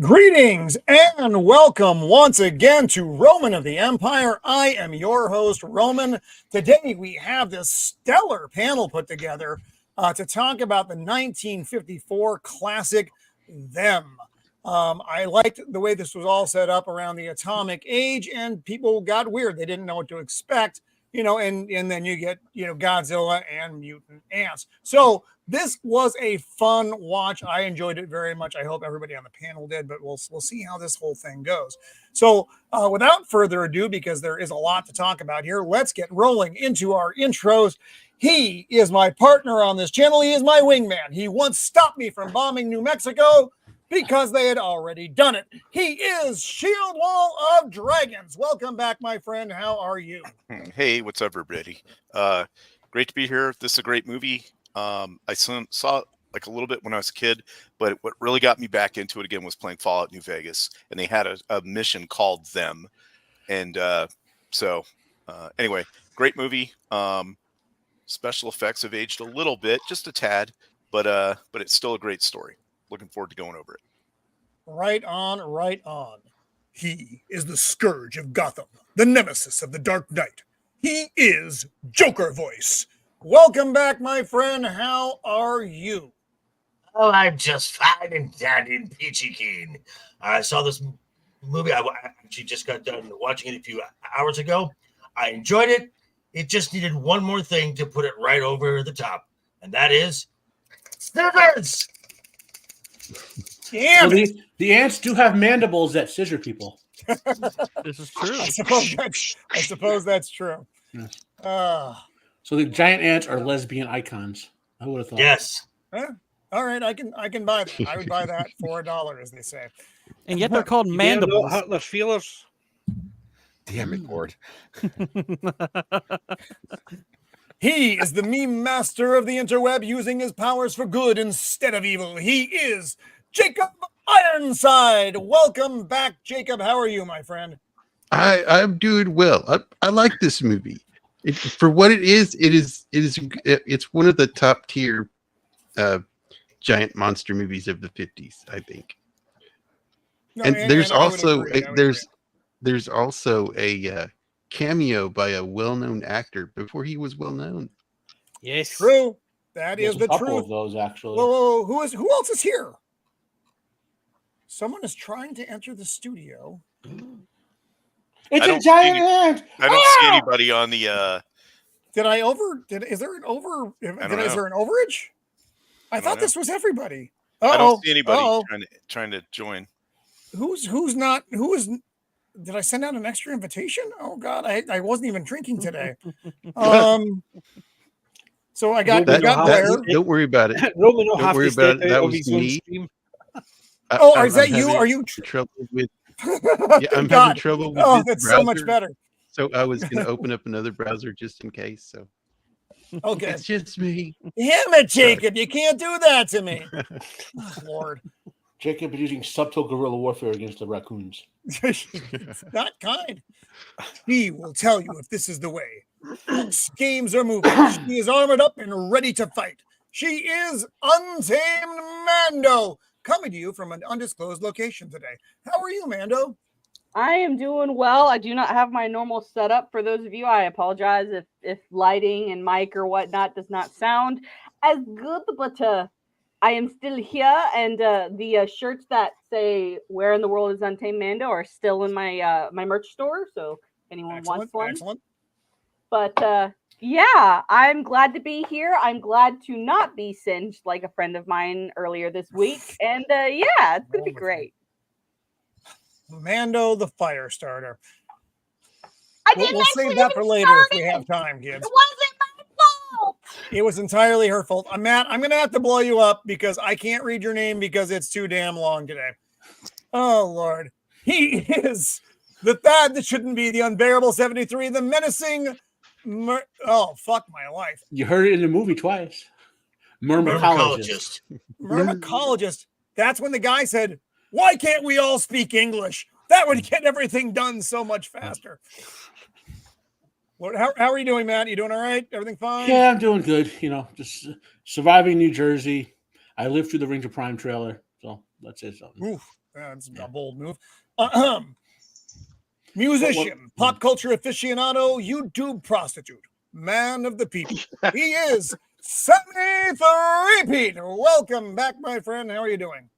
Greetings and welcome once again to Roman of the Empire. I am your host, Roman. Today we have this stellar panel put together to talk about the 1954 classic Them. I liked the way this was all set up around the atomic age, and people got weird. They didn't know what to expect, and then you get, Godzilla and mutant ants. So this was a fun watch. I enjoyed it very much. I hope everybody on the panel did, but we'll see how this whole thing goes. So without further ado, because there is a lot to talk about here, let's get rolling into our intros. He is my partner on this channel. He is my wingman. He once stopped me from bombing New Mexico because they had already done it. He is Shield Wall of Dragons. Welcome back, my friend. How are you? Hey, what's up, everybody? Great to be here. This is a great movie. I saw like a little bit when I was a kid, but what really got me back into it again was playing Fallout New Vegas, and they had a mission called Them. And anyway, great movie. Special effects have aged a little bit, just a tad, but it's still a great story. Looking forward to going over it. Right on, right on. He is the scourge of Gotham, the nemesis of the Dark Knight. He is Joker Voice. Welcome back, my friend. How are you? Oh, I'm just fine and dandy and peachy keen. I saw this movie. I actually just got done watching it a few hours ago. I enjoyed it. It just needed one more thing to put it right over the top, and that is scissors. Damn it. The ants do have mandibles that scissor people. This is true. I suppose that's true. Yes. So the giant ants are lesbian icons. I would have thought. Yes. All right, I can buy that. I would buy that for $1, as they say. And yet they're called mandibles. Los feelers. Damn it, Gord. He is the meme master of the interweb, using his powers for good instead of evil. He is Jacob Ironside. Welcome back, Jacob. How are you, my friend? I'm doing well. I like this movie. For what it is, it's one of the top tier giant monster movies of the 50s, I think. No, and there's also a cameo by a well-known actor before he was well-known. Yes, true. That is the truth. Of those actually. Whoa, who else is here? Someone is trying to enter the studio. It's a giant ant. I don't see anybody on the. Is there an overage? I thought this was everybody. I don't see anybody trying to join. Who is? Did I send out an extra invitation? Oh God, I wasn't even drinking today. So I got Blair. Don't worry about it. Roman Don't worry about it. That was me. Is that you? Are you trouble with? Yeah, I'm having trouble with. Oh, that's so much better. So I was going to open up another browser just in case. So okay, it's just me. Damn it, Jacob! You can't do that to me. Oh, Lord. Jacob is using subtle guerrilla warfare against the raccoons. It's not kind. He will tell you if this is the way. Games are moving. She is armored up and ready to fight. She is Untamed Mando, coming to you from an undisclosed location today. How are you, Mando? I am doing well. I do not have my normal setup. For those of you, I apologize if lighting and mic or whatnot does not sound as good, but I am still here, and the shirts that say "Where in the world is Untamed Mando" are still in my my merch store. So if anyone wants one, excellent. But yeah, I'm glad to be here. I'm glad to not be singed like a friend of mine earlier this week, and yeah, it's gonna be great. Mando, the fire starter. We'll save that for later if we have time, kids. It wasn't my fault. It was entirely her fault. Matt, I'm going to have to blow you up because I can't read your name because it's too damn long today. Oh, Lord. He is the Thad that shouldn't be, the unbearable 73, the menacing... oh, fuck my life. You heard it in the movie twice. Myrmecologist. Myrmecologist. That's when the guy said, why can't we all speak English? That would get everything done so much faster. How are you doing, Matt? You doing all right? Everything fine? Yeah, I'm doing good. Just surviving New Jersey. I lived through the Ranger Prime trailer, so let's say something. Oof. That's a bold move. Musician, pop culture aficionado, YouTube prostitute, man of the people. He is Sammy the Repeat. Welcome back, my friend. How are you doing?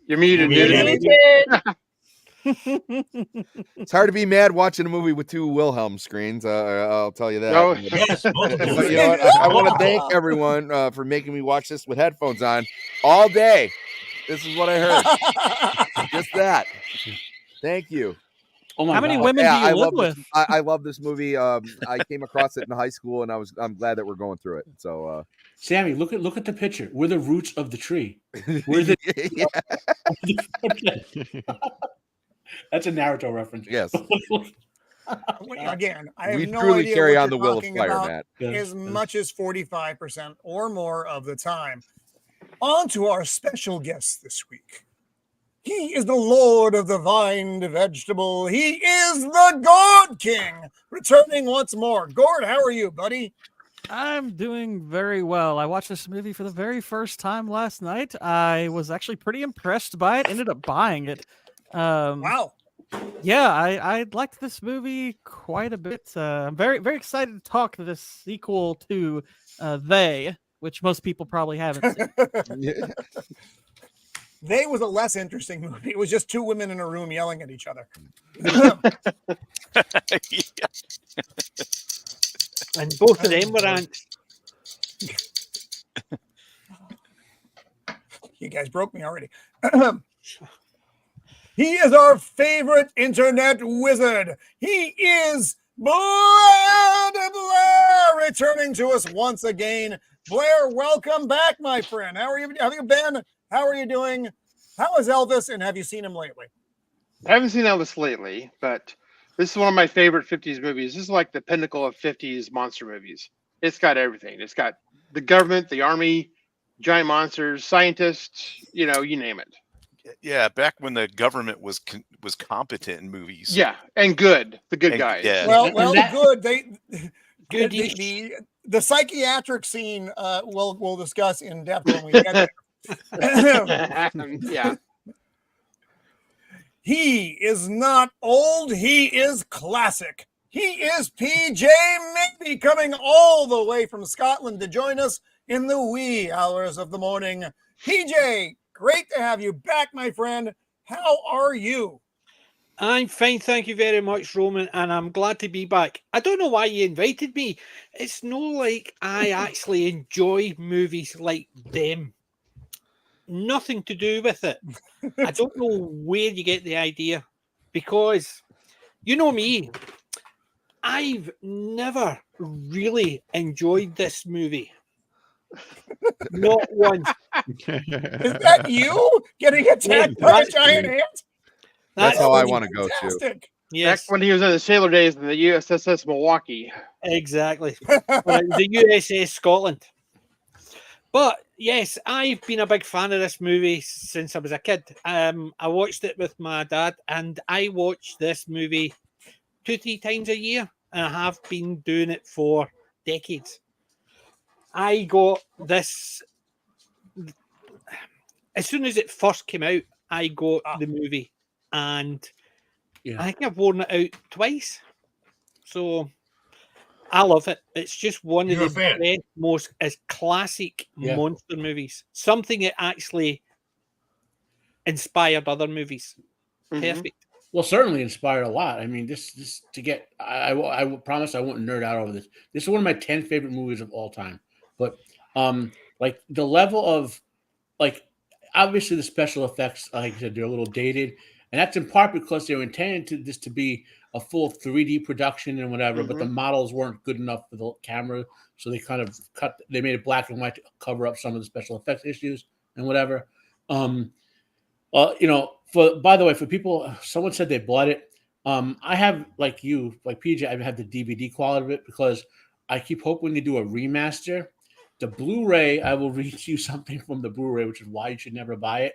You're muted, dude. It's hard to be mad watching a movie with two Wilhelm screens. I'll tell you that. Oh, Yes, But you know what? I want to thank everyone for making me watch this with headphones on all day. This is what I heard. Just that. Thank you. Oh my How many God. women do you live love with? I love this movie. I came across it in high school, and I'm glad that we're going through it. So, Sammy, look at the picture. We're the roots of the tree. We're the That's a Naruto reference. Yes. Again, I have We no truly idea carry what on you're the will of talking fire, about Matt. as much as 45% or more of the time. On to our special guest this week. He is the Lord of the Vined Vegetable. He is the Gourd King, returning once more. Gourd, how are you, buddy? I'm doing very well. I watched this movie for the very first time last night. I was actually pretty impressed by it. Ended up buying it. Wow. Yeah, I liked this movie quite a bit. I'm very, very excited to talk to this sequel to They, which most people probably haven't seen. They was a less interesting movie. It was just two women in a room yelling at each other. And both of them were ants. You guys broke me already. He is our favorite internet wizard. He is Blair returning to us once again. Blair, welcome back, my friend. How are you? Have you been? How are you doing? How is Elvis? And have you seen him lately? I haven't seen Elvis lately, but this is one of my favorite 50s movies. This is like the pinnacle of 50s monster movies. It's got everything. It's got the government, the army, giant monsters, scientists, you name it. Yeah, back when the government was competent in movies. Yeah, and good. The good guys. Yeah. Well, that- good. Good. The psychiatric scene we'll discuss in depth when we get there. Yeah. He is not old. He is classic. He is PJ Maybe, coming all the way from Scotland to join us in the wee hours of the morning. PJ, great to have you back, my friend. How are you? I'm fine, thank you very much, Roman, and I'm glad to be back. I don't know why you invited me. It's no like I actually enjoy movies like them. Nothing to do with it. I don't know where you get the idea, because you know me, I've never really enjoyed this movie. Not once. Is that you getting attacked by a giant ant? That's how I want to go to. Fantastic. Yes, Back when he was in the sailor days in the USS Milwaukee. exactly. The USS Scotland. But yes, I've been a big fan of this movie since I was a kid. I watched it with my dad, and I watch this movie 2-3 times a year, and I have been doing it for decades. I got this as soon as it first came out. I got the movie, and Yeah. I think I've worn it out twice. So I love it. It's just one You're a of the fan. best, most classic Yeah. monster movies. Something that actually inspired other movies. Mhm. Perfect. Well, certainly inspired a lot. I mean, this to get. I will promise I won't nerd out over this. This is one of my 10 favorite movies of all time. But like the level of obviously the special effects, like I said, they're a little dated, and that's in part because they were intended this to be a full 3D production and whatever, but the models weren't good enough for the camera, so they kind of they made it black and white to cover up some of the special effects issues and whatever. By the way, for people, someone said they bought it. I have, like PJ, I have the DVD quality of it because I keep hoping they do a remaster. The Blu-ray, I will read you something from the Blu-ray, which is why you should never buy it.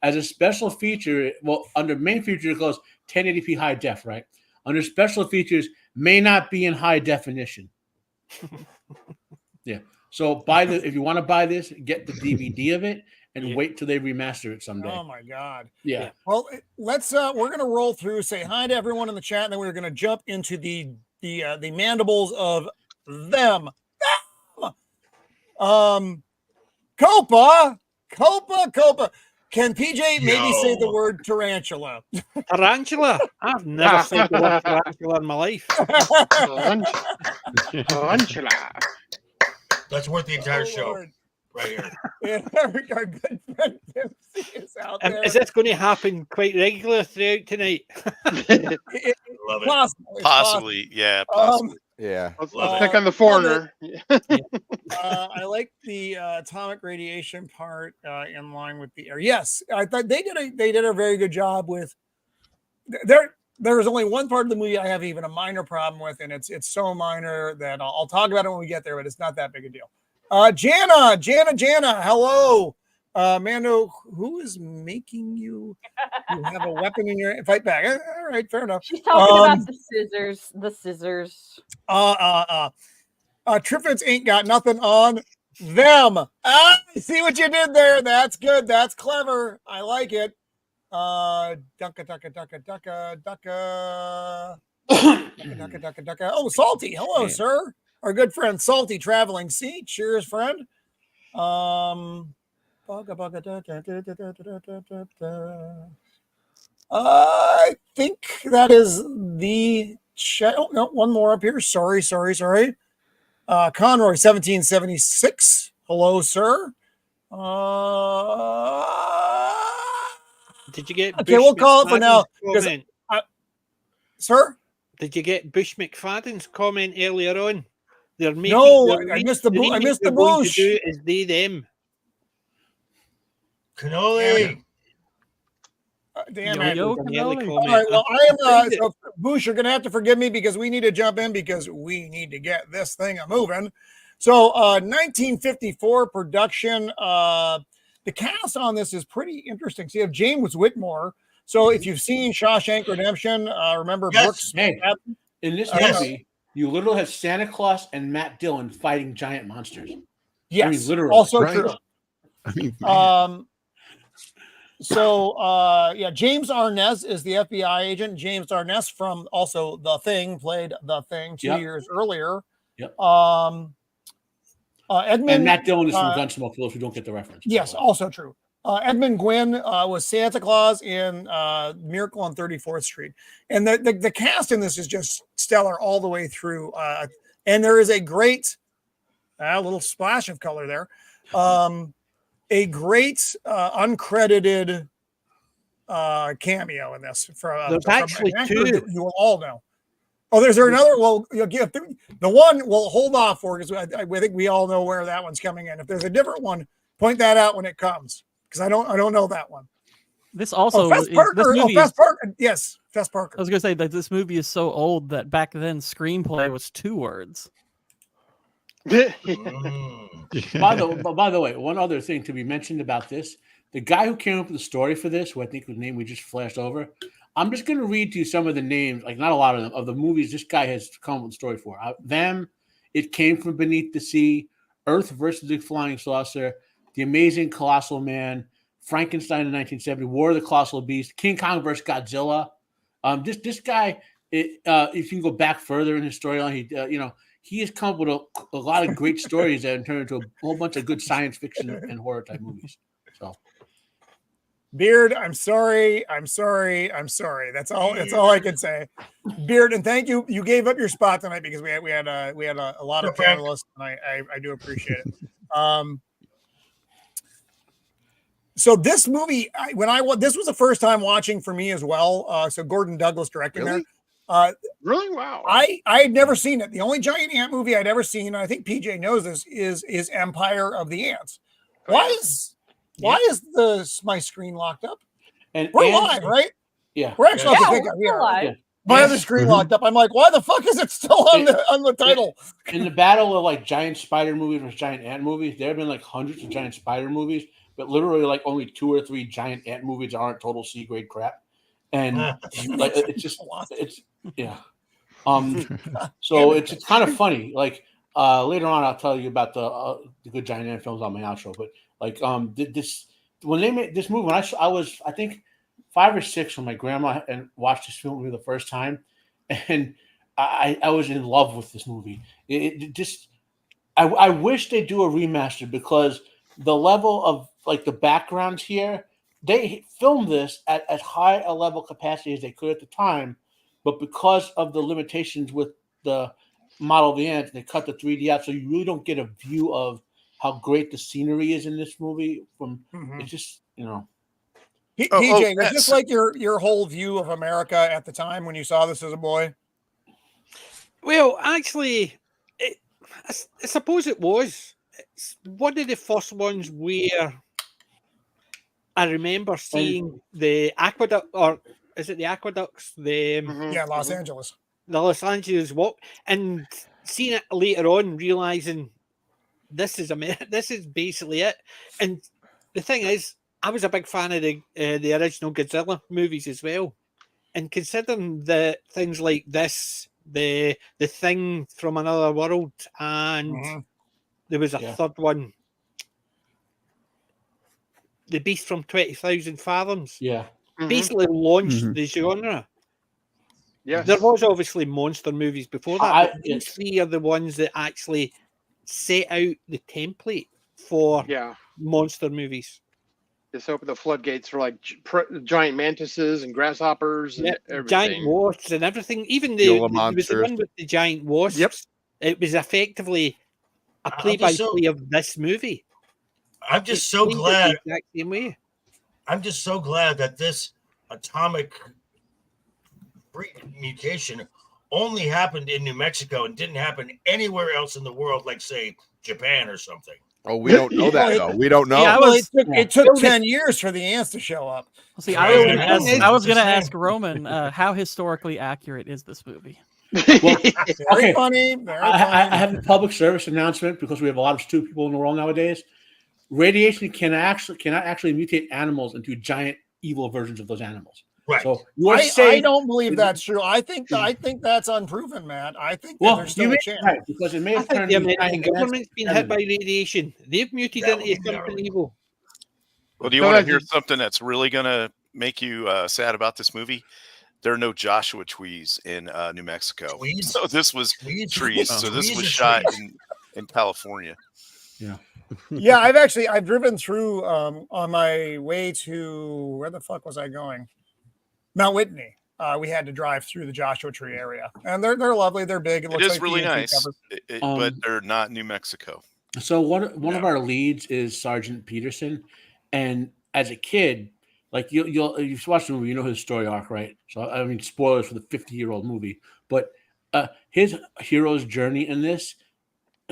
As a special feature, well, under main feature, it goes 1080p high def, right? Under special features, may not be in high definition. Yeah. So if you want to buy this, get the DVD of it, and wait till they remaster it someday. Oh my God. Yeah. Well, let's we're gonna roll through, say hi to everyone in the chat, and then we're gonna jump into the mandibles of them. Copa. Can PJ maybe say the word tarantula? Tarantula? I've never said the word tarantula in my life. Tarantula. That's worth the entire show Lord. right here. Yeah, our good friend Dempsey is out there. Is this going to happen quite regularly throughout tonight? Love it. Possibly, yeah, possibly. Yeah. Let's pick on the foreigner. I like the atomic radiation part in line with the air. Yes, I thought they did a very good job with. There's only one part of the movie I have even a minor problem with, and it's so minor that I'll talk about it when we get there, but it's not that big a deal. Jana, hello. Mando, who is making you have a weapon in your fight back? All right, fair enough. She's talking about the scissors. The scissors. Triffids ain't got nothing on them. I see what you did there. That's good. That's clever. I like it. Ducka. Oh, Salty. Hello, sir. Our good friend Salty traveling seat. Cheers, friend. I think that is the chat. Oh, no, one more up here. Sorry. Conroy 1776. Hello, sir. Did you get Okay, we'll call it for now. Sir? Did you get Bush McFadden's comment earlier on? They're making, no, I missed the Bush. To do is they them. Cannoli. Damn it. All right, well, I am so Bush, you're gonna have to forgive me because we need to jump in because we need to get this thing moving. So 1954 production. The cast on this is pretty interesting. So you have James Whitmore. So if you've seen Shawshank Redemption, remember Brooks. Hey, in this movie, you literally have Santa Claus and Matt Dillon fighting giant monsters. Yes, I mean, literally. Also Right. true. I mean, James Arness is the FBI agent. James Arness from also The Thing played The Thing 2 years earlier. Yep. Edmund and Matt Dillon is from Gunsmoke, for those who don't get the reference. Yes, also true. Edmund Gwenn was Santa Claus in Miracle on 34th Street. And the cast in this is just stellar all the way through. And there is a great, little splash of color there. A great uncredited cameo in this. There's actually two. You will all know. Oh, there's another. Well, you'll give the one we'll hold off for because I think we all know where that one's coming in. If there's a different one, point that out when it comes because I don't know that one. This also Fess Parker. Fess Parker. Yes, Fess Parker. I was gonna say that this movie is so old that back then screenplay was 2 words. By the way, one other thing to be mentioned about this: the guy who came up with the story for this, who I think was the name we just flashed over. I'm just going to read to you some of the names, like not a lot of them, of the movies this guy has come up with a story for. Them, It Came From Beneath the Sea, Earth versus the Flying Saucer, The Amazing Colossal Man, Frankenstein in 1970, War of the Colossal Beast, King Kong versus Godzilla. This guy, if you can go back further in his storyline, he has come up with a lot of great stories that have turned into a whole bunch of good science fiction and horror type movies. So. Beard, I'm sorry. That's all I can say. Beard, and thank you. You gave up your spot tonight because we had a lot of panelists, and I do appreciate it. So this movie, this was the first time watching for me as well. So Gordon Douglas directing there. Really? Wow. I had never seen it. The only giant ant movie I'd ever seen, and I think PJ knows this, is Empire of the Ants. Why is my screen locked up? And we're live, right? Yeah, we're actually live. Yeah. My other screen locked up. I'm like, why the fuck is it still on the title? In the battle of like giant spider movies versus giant ant movies, there have been like hundreds of giant spider movies, but literally like only 2 or 3 giant ant movies aren't total C grade crap. And like it's yeah. So it's kind of funny. Like later on, I'll tell you about the good giant ant films on my outro. But like when they made this movie, when I was, I think, 5 or 6 when my grandma and watched this film the first time, and I was in love with this movie. It just, I wish they do a remaster, because the level of like the backgrounds here, they filmed this at as high a level capacity as they could at the time, but because of the limitations with the model of the ant, they cut the 3D out, so you really don't get a view of how great the scenery is in this movie. It's just, you know. PJ, was this like your whole view of America at the time when you saw this as a boy? Well, actually, I suppose it was. It's one of the first ones where I remember seeing the aqueduct, or is it the aqueducts? Los Angeles. The Los Angeles walk, and seeing it later on, realizing this is basically it. And the thing is, I was a big fan of the original Godzilla movies as well, and considering the things like this, the Thing from Another World, and there was a third one, The Beast from 20,000 Fathoms. Basically launched the genre. Yes. There was obviously monster movies before that, but these 3 are the ones that actually set out the template for monster movies. Just open the floodgates for like giant mantises and grasshoppers and everything. Giant wasps and everything. Even there was the one with the giant wasps. Yep. It was effectively a play-by-play of this movie. I'm just so glad. The exact same way. I'm just so glad that this atomic mutation only happened in New Mexico and didn't happen anywhere else in the world, like say Japan or something. Oh, we don't know that though. We don't know. Yeah, it took 10 years for the ants to show up. See, I was going to ask Roman, how historically accurate is this movie? Well, very funny. Very funny. I have a public service announcement, because we have a lot of stupid people in the world nowadays. Radiation cannot actually mutate animals into giant evil versions of those animals. Right. So I don't believe that's true. I think that's unproven, Matt. I think that there's still a chance. Right, because it may have turned the American government's been hit by radiation. They've mutated into something evil. Well, do you want to hear something that's really going to make you sad about this movie? There are no Joshua trees in New Mexico. Tweeds? So this was trees. So this Trees was are shot trees. in California. Yeah. Yeah, I've driven through on my way to, where the fuck was I going? Mount Whitney. We had to drive through the Joshua Tree area, and they're lovely. They're big. It looks is like really TNT nice, cover. but they're not New Mexico. So one of our leads is Sergeant Peterson, and as a kid, like you've watched the movie, you know his story arc, right? So I mean, spoilers for the 50-year-old movie, but his hero's journey in this,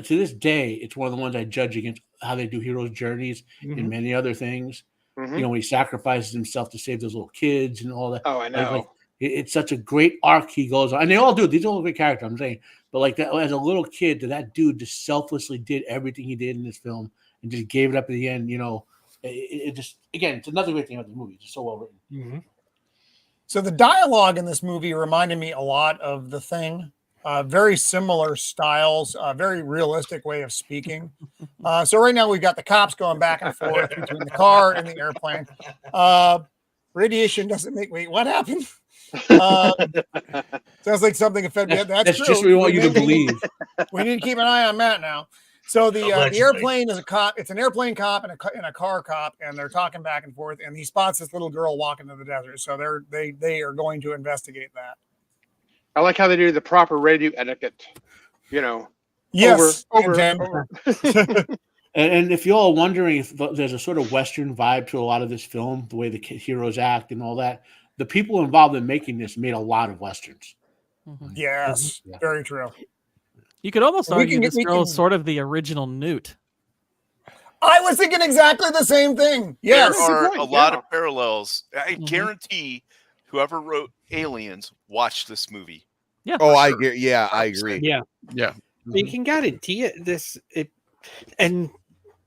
to this day, it's one of the ones I judge against how they do hero's journeys in many other things. You know, when he sacrifices himself to save those little kids and all that. Oh, I know. Like, it's such a great arc he goes on, and they all do. These are all great characters, I'm saying. But like that, as a little kid, that dude just selflessly did everything he did in this film and just gave it up at the end. You know, it just, again, it's another great thing about the movie. It's just so well written. So the dialogue in this movie reminded me a lot of The Thing. Very similar styles, very realistic way of speaking. So right now we've got the cops going back and forth between the car and the airplane. Radiation doesn't make. Wait, what happened? Sounds like something affected. That's true. Just what we want you to believe. We need to keep an eye on Matt now. So the airplane is a cop. It's an airplane cop and a car cop, and they're talking back and forth. And he spots this little girl walking in the desert. So they are going to investigate that. I like how they do the proper radio etiquette. You know. Yes. Over. And if you're all wondering if there's a sort of Western vibe to a lot of this film, the way the heroes act and all that, the people involved in making this made a lot of Westerns. Yes, very true. You could almost argue this girl is sort of the original Newt. I was thinking exactly the same thing. Yes. There are a lot of parallels. I guarantee whoever wrote Aliens watched this movie. Yeah. Oh, I agree. Yeah, I agree. Yeah. Yeah. You can guarantee it. And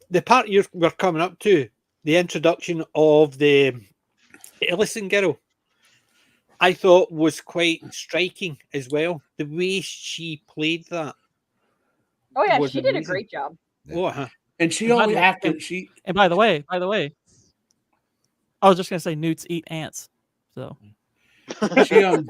the part we're coming up to, the introduction of the Ellison girl, I thought was quite striking as well. The way she played that. Oh yeah, was she did a amazing. great job. Oh, And she only acted. And by the way, I was just gonna say newts eat ants. So She, so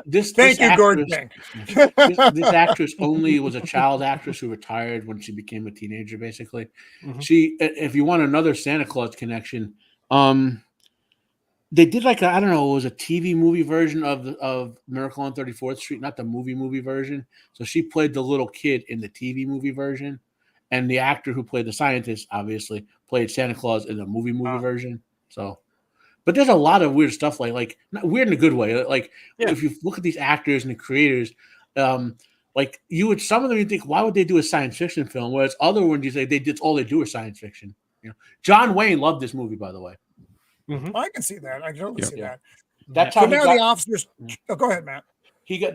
this Thank this you, Gourd actress, King. this actress only was a child actress who retired when she became a teenager. Basically, Mhm. she. If you want another Santa Claus connection, they did like I don't know, it was a TV movie version of Miracle on 34th Street, not the movie version. So she played the little kid in the TV movie version, and the actor who played the scientist obviously played Santa Claus in the movie version. So. But there's a lot of weird stuff like not weird in a good way. Like if you look at these actors and the creators, like some of them you think, why would they do a science fiction film? Whereas other ones you say that's all they do is science fiction. You know, John Wayne loved this movie, by the way. Mhm. I can see that. I can totally see that. That's So how he now got, the officers. Oh, go ahead, Matt.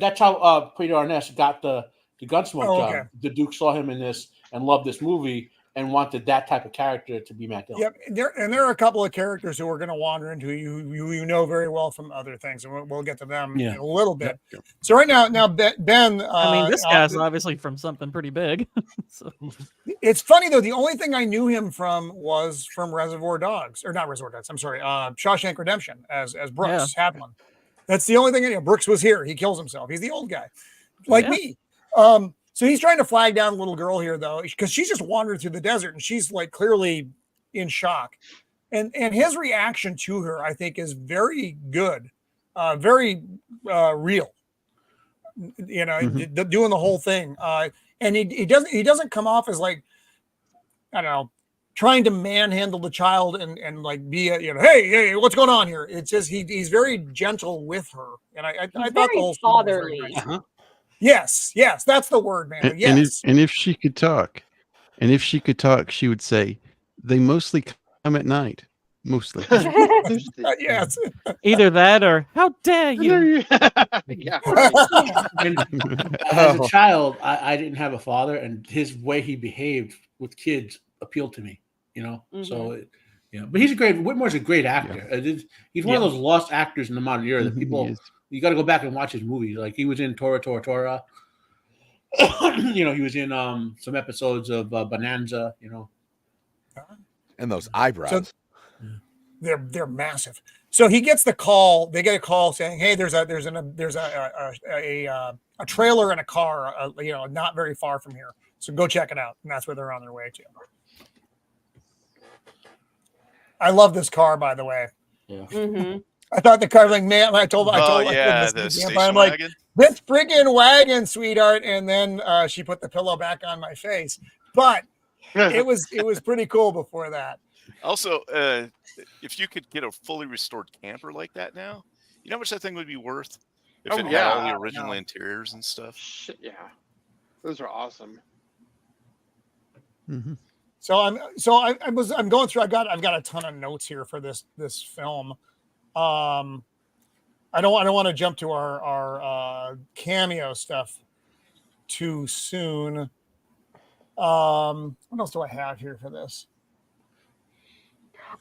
that's how Peter Arness got the Gunsmoke Oh, job. okay. The Duke saw him in this and loved this movie and wanted that type of character to be Matt Dillon. Yep, there are a couple of characters who are going to wander into you know very well from other things, and we'll get to them in a little bit. Yep. So right now Ben. I mean, this guy's obviously from something pretty big. So. It's funny though. The only thing I knew him from was from Reservoir Dogs, or not Reservoir Dogs. I'm sorry, Shawshank Redemption as Brooks Hadlin. That's the only thing I knew. Brooks was here. He kills himself. He's the old guy, like me. So he's trying to flag down a little girl here, though, because she's just wandered through the desert and she's like clearly in shock. And his reaction to her, I think, is very good, very real. You know, doing the whole thing. And he doesn't come off as like, I don't know, trying to manhandle the child and like be hey, what's going on here? It's just he's very gentle with her, and I thought the whole fatherly. Nice. Yes, that's the word, man. Yes. And if she could talk, she would say, "They mostly come at night." Mostly. Yes. Either that or "How dare you?" Yeah. As a child, I didn't have a father, and his way he behaved with kids appealed to me. You know, so but Whitmore's a great actor. He's one of those lost actors in the modern era that people. You got to go back and watch his movies. Like he was in Tora Tora Tora. You know, he was in some episodes of Bonanza. You know, and those eyebrows. So they're massive. So he gets the call. They get a call saying, "Hey, there's a trailer and a car. Not very far from here. So go check it out." And that's where they're on their way to. I love this car, by the way. Yeah. Mm-hmm. I thought the car was like, man, I told the station I'm like, wagon. this freaking wagon, sweetheart. And then she put the pillow back on my face. But it was pretty cool before that. Also, if you could get a fully restored camper like that now, you know how much that thing would be worth? If it had all the original interiors and stuff. Shit, yeah. Those are awesome. Mm-hmm. So I'm going through. I've got a ton of notes here for this film. I don't want to jump to our cameo stuff too soon. What else do I have here for this?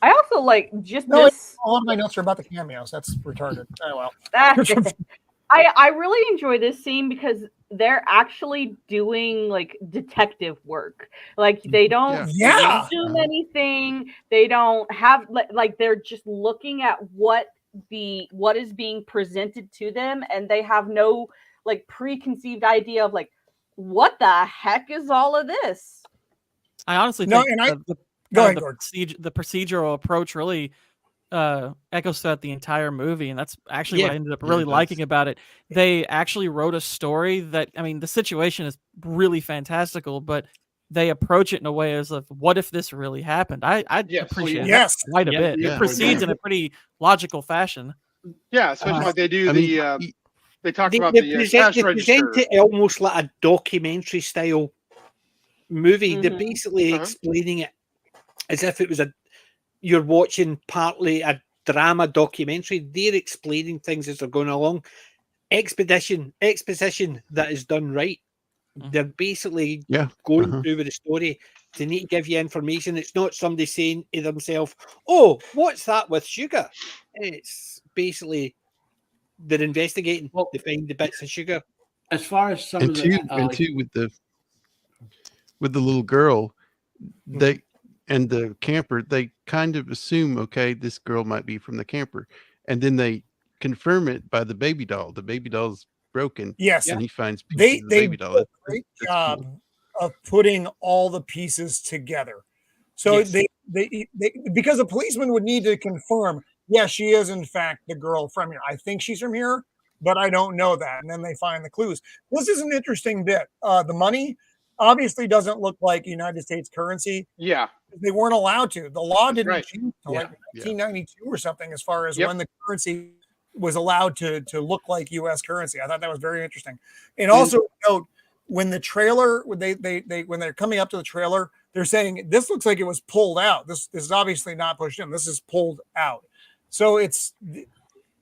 I also like just No, this. all of my notes are about the cameos. That's retarded. Oh well. I really enjoy this scene because they're actually doing like detective work. Like they don't assume anything. They don't have like they're just looking at what is being presented to them, and they have no like preconceived idea of like what the heck is all of this. I honestly think the procedural approach really echoes throughout the entire movie, and that's actually what I ended up really liking about it. They actually wrote a story that, I mean, the situation is really fantastical, but they approach it in a way as of, what if this really happened? I appreciate that quite a bit. It proceeds in a pretty logical fashion. Yeah, especially like they do they talk about they the cash register. present it almost like a documentary style movie. They're basically explaining it as if it was you're watching partly a drama documentary. They're explaining things as they're going along. Exposition that is done right. They're basically going through with the story. They need to give you information. It's not somebody saying to themselves, "Oh, what's that with sugar?" It's basically they're investigating to find the bits of sugar. As far as with the little girl, and the camper, they kind of assume, okay, this girl might be from the camper, and then they confirm it by the baby doll. The baby doll's broken. Yes, and he finds they pieces of the baby do doll. a great job of putting all the pieces together. So they because a policeman would need to confirm, yeah, she is in fact the girl from here. I think she's from here, but I don't know that. And then they find the clues. This is an interesting bit. The money obviously doesn't look like United States currency. Yeah. They weren't allowed to. The law didn't right. change until like 1992 or something as far as when the currency was allowed to look like U.S. currency. I thought that was very interesting. And also note when the trailer, when when they're coming up to the trailer, they're saying this looks like it was pulled out. This is obviously not pushed in. This is pulled out. So it's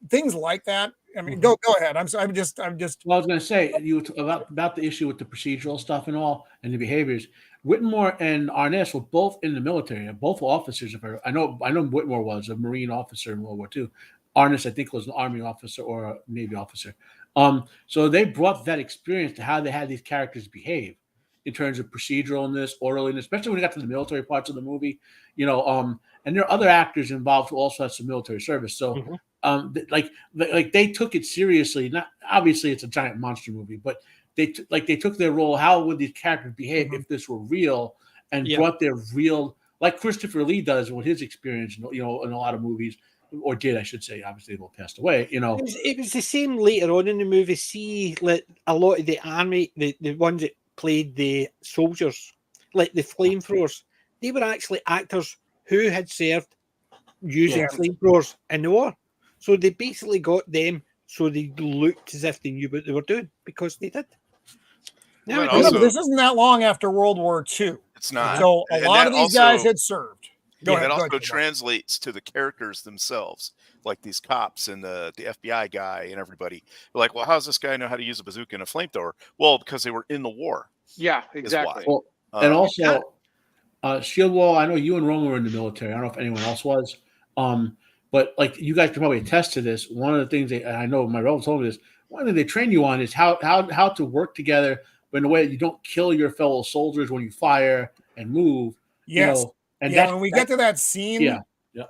things like that. I mean, go ahead. I'm just. Well, I was going to say about the issue with the procedural stuff and all, and the behaviors. Whitmore and Arness were both in the military. Both officers of her. I know Whitmore was a Marine officer in World War II. Arness, I think, was an Army officer or a Navy officer. So they brought that experience to how they had these characters behave in terms of proceduralness, orderliness, especially when you got to the military parts of the movie. And there are other actors involved who also have some military service. So, like they took it seriously. Not obviously, it's a giant monster movie, but they took their role. How would these characters behave if this were real? And brought their real, like Christopher Lee does with his experience, in a lot of movies. Or did, I should say. Obviously, they all passed away. It was the same later on in the movie. See, like a lot of the army, the ones that played the soldiers, like the flamethrowers, they were actually actors who had served using flamethrowers in the war. So they basically got them so they looked as if they knew what they were doing because they did. But this isn't that long after World War II. It's not. So a lot of these guys had served. It also translates to the characters themselves, like these cops and the FBI guy and everybody. They're like, well, how does this guy know how to use a bazooka and a flamethrower? Well, because they were in the war. Yeah, exactly. Well, and also, Shieldwall, I know you and Roman were in the military. I don't know if anyone else was. But like you guys can probably attest to this. One of the things I know my relatives told me this. One thing they train you on is how to work together, but in a way that you don't kill your fellow soldiers when you fire and move. Yes. And when we get to that scene,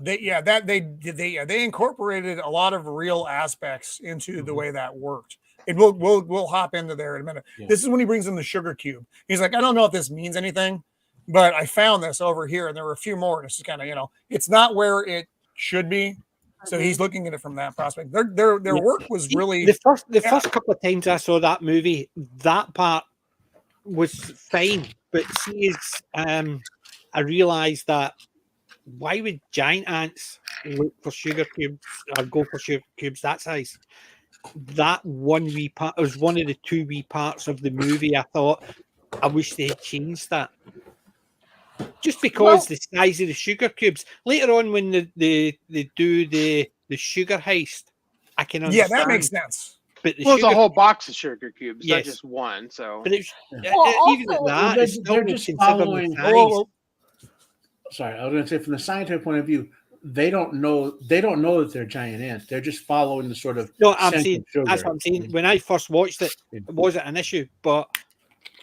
they incorporated a lot of real aspects into the way that worked. And we'll hop into there in a minute. Yeah. This is when he brings in the sugar cube. He's like, I don't know if this means anything, but I found this over here, and there were a few more. This is kind of, it's not where it should be. So he's looking at it from that prospect. Their work was really the first couple of times I saw that movie, that part was fine, but see, I realized that why would giant ants look for sugar cubes or go for sugar cubes that size? That one wee part was one of the two wee parts of the movie. I thought, I wish they had changed that. Just because the size of the sugar cubes. Later on, when they do the sugar heist, I can understand. Yeah, that makes sense. But it's a whole box of sugar cubes, not just one. So, but it's, even at that, they're just following. Sorry, I was going to say from the scientific point of view, they don't know that they're giant ants. They're just following the sort of. No, I'm saying that's what I'm saying. When I first watched it, it wasn't an issue, but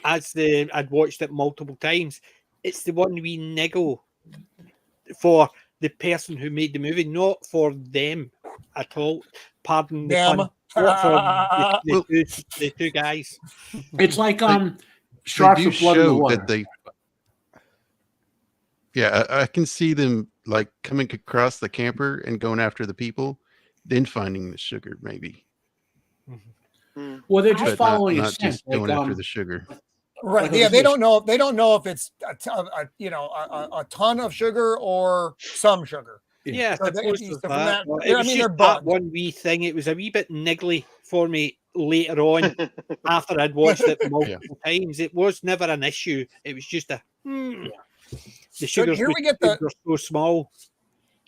I'd watched it multiple times. It's the one we niggle for the person who made the movie, not for them at all. Pardon the pun. Not for the two guys. It's like sharks with blood in the water. I can see them like coming across the camper and going after the people, then finding the sugar, maybe. Mm-hmm. Well, they're just following not just going after the sugar. Right. Yeah, they don't know. They don't know if it's a ton of sugar or some sugar. Yeah, so it was just that one wee thing. It was a wee bit niggly for me later on after I'd watched it multiple times. It was never an issue. It was just the sugars were so small.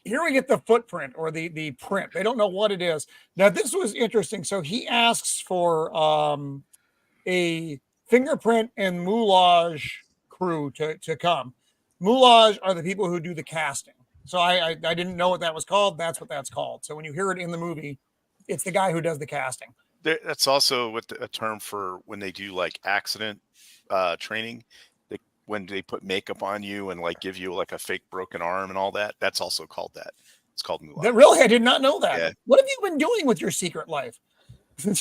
Here we get the footprint or the print. They don't know what it is. Now, this was interesting. So he asks for a fingerprint and moulage crew to come. Moulage are the people who do the casting. So I didn't know what that was called. That's what that's called. So when you hear it in the movie, it's the guy who does the casting. That's also a term for when they do like accident training. when they put makeup on you and like give you like a fake broken arm and all that. That's also called that. It's called mulatto. Really, I did not know that. Yeah. What have you been doing with your secret life? We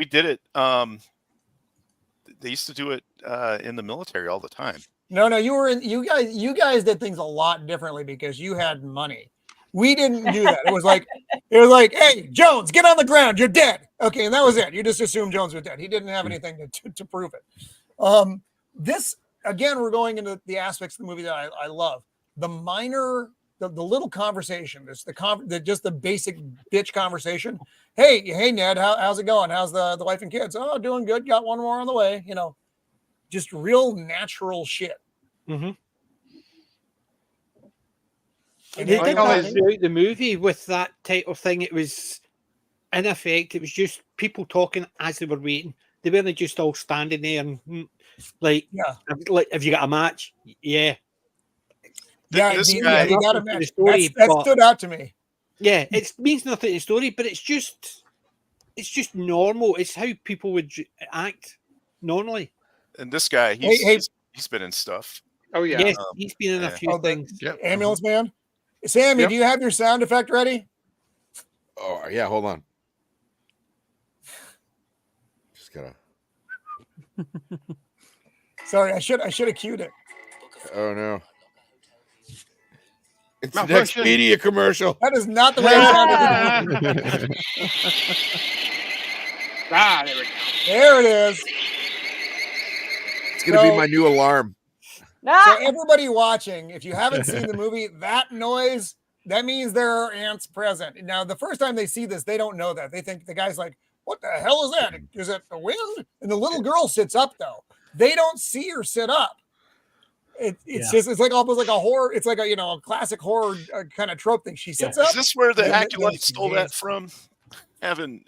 did it. They used to do it in the military all the time. No, you guys did things a lot differently because you had money. We didn't do that. It was like, hey, Jones, get on the ground. You're dead. Okay, and that was it. You just assumed Jones was dead. He didn't have anything to prove it. This, again, we're going into the aspects of the movie that I love. The minor, the little conversation, just the basic bitch conversation. Hey, Ned, how's it going? How's the wife and kids? Oh, doing good. Got one more on the way. You know, just real natural shit. Mm-hmm. They did that throughout the movie with that type of thing. It was, in effect, it was just people talking as they were waiting. They weren't just all standing there and like, have you got a match? Yeah. Yeah, this guy, he got a match. That stood out to me. Yeah, it means nothing to the story, but it's just normal. It's how people would act normally. And this guy, he's been in stuff. Oh yeah, yes, he's been in a few things. Ambulance man. Sammy, do you have your sound effect ready? Oh yeah, hold on. Just gotta. Sorry, I should have cued it. Oh no. It's the next media commercial. That is not the way it sounded. There we go. There it is. It's gonna be my new alarm. So everybody watching, if you haven't seen the movie, that noise, that means there are ants present. Now, the first time they see this, they don't know that. They think the guy's like, what the hell is that? Is it the wind? And the little girl sits up, though. They don't see her sit up. It's like almost like a horror. It's like a classic horror kind of trope thing. She sits up. Is this where the acolyte stole that from? Having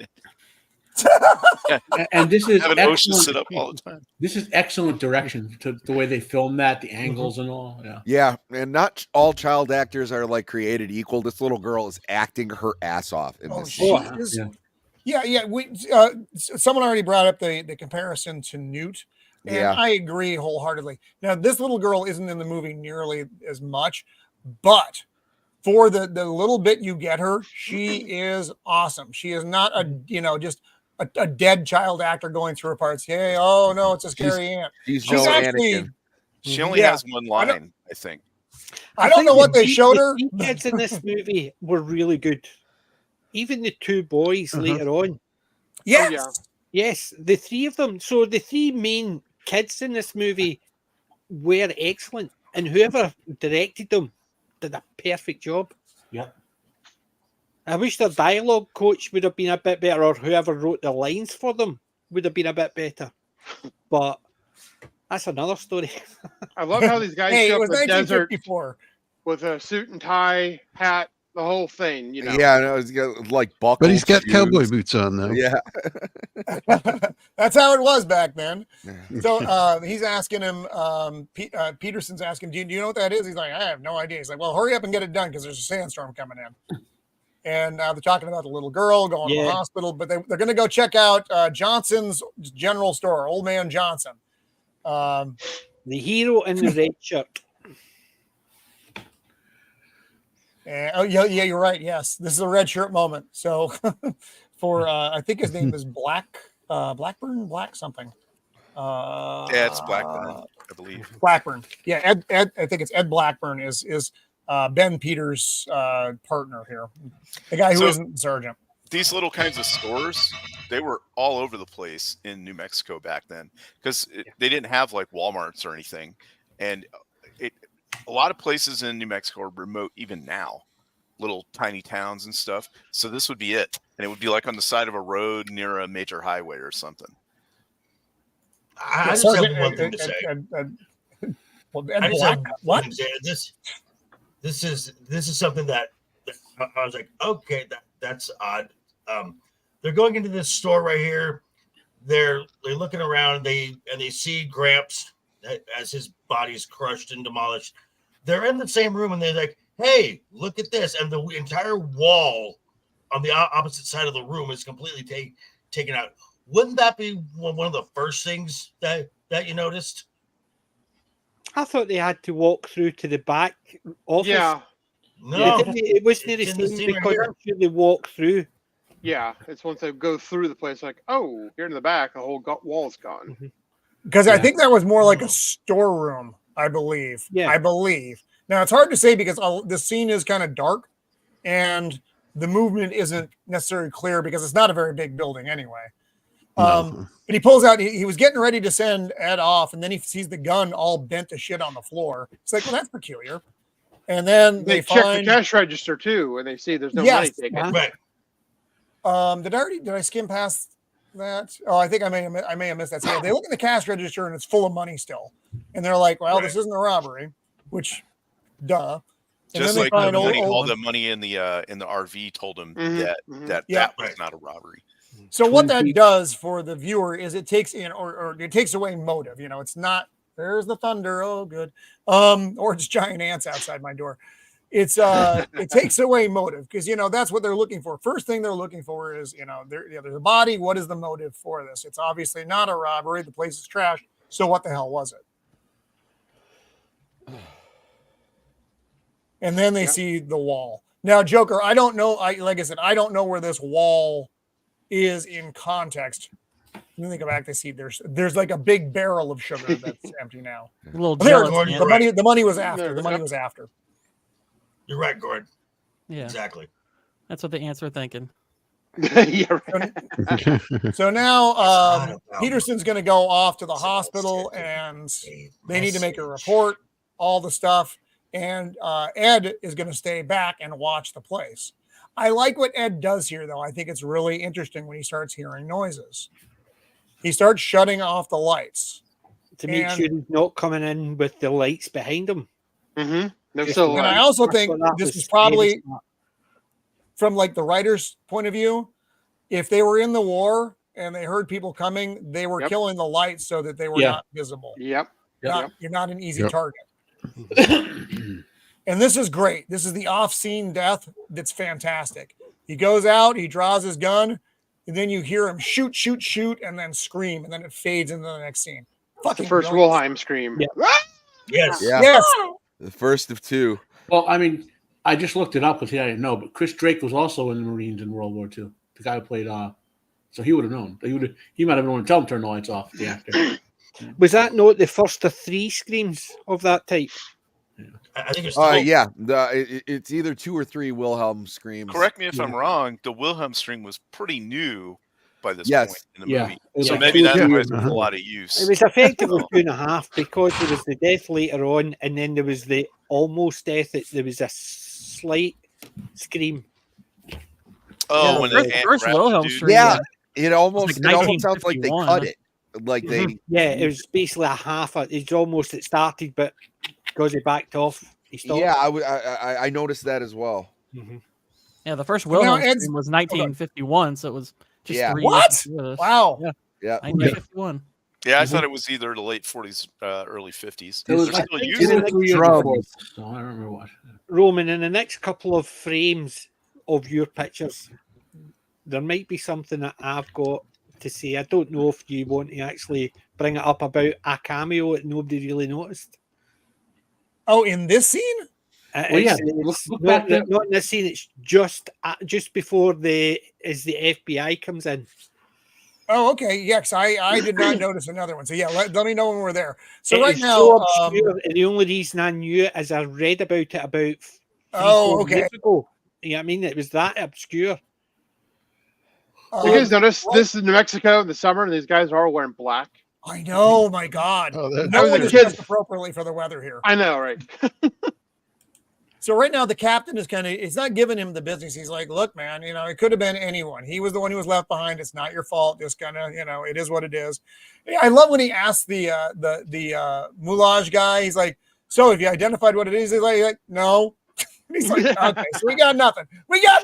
and this is excellent. Sit up all the time. This is excellent direction to the way they film that, the angles and all. Yeah, and not all child actors are like created equal. This little girl is acting her ass off in this scene. Yeah. Someone already brought up the comparison to Newt. And I agree wholeheartedly. Now, this little girl isn't in the movie nearly as much, but for the little bit you get her, she is awesome. She is not just a dead child actor going through her parts. Hey, oh no, it's a scary ant. She's actually, Anakin. She only has one line, I think. I don't know what they showed her. The kids in this movie were really good. Even the two boys later on. Yes. Oh, yeah. Yes, the three of them. So the three main kids in this movie were excellent, and whoever directed them did a perfect job. Yeah. I wish their dialogue coach would have been a bit better, or whoever wrote the lines for them would have been a bit better. But that's another story. I love how these guys show up in the desert with a suit and tie, hat, the whole thing. Yeah, no, he's got like buckles. But he's got cowboy boots on, though. Yeah. That's how it was back then. So he's asking him, Peterson's asking, do you know what that is? He's like, I have no idea. He's like, well, hurry up and get it done because there's a sandstorm coming in. And they're talking about the little girl going to the hospital, but they're going to go check out Johnson's general store, Old Man Johnson. The hero in the red shirt. You're right. Yes, this is a red shirt moment. So for I think his name is Blackburn, something. It's Blackburn, I believe. Blackburn. Yeah, Ed. I think it's Ed Blackburn is Ben Peters' partner here, the guy who isn't the sergeant. These little kinds of stores, they were all over the place in New Mexico back then because they didn't have like Walmarts or anything, and a lot of places in New Mexico are remote even now, little tiny towns and stuff. So this would be it, and it would be like on the side of a road near a major highway or something. I just have one thing to say. What? This is something that I was like, okay, that's odd. They're going into this store right here. They're looking around. They see Gramps as his body's crushed and demolished. They're in the same room and they're like, hey, look at this. And the entire wall on the opposite side of the room is completely taken out. Wouldn't that be one of the first things that you noticed? I thought they had to walk through to the back office. Yeah. No, it wasn't the it's in the scene scene right because here. I'm sure they walk through. Yeah, it's once they go through the place, like, oh, here in the back, the whole wall's gone. Because I think that was more like a storeroom, I believe. Yeah. I believe. Now, it's hard to say because the scene is kind of dark and the movement isn't necessarily clear because it's not a very big building anyway. No. But he pulls out, he was getting ready to send Ed off, and then he sees the gun all bent to shit on the floor. It's like, well, that's peculiar. And then They check the cash register too, and they see there's no money taken. Right. Did I skim past that? Oh, I think I may have missed that. So they look at the cash register and it's full of money still, and they're like, "Well, this isn't a robbery," which, duh. And Just then like they find all the money in the RV told him that was not a robbery. So what that does for the viewer is it takes in or it takes away motive. You know, it's not there's the thunder. Oh, good. Or it's giant ants outside my door. It's it takes away motive because that's what they're looking for. First thing they're looking for is there's a body. What is the motive for this? It's obviously not a robbery. The place is trashed. So what the hell was it? And then they see the wall. Now, Joker, I don't know. Like I said, I don't know where this wall is in context. When they go back, they see there's like a big barrel of sugar that's empty now. A little the money was after. The money was after. You're right, Gord. Yeah, exactly. That's what the ants were thinking. Yeah, right. So now Peterson's going to go off to the hospital, and they need to make a report. All the stuff, and Ed is going to stay back and watch the place. I like what Ed does here, though. I think it's really interesting when he starts hearing noises. He starts shutting off the lights to make sure he's not coming in with the lights behind him. Mm-hmm. No, and I also think this is probably from like the writer's point of view. If they were in the war and they heard people coming, they were killing the lights so that they were not visible. Yep. You're not an easy target. And this is great. This is the off-scene death that's fantastic. He goes out, he draws his gun, and then you hear him shoot, shoot, shoot, and then scream, and then it fades into the next scene. The first Wilhelm scream. Yeah. Yes. Yeah. Yes. The first of two. Well, I mean, I just looked it up because I didn't know, but Chris Drake was also in the Marines in World War II. The guy who played, so he would have known. He might have known to tell him to turn the lights off. The actor. Was that not the first of 3 screams of that type? I think it's yeah. It's either 2 or 3 Wilhelm screams. Correct me if I'm wrong. The Wilhelm scream was pretty new by this point in the movie. So Yeah. maybe that's why it's a lot of use. It was effectively 2.5 because there was the death later on, and then there was the almost death. There was a slight scream. Oh, when the first Wilhelm scream. Yeah, it almost like sounds like they cut it. Like they. Yeah, it was basically a half. It's almost it started, but because he backed off, he stopped. Yeah, I noticed that as well. Mm-hmm. Yeah, the first Wilhelm scream was 1951, so it was just 3 years. Wow. Yeah. 1951. Yeah, I thought it was either the late 40s, early 50s. It was They're still like using it. So I don't remember what. Roman, in the next couple of frames of your pictures, there might be something that I've got to say. I don't know if you want to actually bring it up about a cameo that nobody really noticed. Oh, in this scene? It's not in this scene. It's just before the FBI comes in. Oh, okay. Yes, I did not notice another one. So yeah, let me know when we're there. So It right is now, so obscure, and the only reason I knew it is I read about it about 3 4 years ago. You know what I mean? It was that obscure. You guys notice this is New Mexico in the summer, and these guys are all wearing black. I know, my God. No one is dressed appropriately for the weather here. I know, right? So right now, the captain is he's not giving him the business. He's like, look, man, it could have been anyone. He was the one who was left behind. It's not your fault. Just it is what it is. I love when he asked the moulage guy, he's like, so have you identified what it is? He's like no. He's like, okay, so we got nothing. We got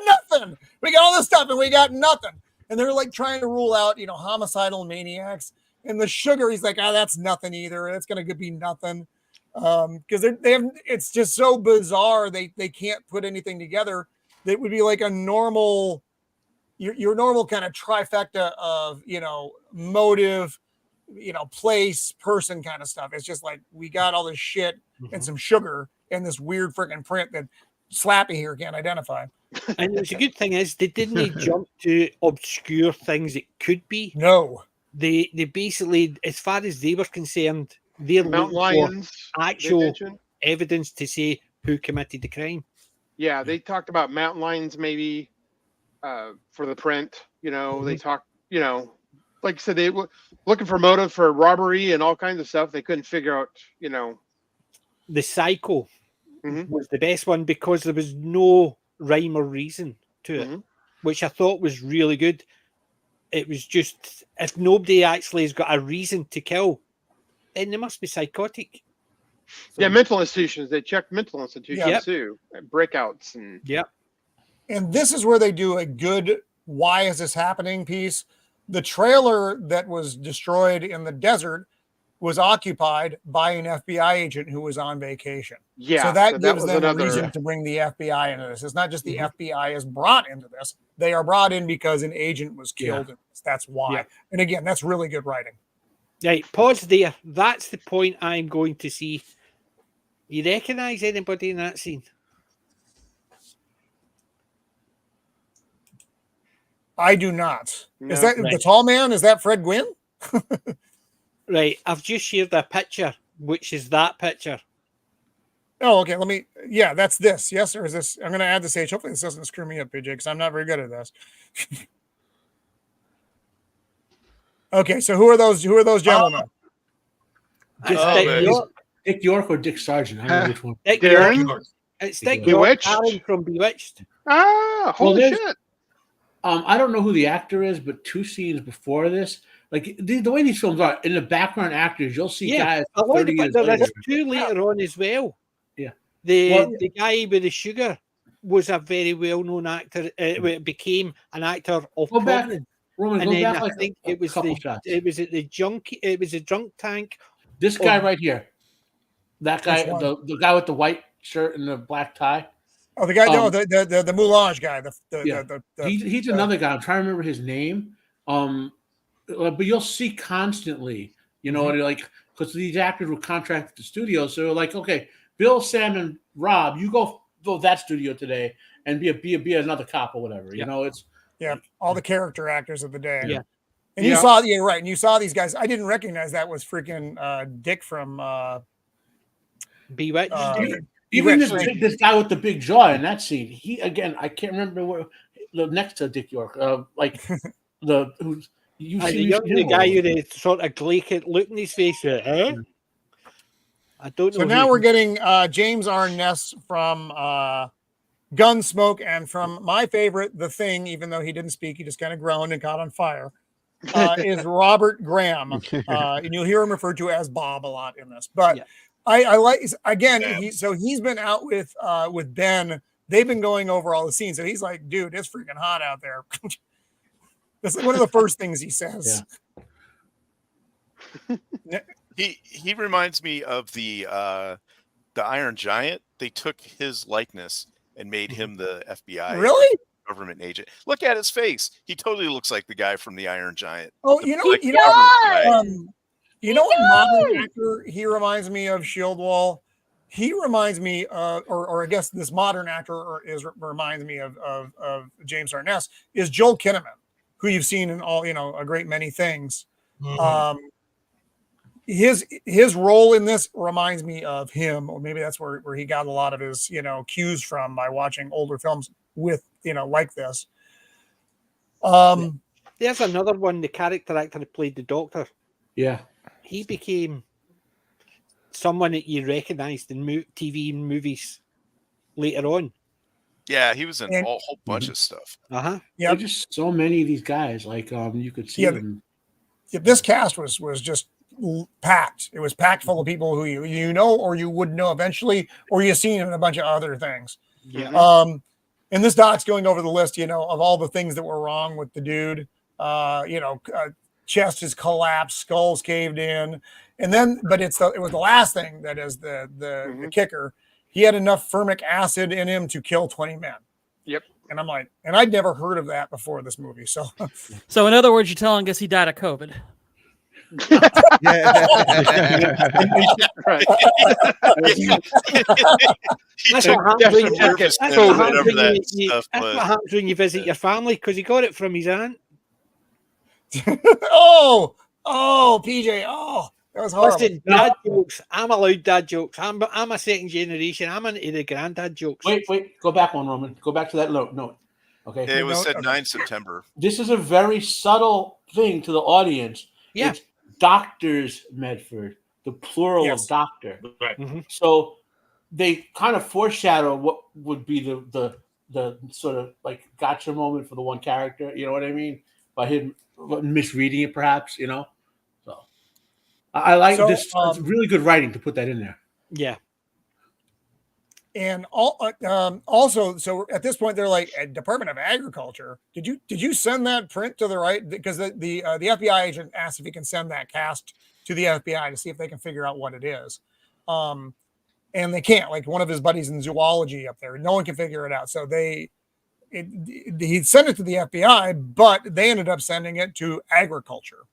all this stuff and we got nothing. And they're like trying to rule out, homicidal maniacs. And the sugar, he's like, that's nothing either. It's going to be nothing. Because it's just so bizarre. They can't put anything together that would be like a normal, your normal kind of trifecta of, motive, place, person kind of stuff. It's just like we got all this shit and some sugar and this weird freaking print that Slappy here can't identify. And the good thing is they didn't jump to obscure things it could be. No. They basically, as far as they were concerned, they're Mountain looking lions, for actual evidence to say who committed the crime. Yeah, they talked about mountain lions maybe for the print. They talked, like I said, they were looking for motive for robbery and all kinds of stuff. They couldn't figure out, The psycho was the best one because there was no rhyme or reason to it, which I thought was really good. It was just, if nobody actually has got a reason to kill, then they must be psychotic. So, yeah, mental institutions. They checked mental institutions too, breakouts and And this is where they do a good "why is this happening" piece. The trailer that was destroyed in the desert was occupied by an FBI agent who was on vacation. Yeah, so that gives them a reason to bring the FBI into this. It's not just the FBI is brought into this; they are brought in because an agent was killed in this. That's why. Yeah. And again, that's really good writing. Right, pause there. That's the point I'm going to see. You recognize anybody in that scene? I do not. No. Is that the tall man? Is that Fred Gwynn? Right, I've just shared a picture, which is that picture. Oh, okay. Yeah, that's this. Yes, or is this? I'm going to add this age. Hopefully, this doesn't screw me up, PJ, because I'm not very good at this. Okay, so who are those gentlemen? Dick York or Dick Sargent? I don't know which one. Dick York. It's Dick York from Bewitched. Ah, holy shit. I don't know who the actor is, but 2 scenes before this, like the way these films are, in the background actors, you'll see guys 30 years later. There's 2 later on as well. Yeah. The guy with the sugar was a very well-known actor. Became an actor of prominence. Roman, and go then back I think it was the drunk tank. This guy right here. That guy, the guy with the white shirt and the black tie. Oh, the guy, the Moulage guy. He's another guy. I'm trying to remember his name. But you'll see constantly, like, because these actors were contracted to studios, so they're like, okay, Bill, Sam, and Rob, you go that studio today and be another cop or whatever. It's all the character actors of the day. Yeah, and you saw, right, and you saw these guys. I didn't recognize that was freaking Dick from Bewitched. Even this guy with the big jaw in that scene, I can't remember where next to Dick York, like the guy with the sort of glacial look in his face. I don't know. So now we're getting James Arness from Gunsmoke, and from my favorite, The Thing. Even though he didn't speak, he just kind of groaned and caught on fire. Is Robert Graham, and you'll hear him referred to as Bob a lot in this, but. Yeah. I like, again, he's been out with Ben. They've been going over all the scenes. So he's like, dude, it's freaking hot out there. That's one of the first things he says. Yeah. He reminds me of the Iron Giant. They took his likeness and made him the FBI government agent. Look at his face. He totally looks like the guy from the Iron Giant. Oh, you know what modern actor he reminds me of? Shieldwall. He reminds me, or I guess this modern actor reminds me of James Arness is Joel Kinnaman, who you've seen in all a great many things. Mm-hmm. His role in this reminds me of him, or maybe that's where he got a lot of his cues from by watching older films with like this. There's another one. The character actor that played the Doctor. Yeah. He became someone that you recognized in TV and movies later on. Yeah, he was in a whole bunch of stuff. Yeah, there's just so many of these guys. Like you could see them. This cast was just packed. It was packed full of people who you know or you would know eventually, or you've seen in a bunch of other things. Yeah. And this doc's going over the list, of all the things that were wrong with the dude. Chest is collapsed, skulls caved in, and then, but it was the last thing that is the kicker. He had enough formic acid in him to kill 20 men. Yep. And I'm like, and I'd never heard of that before this movie. So in other words, you're telling us he died of COVID. Yeah. Right. That's took what happens when Definitely that's took it. what So happens whatever when that you- stuff that's was. what happens when you visit your family because he got it from his aunt. oh, PJ. Oh, that was horrible. Listen, dad jokes. I'm allowed dad jokes. I'm a second generation. I'm into the granddad jokes. Wait. Go back one, Roman. Go back to that note. Okay. It was said Okay. 9 September. This is a very subtle thing to the audience. Yeah. It's Doctors Medford, the plural Yes. of doctor. Right. So they kind of foreshadow what would be the sort of like gotcha moment for the one character. You know what I mean? By him misreading it, perhaps. You know. So I like this. It's really good writing to put that in there. Yeah. And also, so at this point, they're like, Department of Agriculture. Did you send that print to the right? Because the FBI agent asked if he can send that cast to the FBI to see if they can figure out what it is. And they can't. Like one of his buddies in zoology up there, no one can figure it out. So he sent it to the FBI, but they ended up sending it to Agriculture.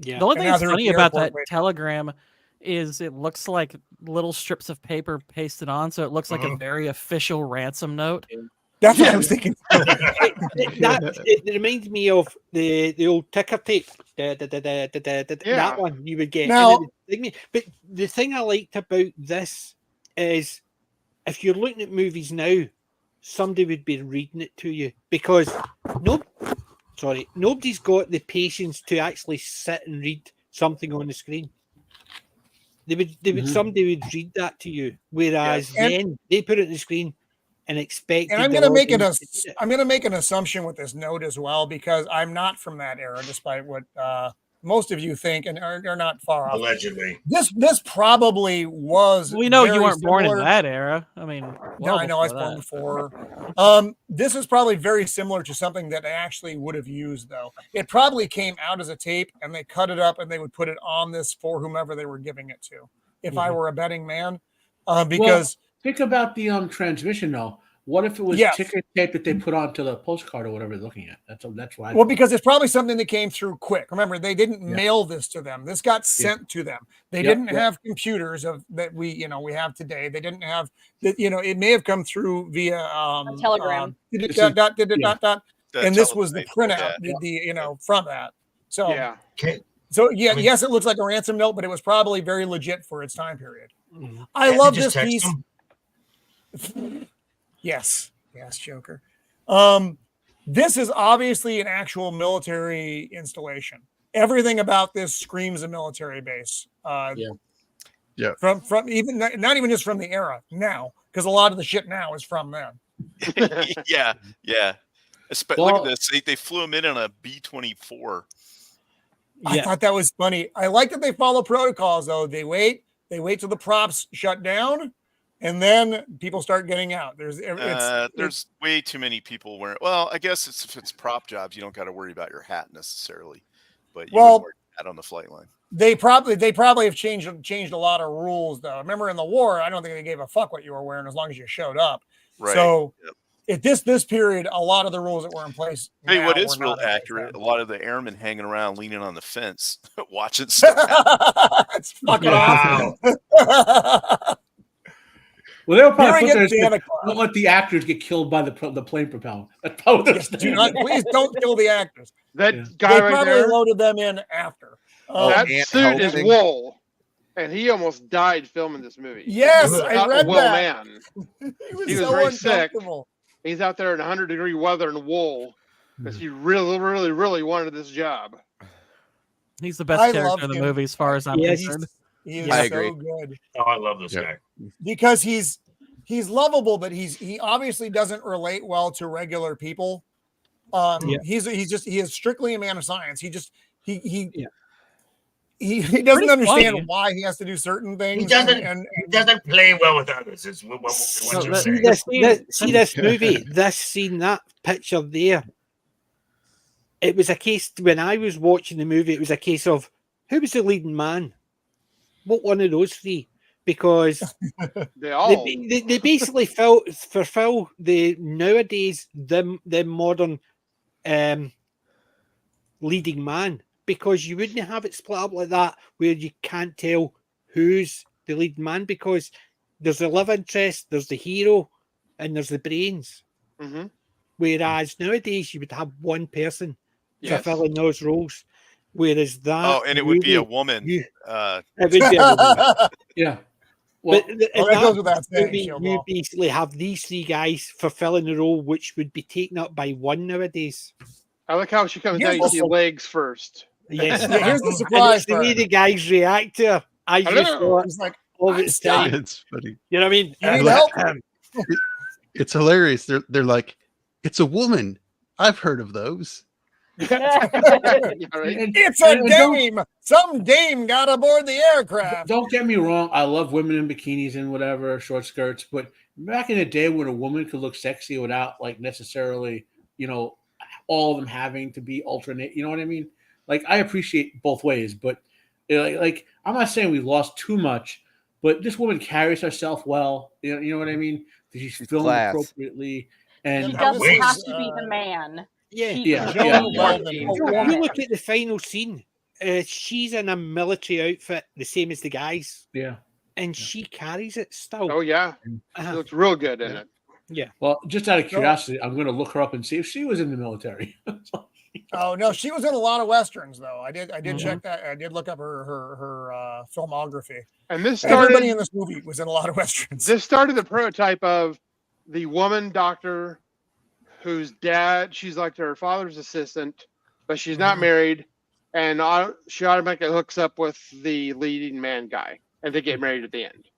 Yeah. The only And thing now that's they're at funny the about airport that waiting. telegram is it looks like little strips of paper pasted on, so it looks like a very official ransom note. That's what I was thinking. It reminds me of the old ticker tape. That one you would get. Now- But the thing I liked about this is if you're looking at movies now, somebody would be reading it to you because nobody's got the patience to actually sit and read something on the screen. Somebody would read that to you, whereas And- then they put it on the screen and expect. And I'm going to make an assumption with this note as well, because I'm not from that era, despite what most of you think and are not far off. Allegedly. This probably was. We know you very weren't born in similar- that era. I mean, No, well I know I was before born that. before. This is probably very similar to something that I actually would have used, though. It probably came out as a tape, and they cut it up, and they would put it on this for whomever they were giving it to. If I were a betting man, because Think about the transmission though. What if it was Yes. ticker tape that they put onto the postcard or whatever they're looking at? That's why. well, because it's probably something that came through quick. Remember, they didn't mail this to them. This got sent to them. They didn't have computers that we have today. They didn't have that. It may have come through via A telegram. And this was the printout. From that. So Yeah. So yeah, I mean- yes, it looks like a ransom note, but it was probably very legit for its time period. I Can't love you this just text piece. them? Yes, Joker. This is obviously an actual military installation. Everything about this screams a military base. Yeah. From even not even just from the era now, because a lot of the shit now is from then. yeah. Look at this. They flew him in on a B-24. I thought that was funny. I like that they follow protocols though. They wait till the props shut down, and then people start getting out. There's Way too many people wearing. Well, I guess if it's prop jobs, you don't got to worry about your hat necessarily, but you would wear a hat on the flight line. They probably have changed a lot of rules though. Remember in the war, I don't think they gave a fuck what you were wearing as long as you showed up. Right. So at this period, a lot of the rules that were in place. Hey, what is real accurate? A lot of the airmen hanging around, leaning on the fence, watching stuff happen. It's fucking awesome. Well, they'll probably Hearing put it, their, Santa don't let the actors get killed by the plane propeller. That's probably Yes, please don't kill the actors. That guy They right probably there, loaded them in after. that ant suit is helping. wool, and he almost died filming this movie. Yes, He's I not a read wool that. man. He was was so very sick. uncomfortable. He's out there in 100-degree weather in wool because he really, really, really wanted this job. He's the best I character love in the him. movie, as far as I'm Yes. concerned. He is I so agree. good Oh, I love this guy. because he's lovable, but he obviously doesn't relate well to regular people. He is strictly a man of science. He doesn't Pretty understand funny. why he has to do certain things. He doesn't. and He doesn't play well with others. Is what So you're that- saying. See this movie, this scene, that picture there. It was a case when I was watching the movie. It was a case of who was the leading man. What one of those three? Because They all. they basically fulfill the nowadays the modern leading man. because you wouldn't have it split up like that where you can't tell who's the lead man, because there's the love interest, there's the hero, and there's the brains. Mm-hmm. Whereas nowadays you would have one person Yes. fulfilling those roles. Whereas that and it would be a woman. it would be a woman. Yeah. Well, But that goes without saying, movie, Shield you Ball. basically have these three guys fulfilling the role which would be taken up by one nowadays. I like how she comes Here's down. You see also- legs first. Yes. Yeah, here's the And surprise it's the way part. the guys react to her. I know. just thought He's like, all the stop. time. It's funny. You know what I mean? You need help? It's hilarious. They're like, it's a woman. I've heard of those. Yeah, right? It's a dame. Some dame got aboard the aircraft. Don't get me wrong. I love women in bikinis and whatever, short skirts. But back in the day when a woman could look sexy without like necessarily, all of them having to be alternate. You know what I mean? Like I appreciate both ways, but like I'm not saying we lost too much, but this woman carries herself well. You know what I mean? She's filmed class. appropriately, and She doesn't Wait, have to be the man. Yeah. She Yeah, can yeah, be yeah. a You woman. look at the final scene. She's in a military outfit, the same as the guys, yeah. and she carries it still. Oh yeah, she Uh-huh. looks real good in it. Well, just out of curiosity, I'm going to look her up and see if she was in the military. Oh no, she was in a lot of westerns though. I did Mhm. check that. I did look up her filmography. And this Everybody started. in this movie was in a lot of westerns. This started the prototype of the woman doctor whose dad, she's like her father's assistant, but she's not married, and she automatically hooks up with the leading man guy, and they get married at the end.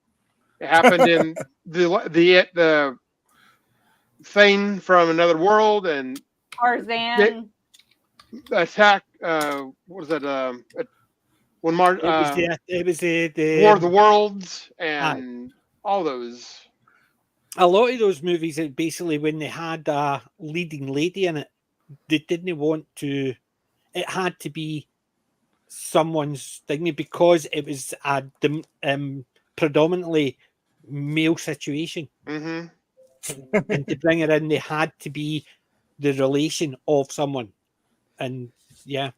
It happened in the Thane from Another World and Tarzan. Attack. What was that? When It was the War of the Worlds and all those. a lot of those movies, it basically when they had a leading lady in it, they didn't want to. It had to be someone's thing because it was a predominantly male situation, Mm-hmm. and to bring it in, they had to be the relation of someone, and yeah.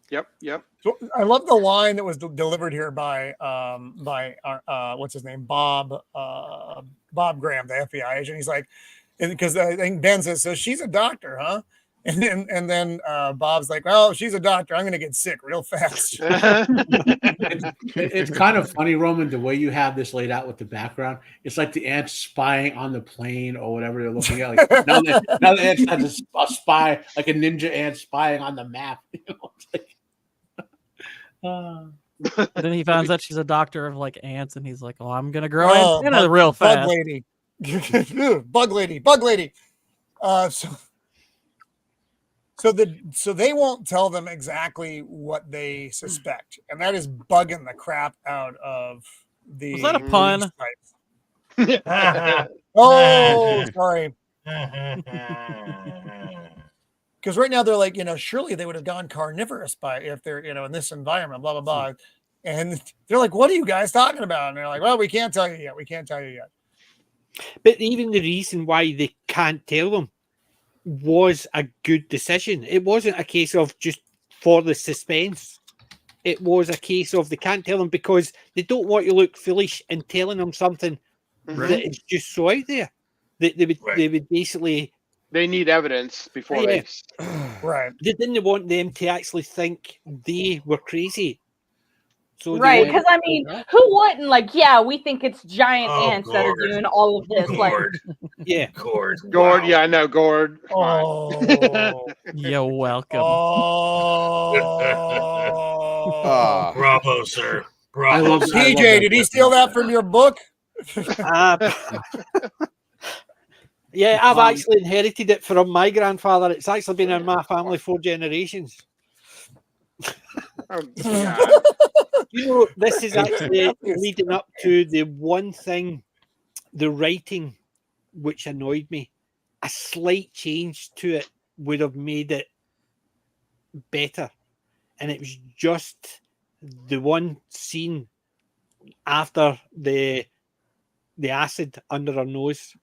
Yep. So I love the line that was delivered here by what's his name, Bob Graham, the FBI agent. He's like, because I think Ben says, so she's a doctor, huh? And then Bob's like, well, she's a doctor. I'm gonna get sick real fast. It's kind of funny, Roman, the way you have this laid out with the background. It's like the ants spying on the plane or whatever they're looking at. Like, now the ants has a spy, like a ninja ant spying on the map. It's like, Then he finds out she's a doctor of like ants, and he's like, "Oh, I'm gonna grow antenna real fast." Bug lady. So they won't tell them exactly what they suspect, and that is bugging the crap out of the. Was that a pun? Oh, sorry. Because right now they're like, surely they would have gone carnivorous if they're, in this environment, blah, blah, blah. And they're like, what are you guys talking about? And they're like, well, we can't tell you yet. But even the reason why they can't tell them was a good decision. It wasn't a case of just for the suspense. It was a case of they can't tell them because they don't want you to look foolish and telling them something that is just so out there. They would basically. They need evidence before they. Right. They didn't want them to actually think they were crazy. So right, because I mean, who wouldn't we think it's giant ants that are doing all of this. Gourd. Yeah, Gourd. Wow. Yeah, I know Gourd. Oh, You're welcome. Oh. Bravo, sir. I Bravo. love TJ, did he steal that from your book? Yeah, I've actually inherited it from my grandfather. It's actually been in my family 4 generations. Oh, God. This is actually leading up to the one thing, the writing, which annoyed me. A slight change to it would have made it better. And it was just the one scene after the acid under her nose.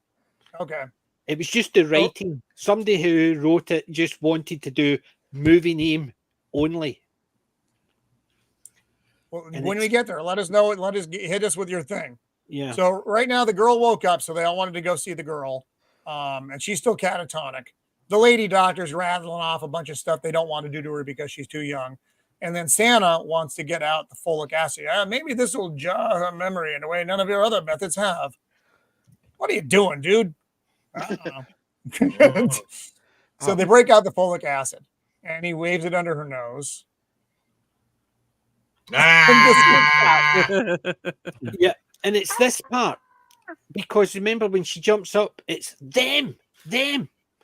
Okay. It was just the writing. Somebody who wrote it just wanted to do movie name only. Well, when we get there, let us know. Hit us with your thing. Yeah. So right now the girl woke up, so they all wanted to go see the girl, and she's still catatonic. The lady doctor's rattling off a bunch of stuff they don't want to do to her because she's too young. And then Santa wants to get out the folic acid. Maybe this will jog her memory in a way none of your other methods have. What are you doing, dude? I don't know. So they break out the folic acid, and he waves it under her nose. Yeah, and it's this part because remember when she jumps up, it's them.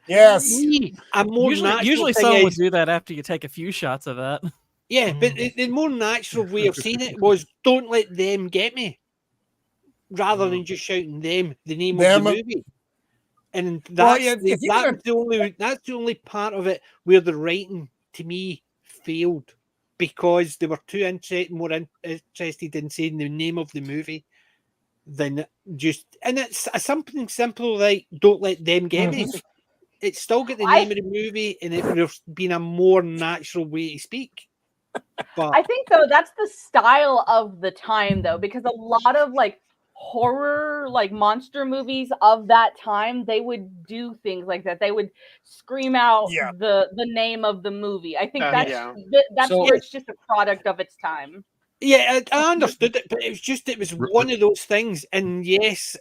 Yes. Usually someone would do that after you take a few shots of that. Yeah, but the more natural way of seeing it was don't let them get me, rather than just shouting them the name of the movie. And that's the only part of it where the writing to me failed. Because they were more interested in saying the name of the movie than and it's something simple like "Don't let them get me." It's still got the name of the movie, and it would have been a more natural way to speak. But I think though that's the style of the time though, because a lot of like horror, like monster movies of that time, they would do things like that. They would scream out the name of the movie. I think that's where it's just a product of its time. Yeah, I understood it, but it was one of those things. And yes,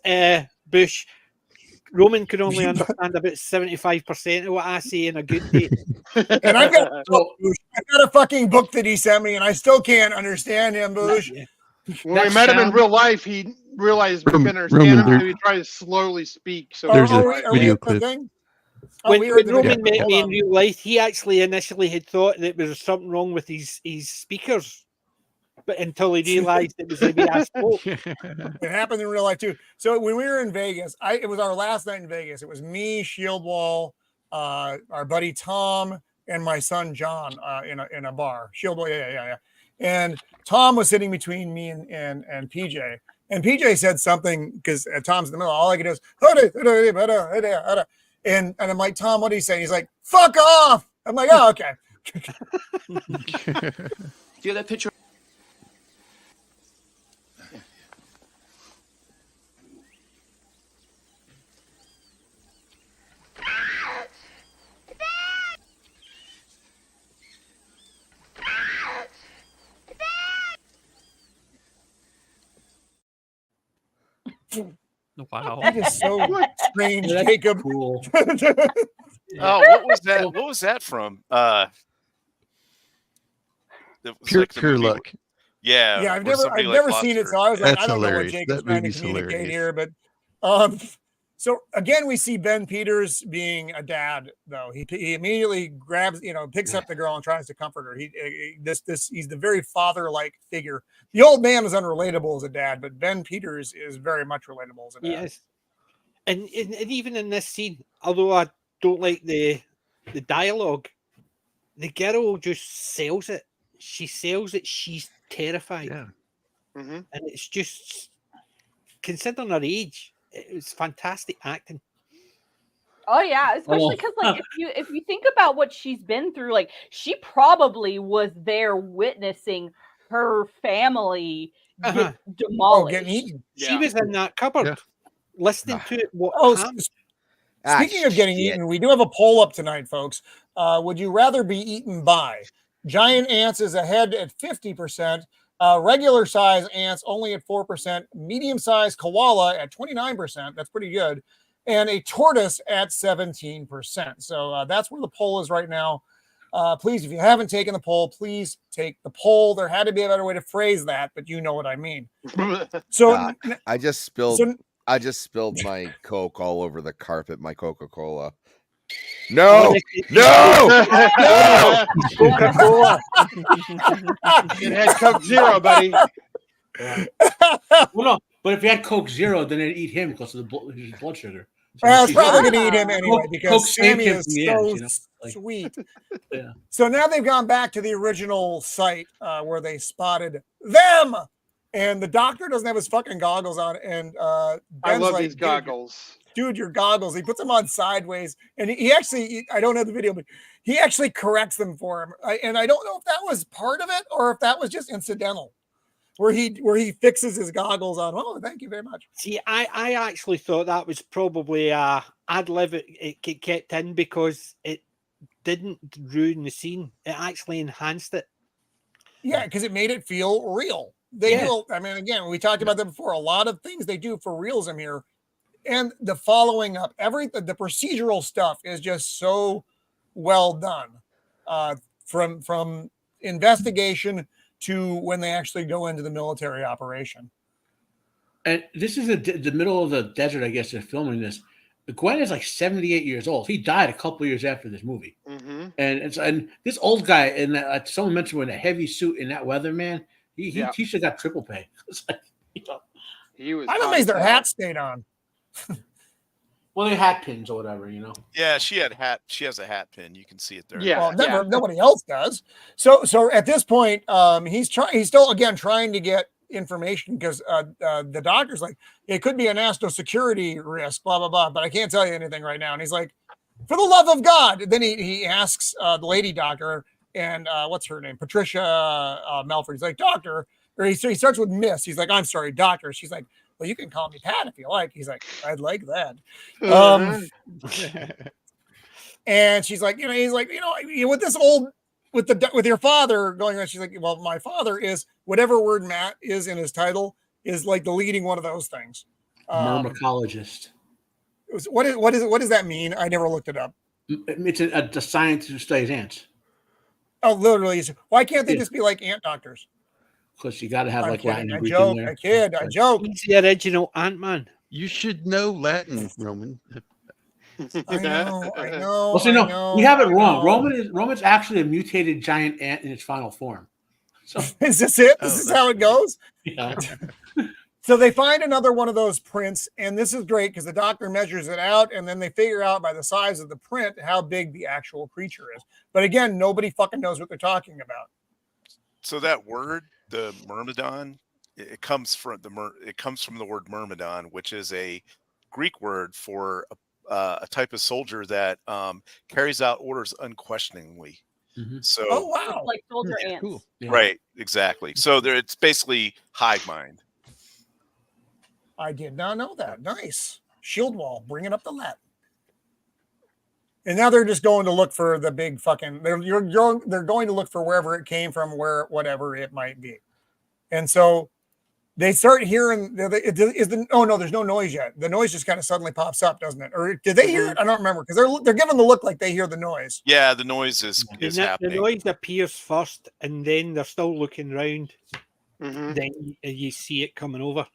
Bush, Roman could only understand about 75% of what I say in a good day. And I've got a fucking book that he sent me, and I still can't understand him, Bush. When we met him in real life, he realized we couldn't understand him, so he tried to slowly speak. So there's a video clip. When Roman met me in real life, he actually initially had thought that there was something wrong with his speakers, but until he realized it was the way I spoke. It happened in real life too. So when we were in Vegas, it was our last night in Vegas. It was me, Shieldwall, our buddy Tom, and my son John in a bar. Shieldwall, yeah. And Tom was sitting between me and PJ. And PJ said something because Tom's in the middle. All I could do is, and I'm like, Tom, what did he say? He's like, fuck off. I'm like, oh, okay. Do you have that picture? Wow, that is so strange, Jacob. Cool. Oh, what was that? What was that from? Pure luck. Yeah, I've never seen it, so I was like, I don't know what Jacob's trying to communicate here, but so again, we see Ben Peters being a dad, though. He immediately grabs, picks up the girl and tries to comfort her. He's the very father-like figure. The old man is unrelatable as a dad, but Ben Peters is very much relatable as a dad. Yes, and even in this scene, although I don't like the dialogue, the girl just sells it. She sells it. She's terrified, and it's just considering her age. It was fantastic acting. Oh yeah, especially because like if you think about what she's been through, like she probably was there witnessing her family get demolished. Getting eaten. She was in that cupboard, listening to it. Speaking of getting eaten, we do have a poll up tonight, folks. Would you rather be eaten by giant ants? Is ahead at 50%. Regular size ants only at 4%, medium size koala at 29%. That's pretty good. And a tortoise at 17%. So that's where the poll is right now. Please, if you haven't taken the poll, please take the poll. There had to be a better way to phrase that, but you know what I mean. So I just spilled my Coke all over the carpet, my Coca-Cola. No! Coca-Cola. It had Coke Zero, buddy. Well, no, but if you had Coke Zero, then it'd eat him because of his blood sugar. So it's probably going to eat him anyway because Coke Sammy is so ends, sweet. Yeah. So now they've gone back to the original site where they spotted them. And the doctor doesn't have his fucking goggles on. And I love these goggles. Dude, your goggles. He puts them on sideways. And he actually, I don't have the video, but he actually corrects them for him. And I don't know if that was part of it or if that was just incidental. where he fixes his goggles on. Oh, thank you very much. See, I actually thought that was probably ad lib it kept in because it didn't ruin the scene. It actually enhanced it. Yeah, because it made it feel real. They do. I mean, again, we talked about that before. A lot of things they do for realism here, and the following up, everything, the procedural stuff is just so well done. From investigation to when they actually go into the military operation. And this is the middle of the desert, I guess, they're filming this. Gwenn is like 78 years old. He died a couple years after this movie. Mm-hmm. And this old guy, and someone mentioned in a heavy suit in that weather, man, he should have got triple pay. It's like, He was. I'm amazed their hat stayed on. Well, they hat pins or whatever, Yeah, she has a hat pin. You can see it there. Yeah. Well, nobody else does. So at this point, he's still again trying to get information because the doctor's like, it could be a national security risk, blah blah blah, but I can't tell you anything right now. And he's like, for the love of God. Then he asks the lady doctor, and what's her name, Patricia Melford. He's like, doctor, or he starts with Miss. He's like, I'm sorry, doctor. She's like, well, you can call me Pat if you like. He's like, I'd like that. And she's like, he's like, with this old, with your father going on, she's like, well, my father is whatever word Matt is in his title is like the leading one of those things. Myrmecologist. What does that mean? I never looked it up. It's a scientist who studies ants. Oh, literally. Why can't they just be like ant doctors? Because you got to have I'm like kidding. Latin. I joke. I kid. I joke. He's the original Ant-Man. You should know Latin, Roman. I know. Well, see, no, we have it wrong. Roman's actually a mutated giant ant in its final form. So is this it? This is how it goes? Yeah. So they find another one of those prints, and this is great because the doctor measures it out, and then they figure out by the size of the print how big the actual creature is. But again, nobody fucking knows what they're talking about. So that word, the myrmidon, it comes from the word myrmidon, which is a Greek word for a type of soldier that carries out orders unquestioningly. Mm-hmm. So, oh wow, like soldier ants. Cool. Yeah. Right, exactly. So it's basically hive mind. I did not know that. Nice. Shield wall, bringing up the Latin. And now they're just going to look for the big fucking. They're going to look for wherever it came from, whatever it might be. And so they start hearing. There's no noise yet. The noise just kind of suddenly pops up, doesn't it? Or did they hear it? I don't remember because they're giving the look like they hear the noise. Yeah, the noise is happening. The noise appears first, and then they're still looking around. Mm-hmm. Then you see it coming over.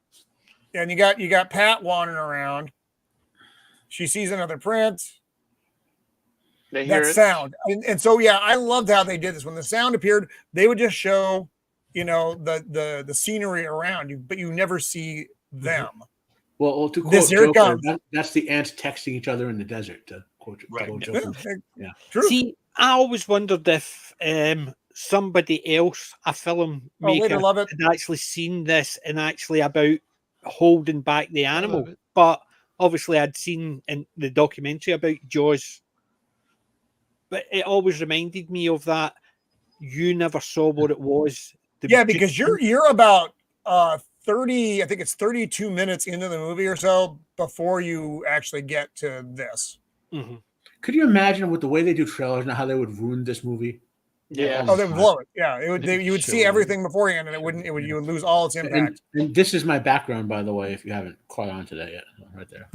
And you got Pat wandering around. She sees another print. They hear that it. sound. And so yeah, I loved how they did this. When the sound appeared, they would just show, the scenery around you, but you never see them. Well, to quote this here Joker, comes. That's the ants texting each other in the desert. To quote Joker. Yeah. True. See, I always wondered if somebody else, a filmmaker, had actually seen this and actually about holding back the animal. But obviously I'd seen in the documentary about Jaws. But it always reminded me of that. You never saw what it was. Because you're about 30, I think it's 32 minutes into the movie or so before you actually get to this. Mm-hmm. Could you imagine with the way they do trailers now how they would ruin this movie? Yeah. Oh, they would blow it. Yeah. You would see everything beforehand and you would lose all its impact. And this is my background, by the way, if you haven't caught on to that yet. Right there.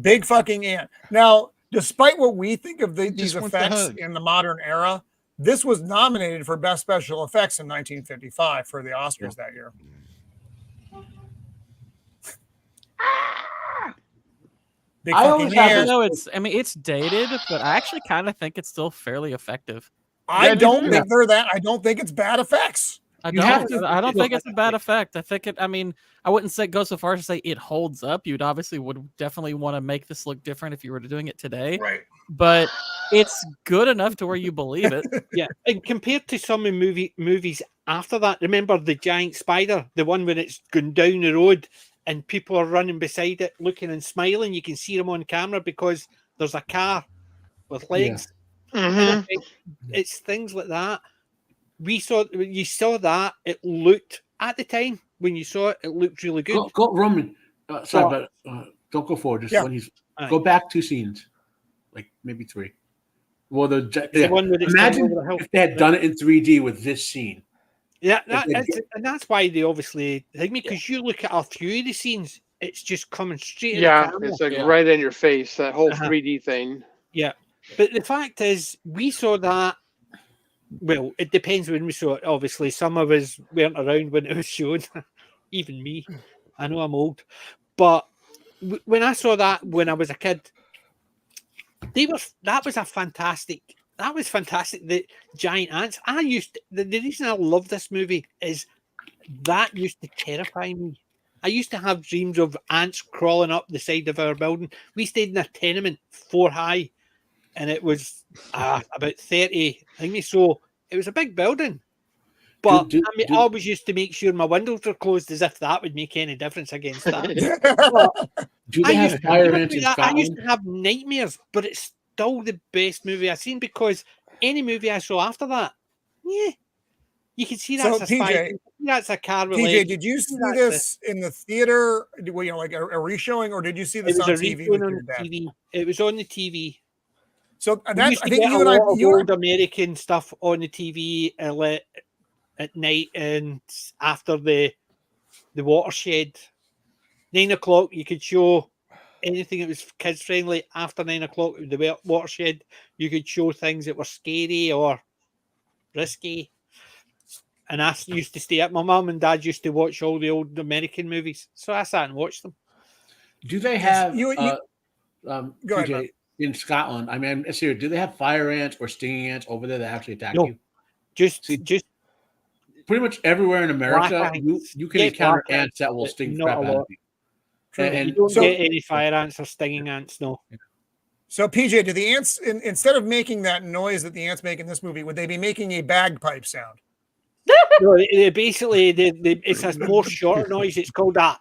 Big fucking ant. Now, despite what we think of these effects in the modern era, this was nominated for Best Special Effects in 1955 for the Oscars that year. Big fucking ant. It's dated, but I actually kind of think it's still fairly effective. I don't think they're that. I don't think it's bad effects. I don't think it's a bad effect. I think it. I mean, I wouldn't go so far as to say it holds up. You'd would definitely want to make this look different if you were doing it today. Right. But it's good enough to where you believe it. Yeah. And compared to some movies after that, remember the giant spider, the one when it's going down the road and people are running beside it, looking and smiling. You can see them on camera because there's a car with legs. Yeah. Mm-hmm. It's things like that. you saw that, it looked at the time when you saw it, it looked really good. Go Roman. Sorry, but don't go forward. Just when he's go back 2 scenes, like maybe 3. Well, the one imagine if they had done it in 3D with this scene. Yeah, and that's why they obviously think me, because you look at a few of the scenes, it's just coming straight. Yeah, it's like right in your face, that whole 3D thing. Yeah, but the fact is, we saw that. Well, it depends when we saw it. Obviously, some of us weren't around when it was shown. Even me. I know I'm old, but when I saw that when I was a kid, that was fantastic. The giant ants. The reason I love this movie is that used to terrify me. I used to have dreams of ants crawling up the side of our building. We stayed in a tenement 4 high, and it was about 30 thingy. So it was a big building. But I always used to make sure my windows were closed, as if that would make any difference against that. I used to have nightmares, but it's still the best movie I've seen, because any movie I saw after that, you can see that's that's a car with TJ, did you see this in the theater? Like a reshowing, or did you see this on TV with your dad? It was on the TV. So that's, I think you and I, old American stuff on the TV at night, and after the watershed, 9 o'clock, you could show anything that was kids friendly. After 9 o'clock, the watershed, you could show things that were scary or risky. And I used to stay up. My mum and dad used to watch all the old American movies, so I sat and watched them. Do they have go ahead, in Scotland? I mean, seriously, do they have fire ants or stinging ants over there that actually attack you? Just pretty much everywhere in America, you can encounter ants that will sting crap out of you. And you don't get any fire ants or stinging ants, no. So, PJ, do the ants, instead of making that noise that the ants make in this movie, would they be making a bagpipe sound? No, basically, it's a more short noise. It's called that.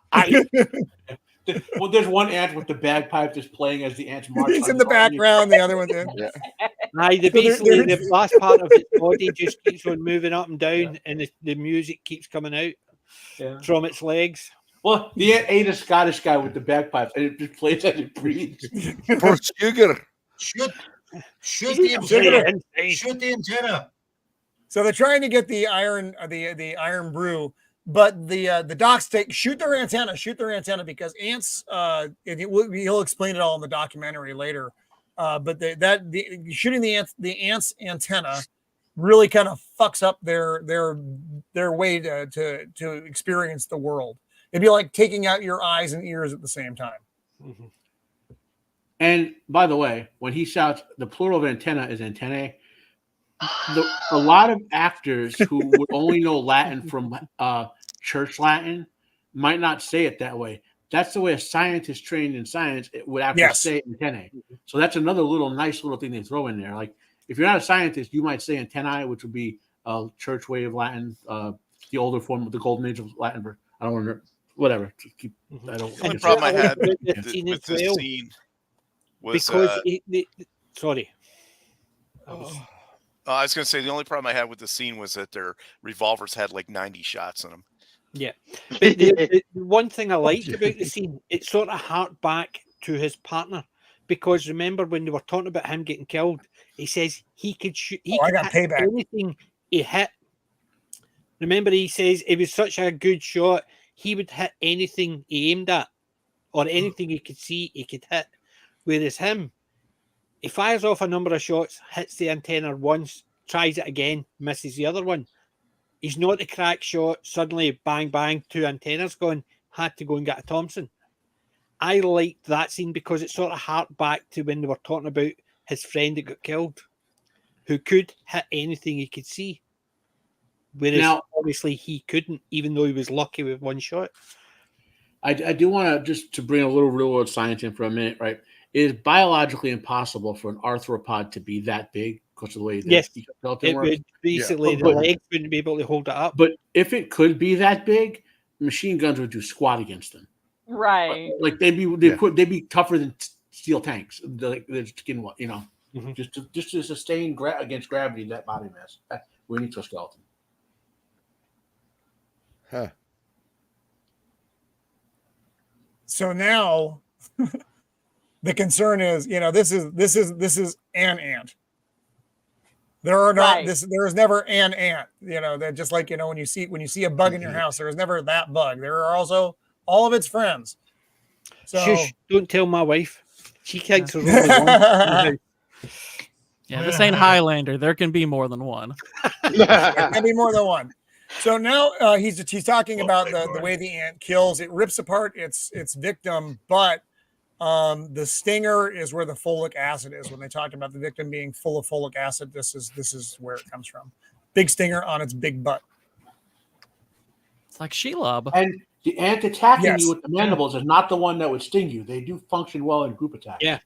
Well, there's one ant with the bagpipe just playing as the ants march. He's in the background, the other one's in. Yeah. Basically, the last part of its body just keeps on moving up and down, and the music keeps coming out from its legs. Well, the ant ate a Scottish guy with the bagpipes, and it just plays as it breathes. For sugar. Shoot the antenna. Shoot the antenna. So they're trying to get the iron iron brew, but the docs shoot their antenna because ants. He'll explain it all in the documentary later. But shooting the ants antenna really kind of fucks up their way to experience the world. It'd be like taking out your eyes and ears at the same time. Mm-hmm. And by the way, when he shouts, the plural of antenna is antennae. A lot of actors who would only know Latin from church Latin might not say it that way. That's the way a scientist trained in science would actually say antennae. So that's another nice little thing they throw in there. Like if you're not a scientist, you might say antennae, which would be a church way of Latin, the older form of the golden age of Latin. I don't want to whatever. The only problem I had with this scene was sorry. I was going to say the only problem I had with the scene was that their revolvers had like 90 shots in them. Yeah, but the one thing I liked about the scene, it sort of harked back to his partner, because remember when they were talking about him getting killed, he says he could shoot. I got payback. Anything he hit. Remember, he says it was such a good shot, he would hit anything he aimed at, or anything he could see, he could hit. Whereas him, he fires off a number of shots, hits the antenna once, tries it again, misses the other one. He's not a crack shot. Suddenly, bang, bang, 2 antennas gone. Had to go and get a Thompson. I liked that scene because it sort of harked back to when they were talking about his friend that got killed, who could hit anything he could see. Whereas, obviously, he couldn't, even though he was lucky with one shot. I do want to just to bring a little real world science in for a minute, right? It is biologically impossible for an arthropod to be that big because of the way the skeleton works. Basically, the legs wouldn't be able to hold it up. But if it could be that big, machine guns would do squat against them. Right. Like they'd be tougher than steel tanks. They're skin, just to sustain against gravity that body mass. We need a skeleton. Huh. So now the concern is, this is an ant. There are not there is never an ant. That just like when you see a bug in your house, there is never that bug. There are also all of its friends. So shush, don't tell my wife. She thinks there's only one. Yeah, this ain't Highlander. There can be more than one. There can be more than one. So now he's talking about the way the ant kills. It rips apart its victim, but the stinger is where the folic acid is. When they talked about the victim being full of folic acid, this is where it comes from. Big stinger on its big butt. It's like Shelob. And the ant attacking you with the mandibles is not the one that would sting you. They do function well in group attacks. Yeah.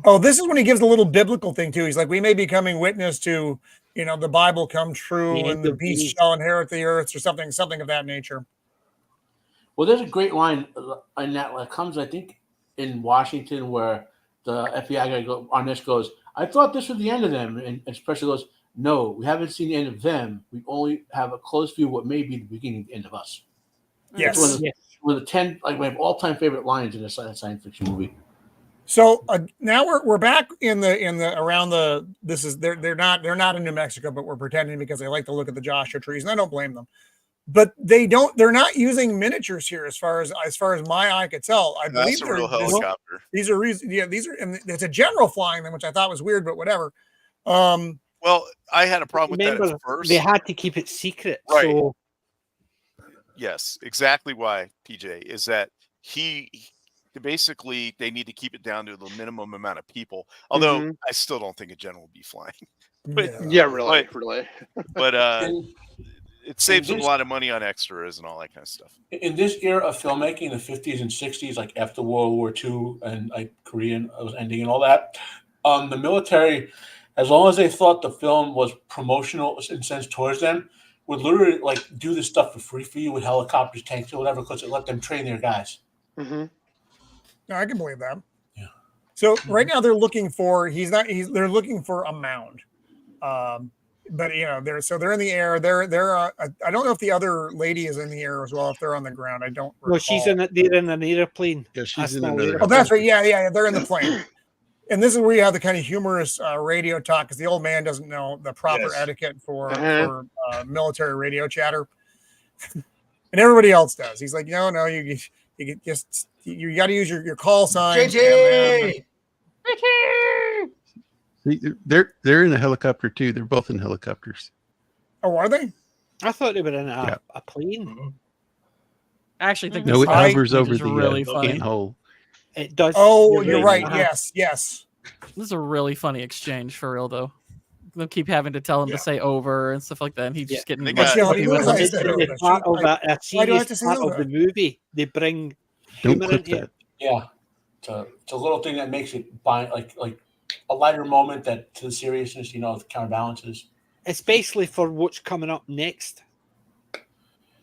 Oh, this is when he gives a little biblical thing too. He's like, we may be coming witness to, the Bible come true and the beast shall inherit the earth or something of that nature. Well, there's a great line in that comes, I think, in Washington where the FBI guy Arness goes, I thought this was the end of them. And especially goes, no, we haven't seen the end of them. We only have a close view of what may be the beginning of the end of us. Yes. One of the 10 my all-time favorite lines in a science fiction movie. So now we're back in the around the they're not in New Mexico, but we're pretending because they like to look at the Joshua trees, and I don't blame them. But they're not using miniatures here as far as my eye could tell. I believe that's a real helicopter. These are and it's a general flying them, which I thought was weird, but whatever. Well, I had a problem with that at first. They had to keep it secret. Right. So yes, exactly why, PJ, is that basically they need to keep it down to the minimum amount of people. Although I still don't think a general would be flying. Really. But it saves them a lot of money on extras and all that kind of stuff. In this era of filmmaking, the 50s and 60s, like after World War II and like Korean was ending and all that, the military, as long as they thought the film was promotional in sense towards them, would literally like do this stuff for free for you with helicopters, tanks, or whatever, because it let them train their guys. No, I can believe that. Yeah. So right now they're looking for they're looking for a mound. But they're in the air. They're I don't know if the other lady is in the air as well. If they're on the ground, I don't recall. No, she's they're in an airplane. Yeah, she's in another. Oh, that's right. Yeah. They're in the plane. And this is where you have the kind of humorous radio talk because the old man doesn't know the proper etiquette for military radio chatter, and everybody else does. He's like, no, you got to use your call sign. JJ! They're in a helicopter too. They're both in helicopters. Oh, are they? I thought they were in a plane. I actually think it hovers over the really funny. ant hole. It does. Oh, you're right. Yes. This is a really funny exchange for real, though. They'll keep having to tell him to say over and stuff like that, and he's just getting. Part of a serious part of the movie. They bring humor into it. Yeah, it's a little thing that makes it like a lighter moment that to the seriousness, counterbalances. Especially for what's coming up next.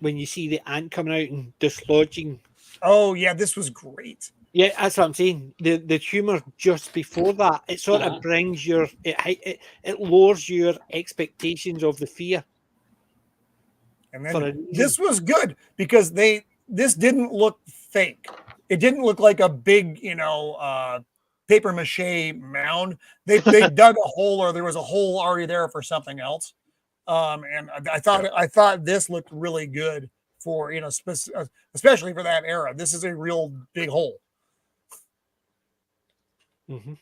When you see the ant coming out and dislodging. Oh yeah, this was great. Yeah, that's what I'm saying. The humor just before that, it sort of brings it lowers your expectations of the fear. And then this was good because this didn't look fake. It didn't look like a big, paper mache mound. They dug a hole, or there was a hole already there for something else. And I thought this looked really good for especially for that era. This is a real big hole. Mm-hmm.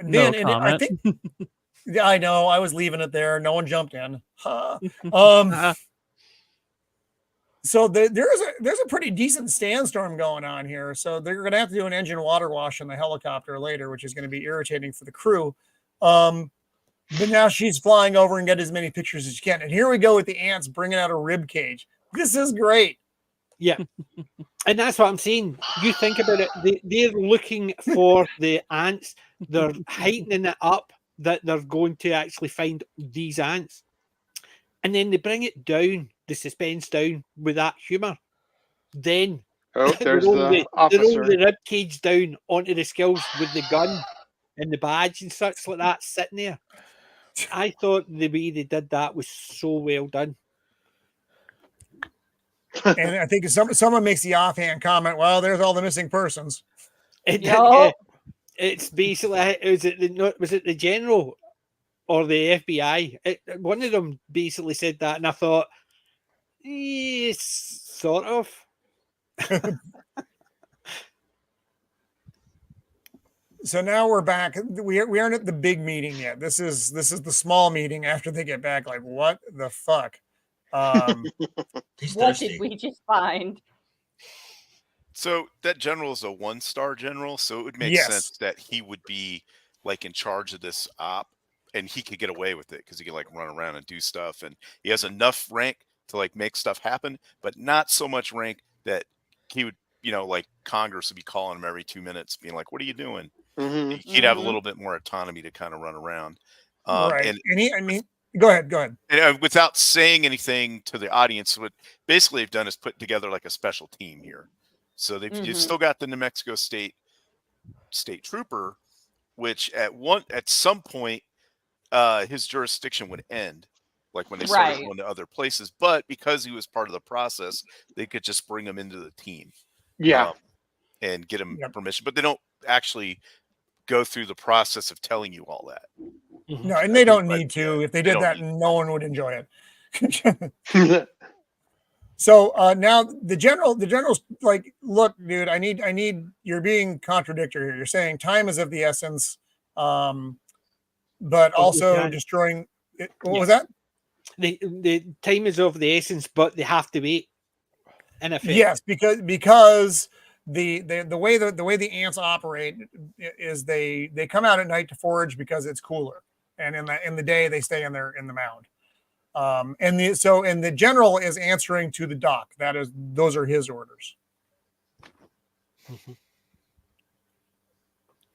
I think I know I was leaving it there. No one jumped in. So there's a pretty decent sandstorm going on here. So they're going to have to do an engine water wash on the helicopter later, which is going to be irritating for the crew. But now she's flying over and get as many pictures as she can. And here we go with the ants bringing out a rib cage. This is great. Yeah. And that's what I'm saying. You think about it. They're looking for the ants. They're heightening it up that they're going to actually find these ants. And then they bring it down, the suspense down with that humor. Then there's they roll officer. the rib cage down onto the skills with the gun and the badge and such like that sitting there. I thought the way they did that was so well done. And I think someone makes the offhand comment, well, there's all the missing persons. It's basically, was it the general or the FBI? One of them basically said that, and I thought, yes, sort of. So now we're back. We aren't at the big meeting yet. This is the small meeting after they get back. Like, what the fuck? What did we just find? So that general is a 1-star general, so it would make sense that he would be like in charge of this op, and he could get away with it because he could like run around and do stuff, and he has enough rank to like make stuff happen, but not so much rank that he would, like Congress would be calling him every 2 minutes, being like, "What are you doing?" He'd have a little bit more autonomy to kind of run around. Right. And go ahead. And without saying anything to the audience, what basically they've done is put together like a special team here. So you've still got the New Mexico State Trooper, which at some point his jurisdiction would end, like when they started going to other places. But because he was part of the process, they could just bring him into the team, and get him permission. But they don't actually go through the process of telling you all that. No, and they don't need to. If they did that, no one would enjoy it. So now the general's like, look, dude, I need. You're being contradictory here. You're saying time is of the essence, but also destroying. What was that? The time is of the essence, but they have to wait. In effect. Yes, because the way the ants operate is they come out at night to forage because it's cooler, and in the day they stay in the mound. And the general is answering to the doc. Those are his orders.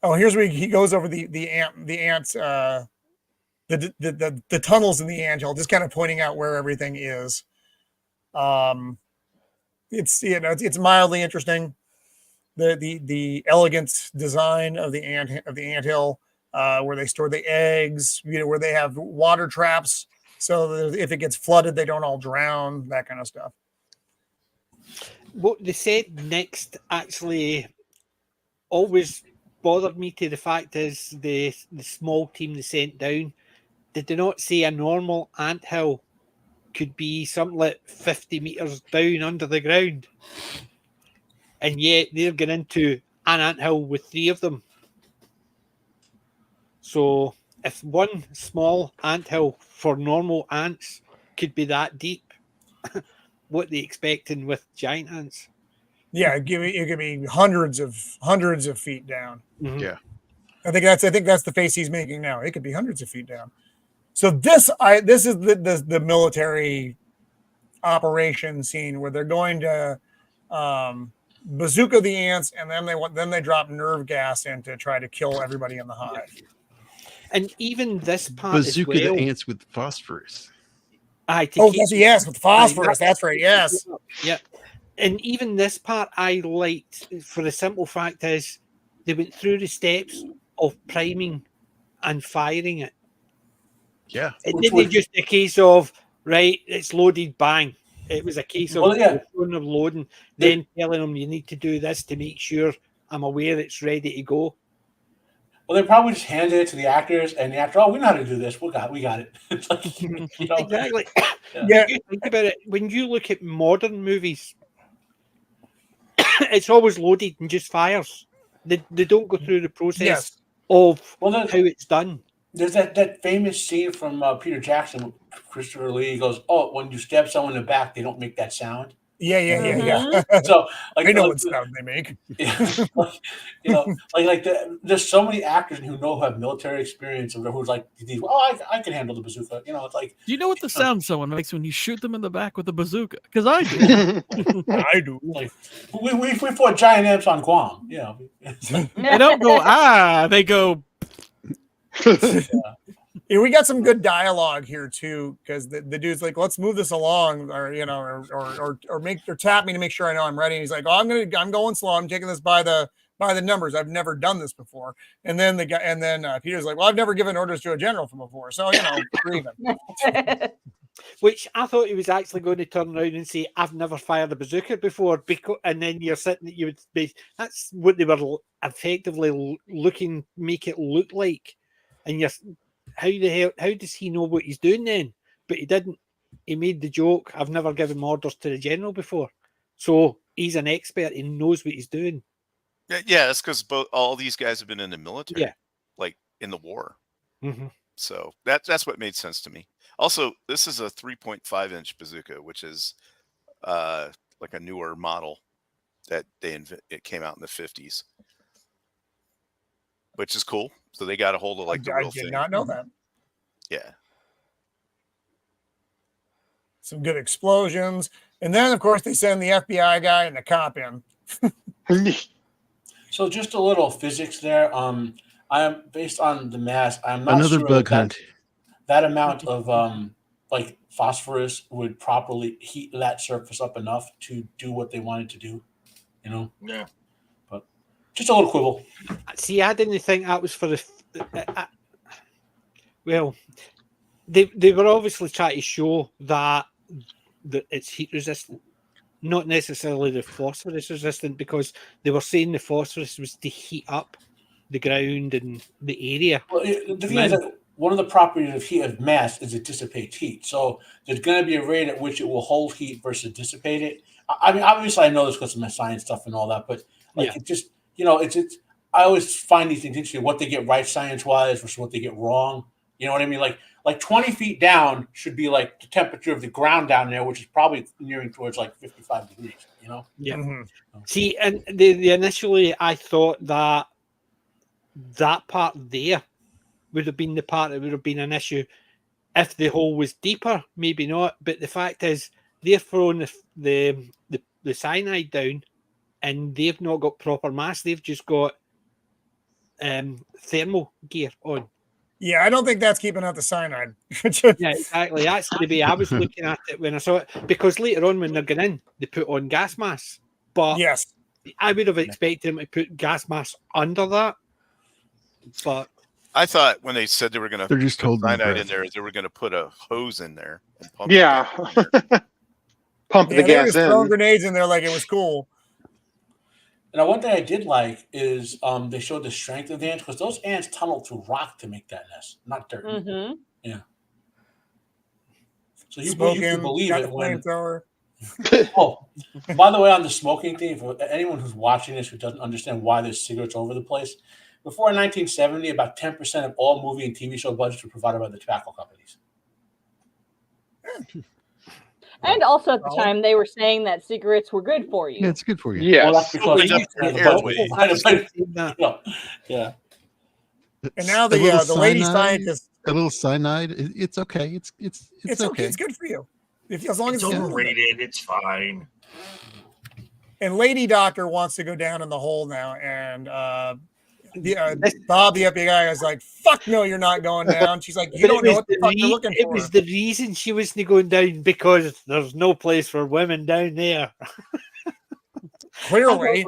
Oh, here's where he goes over the ants, the tunnels in the anthill, just kind of pointing out where everything is. It's mildly interesting. The elegant design of the anthill, where they store the eggs, where they have water traps, so that if it gets flooded, they don't all drown, that kind of stuff. What they said next actually always bothered me to the fact is the small team they sent down. Did they not say a normal anthill could be something like 50 meters down under the ground? And yet they're getting into an anthill with 3 of them. So if one small anthill for normal ants could be that deep, what are they expecting with giant ants? Yeah, it could be hundreds of feet down. Mm-hmm. Yeah, I think that's the face he's making now. It could be hundreds of feet down. So this is the military operation scene where they're going to bazooka the ants, and then they drop nerve gas in to try to kill everybody in the hive. And even this part bazooka as well, the ants with phosphorus. With phosphorus. That's right. Yes. Yeah. And even this part I liked for the simple fact is they went through the steps of priming and firing it. Yeah. It didn't just a case of, right, it's loaded, bang. It was a case of loading, then telling them you need to do this to make sure I'm aware it's ready to go. Well, they probably just handed it to the actors, and the actor, we know how to do this. We got it. It's like, Exactly. Yeah. You think about it, when you look at modern movies, it's always loaded and just fires. They don't go through the process of how it's done. There's that famous scene from Peter Jackson. Christopher Lee goes, when you stab someone in the back, they don't make that sound. Yeah. So I know what sound they make. There's so many actors who have military experience, who's like, I can handle the bazooka. It's like. Do you know what the sound someone makes when you shoot them in the back with a bazooka? Because I do. I do. Like, we fought giant ants on Guam. They don't go they go. Yeah, we got some good dialogue here too, because the dude's like, "Let's move this along," or tap me to make sure I know I'm ready. And he's like, "I'm going slow. I'm taking this by the numbers. I've never done this before." And then Peter's like, "Well, I've never given orders to a general from before, so we're even." Which I thought he was actually going to turn around and say, "I've never fired a bazooka before," and then you're sitting, you would be. That's what they were effectively make it look like. And you're, how the hell? How does he know what he's doing then? But he didn't. He made the joke, "I've never given orders to the general before," so he's an expert. He knows what he's doing. Yeah, that's because all these guys have been in the military, like in the war. Mm-hmm. So that's what made sense to me. Also, this is a 3.5-inch bazooka, which is like a newer model that it came out in the 50s, which is cool. So they got a hold of like the real thing. I did not know that. Yeah. Some good explosions. And then, of course, they send the FBI guy and the cop in. So just a little physics there. I am based on the mass. I'm not Another sure bug hunt. That amount of like phosphorus would properly heat that surface up enough to do what they wanted to do. You know. Yeah. But just a little quibble. See, I didn't think that was for the. Well, they were obviously trying to show that it's heat resistant, not necessarily the phosphorus resistant, because they were saying the phosphorus was to heat up the ground and the area. Well, the thing is that one of the properties of heat of mass is it dissipates heat. So there's going to be a rate at which it will hold heat versus dissipate it. I mean, obviously, I know this because of my science stuff and all that, but like it just, it's. I always find these things interesting. What they get right science-wise versus what they get wrong. You know what I mean? Like 20 feet down should be like the temperature of the ground down there, which is probably nearing towards like 55 degrees. You know? Yeah. Mm-hmm. See, and the initially I thought that part there would have been the part that would have been an issue if the hole was deeper. Maybe not, but the fact is they're throwing the cyanide down, and they've not got proper mass. They've just got thermal gear on. Yeah, I don't think that's keeping out the cyanide. Yeah, exactly. That's going to be. I was looking at it when I saw it, because later on when they're going in, they put on gas masks. But yes, I would have expected them to put gas masks under that. But I thought when they said they were going to just put holding cyanide breath. in there, they were going to put a hose in there and pump pump the they were gas just throwing in. grenades in there like it was cool. Now, one thing I did like is they showed the strength of the ants, because those ants tunnel through rock to make that nest, not dirt. Mm-hmm. Yeah. So you Smoking, can believe got it the when. flamethrower. Oh, by the way, on the smoking thing, for anyone who's watching this who doesn't understand why there's cigarettes over the place, before 1970, about 10% of all movie and TV show budgets were provided by the tobacco companies. And also at the time, they were saying that cigarettes were good for you. Yeah, it's good for you. Yes. Well, that's because yeah. And now the lady scientist. A little cyanide. It's okay. It's okay. It's good for you. As long It's as overrated. It's fine. And Lady Doctor wants to go down in the hole now, and Bob, the FBI guy, is like, "Fuck no, you're not going down." She's like, "You don't know what the fuck you're looking for." It was the reason she wasn't going down, because there's no place for women down there. Clearly,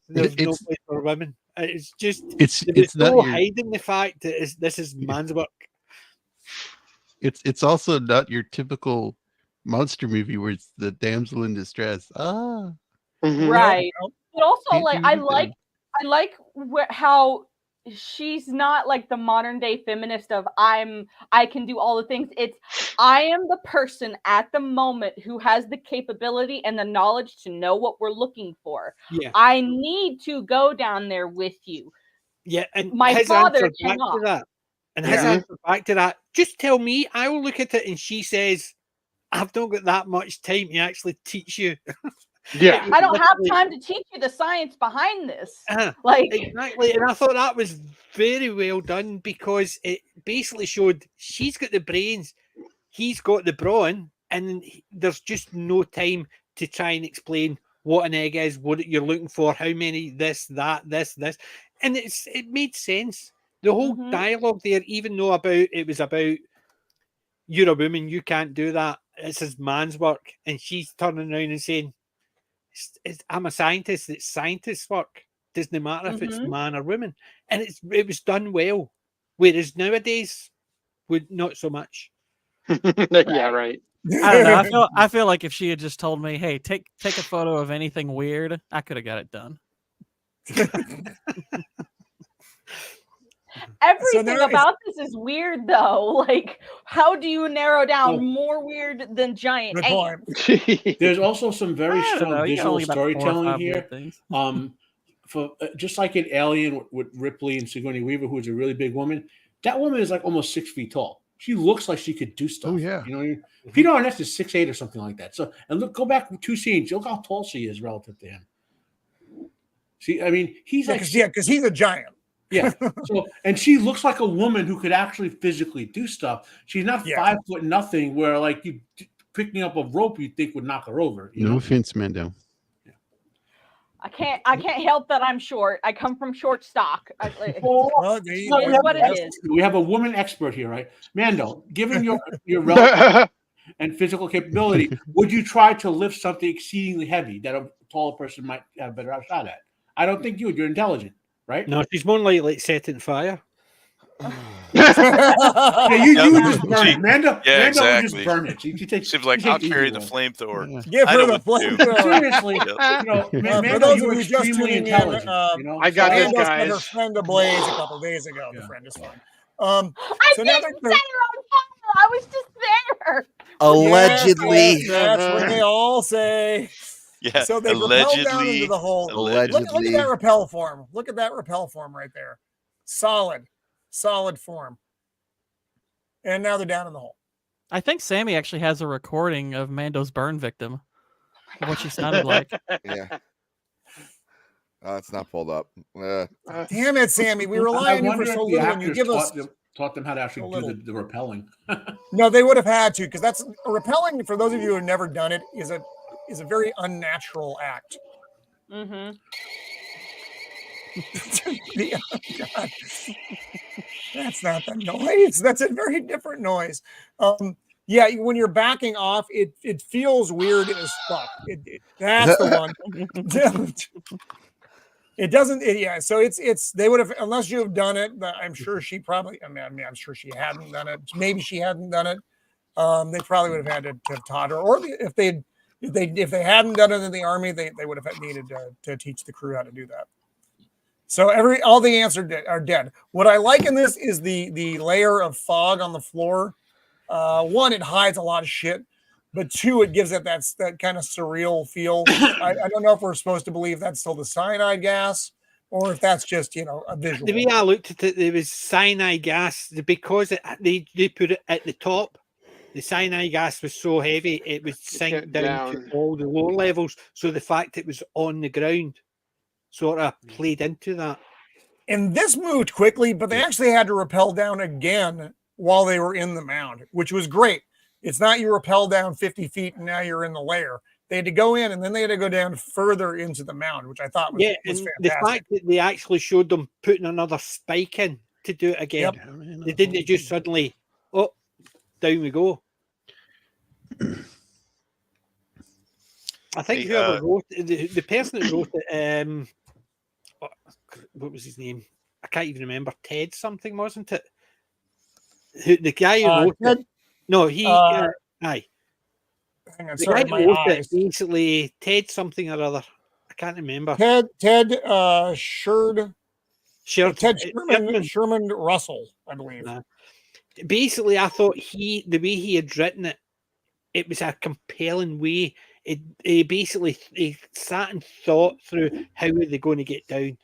there's no place for women. It's just it's not no hiding the fact that this is man's work. It's also not your typical monster movie where it's the damsel in distress. Right. But also, like, I like how she's not like the modern day feminist of I can do all the things. It's I am the person at the moment who has the capability and the knowledge to know what we're looking for. Yeah. I need to go down there with you. Yeah, and my father cannot. And his answer back to that, just tell me, I will look at it. And she says, I've not got that much time to actually teach you. Yeah. I don't have time to teach you the science behind this. Exactly. And I thought that was very well done, because it basically showed she's got the brains, he's got the brawn, and there's just no time to try and explain what an egg is, what you're looking for, how many, this. And it made sense. The whole dialogue there, even though it was about you're a woman, you can't do that, this is man's work, and she's turning around and saying, I'm a scientist, it's scientist's work, doesn't matter if it's man or woman, and it was done well, whereas nowadays would not so much. Yeah, right. I don't know. I feel like if she had just told me, "Hey, take a photo of anything weird," I could have got it done. Everything about this is weird, though. Like, how do you narrow down more weird than giant ants? There's also some very strong visual storytelling here. For just like in Alien with Ripley and Sigourney Weaver, who is a really big woman, that woman is like almost 6 feet tall. She looks like she could do stuff. Oh yeah. You know what I mean? Peter Arness is 6'8" or something like that. So, and look, go back 2 scenes. Look how tall she is relative to him. See, I mean, he's because he's a giant. Yeah. So, and she looks like a woman who could actually physically do stuff. She's not 5 foot nothing, where like you picking up a rope you think would knock her over. No offense, Mando. I can't help that I'm short. I come from short stock. We have a woman expert here, right? Mando, given your relative and physical capability, would you try to lift something exceedingly heavy that a taller person might have a better shot at? I don't think you would. You're intelligent, right? No, she's more likely setting fire. You would just burn it. Mando would just burn it. She's like, I'll carry the flamethrower. Give her the flamethrower. Seriously, for those of you just tuning in, I got this, guys. Her friend ablaze a couple days ago. The friend is fine. I didn't set her on fire. I was just there. Allegedly. That's what they all say. Yeah. So they rappel down into the hole. Allegedly. Look at that rappel form. Look at that rappel form right there. Solid form. And now they're down in the hole. I think Sammy actually has a recording of Mando's burn victim. Of what she sounded like. Yeah. It's not pulled up. Damn it, Sammy. We rely on you for so little, and you give us taught them how to actually do the rappelling. No, they would have had to, because that's rappelling. For those of you who have never done it, is a very unnatural act. Mm-hmm. Oh, God. That's not the noise. That's a very different noise. Yeah, when you're backing off, it feels weird as fuck. That's the one. It doesn't. Yeah, so it's they would have, unless you have done it. I'm sure she probably. I mean, I'm sure she hadn't done it. Maybe she hadn't done it. They probably would have had to have taught her, or if they hadn't done it in the army, they would have needed to teach the crew how to do that. So all the answers are dead. What I like in this is the layer of fog on the floor. One, it hides a lot of shit, but two, it gives it that kind of surreal feel. I don't know if we're supposed to believe that's still the cyanide gas, or if that's just a visual. The way I looked at it, there was cyanide gas because they put it at the top. The cyanide gas was so heavy it would sink down to all the lower levels. So the fact it was on the ground sort of played into that. And this moved quickly, but they actually had to rappel down again while they were in the mound, which was great. It's not you rappel down 50 feet and now you're in the layer. They had to go in and then they had to go down further into the mound, which I thought was fantastic. The fact that they actually showed them putting another spike in to do it again. Yep. They didn't just suddenly, down we go. I think whoever wrote the person that wrote it, what was his name? I can't even remember. Ted something, wasn't it? The guy who wrote it. No, he. Aye. Hang on, the sorry, guy who wrote it, basically Ted something or other. I can't remember. Ted Sherman Russell, I believe. Basically, I thought the way he had written it, it was a compelling way. He basically sat and thought through how were they going to get down.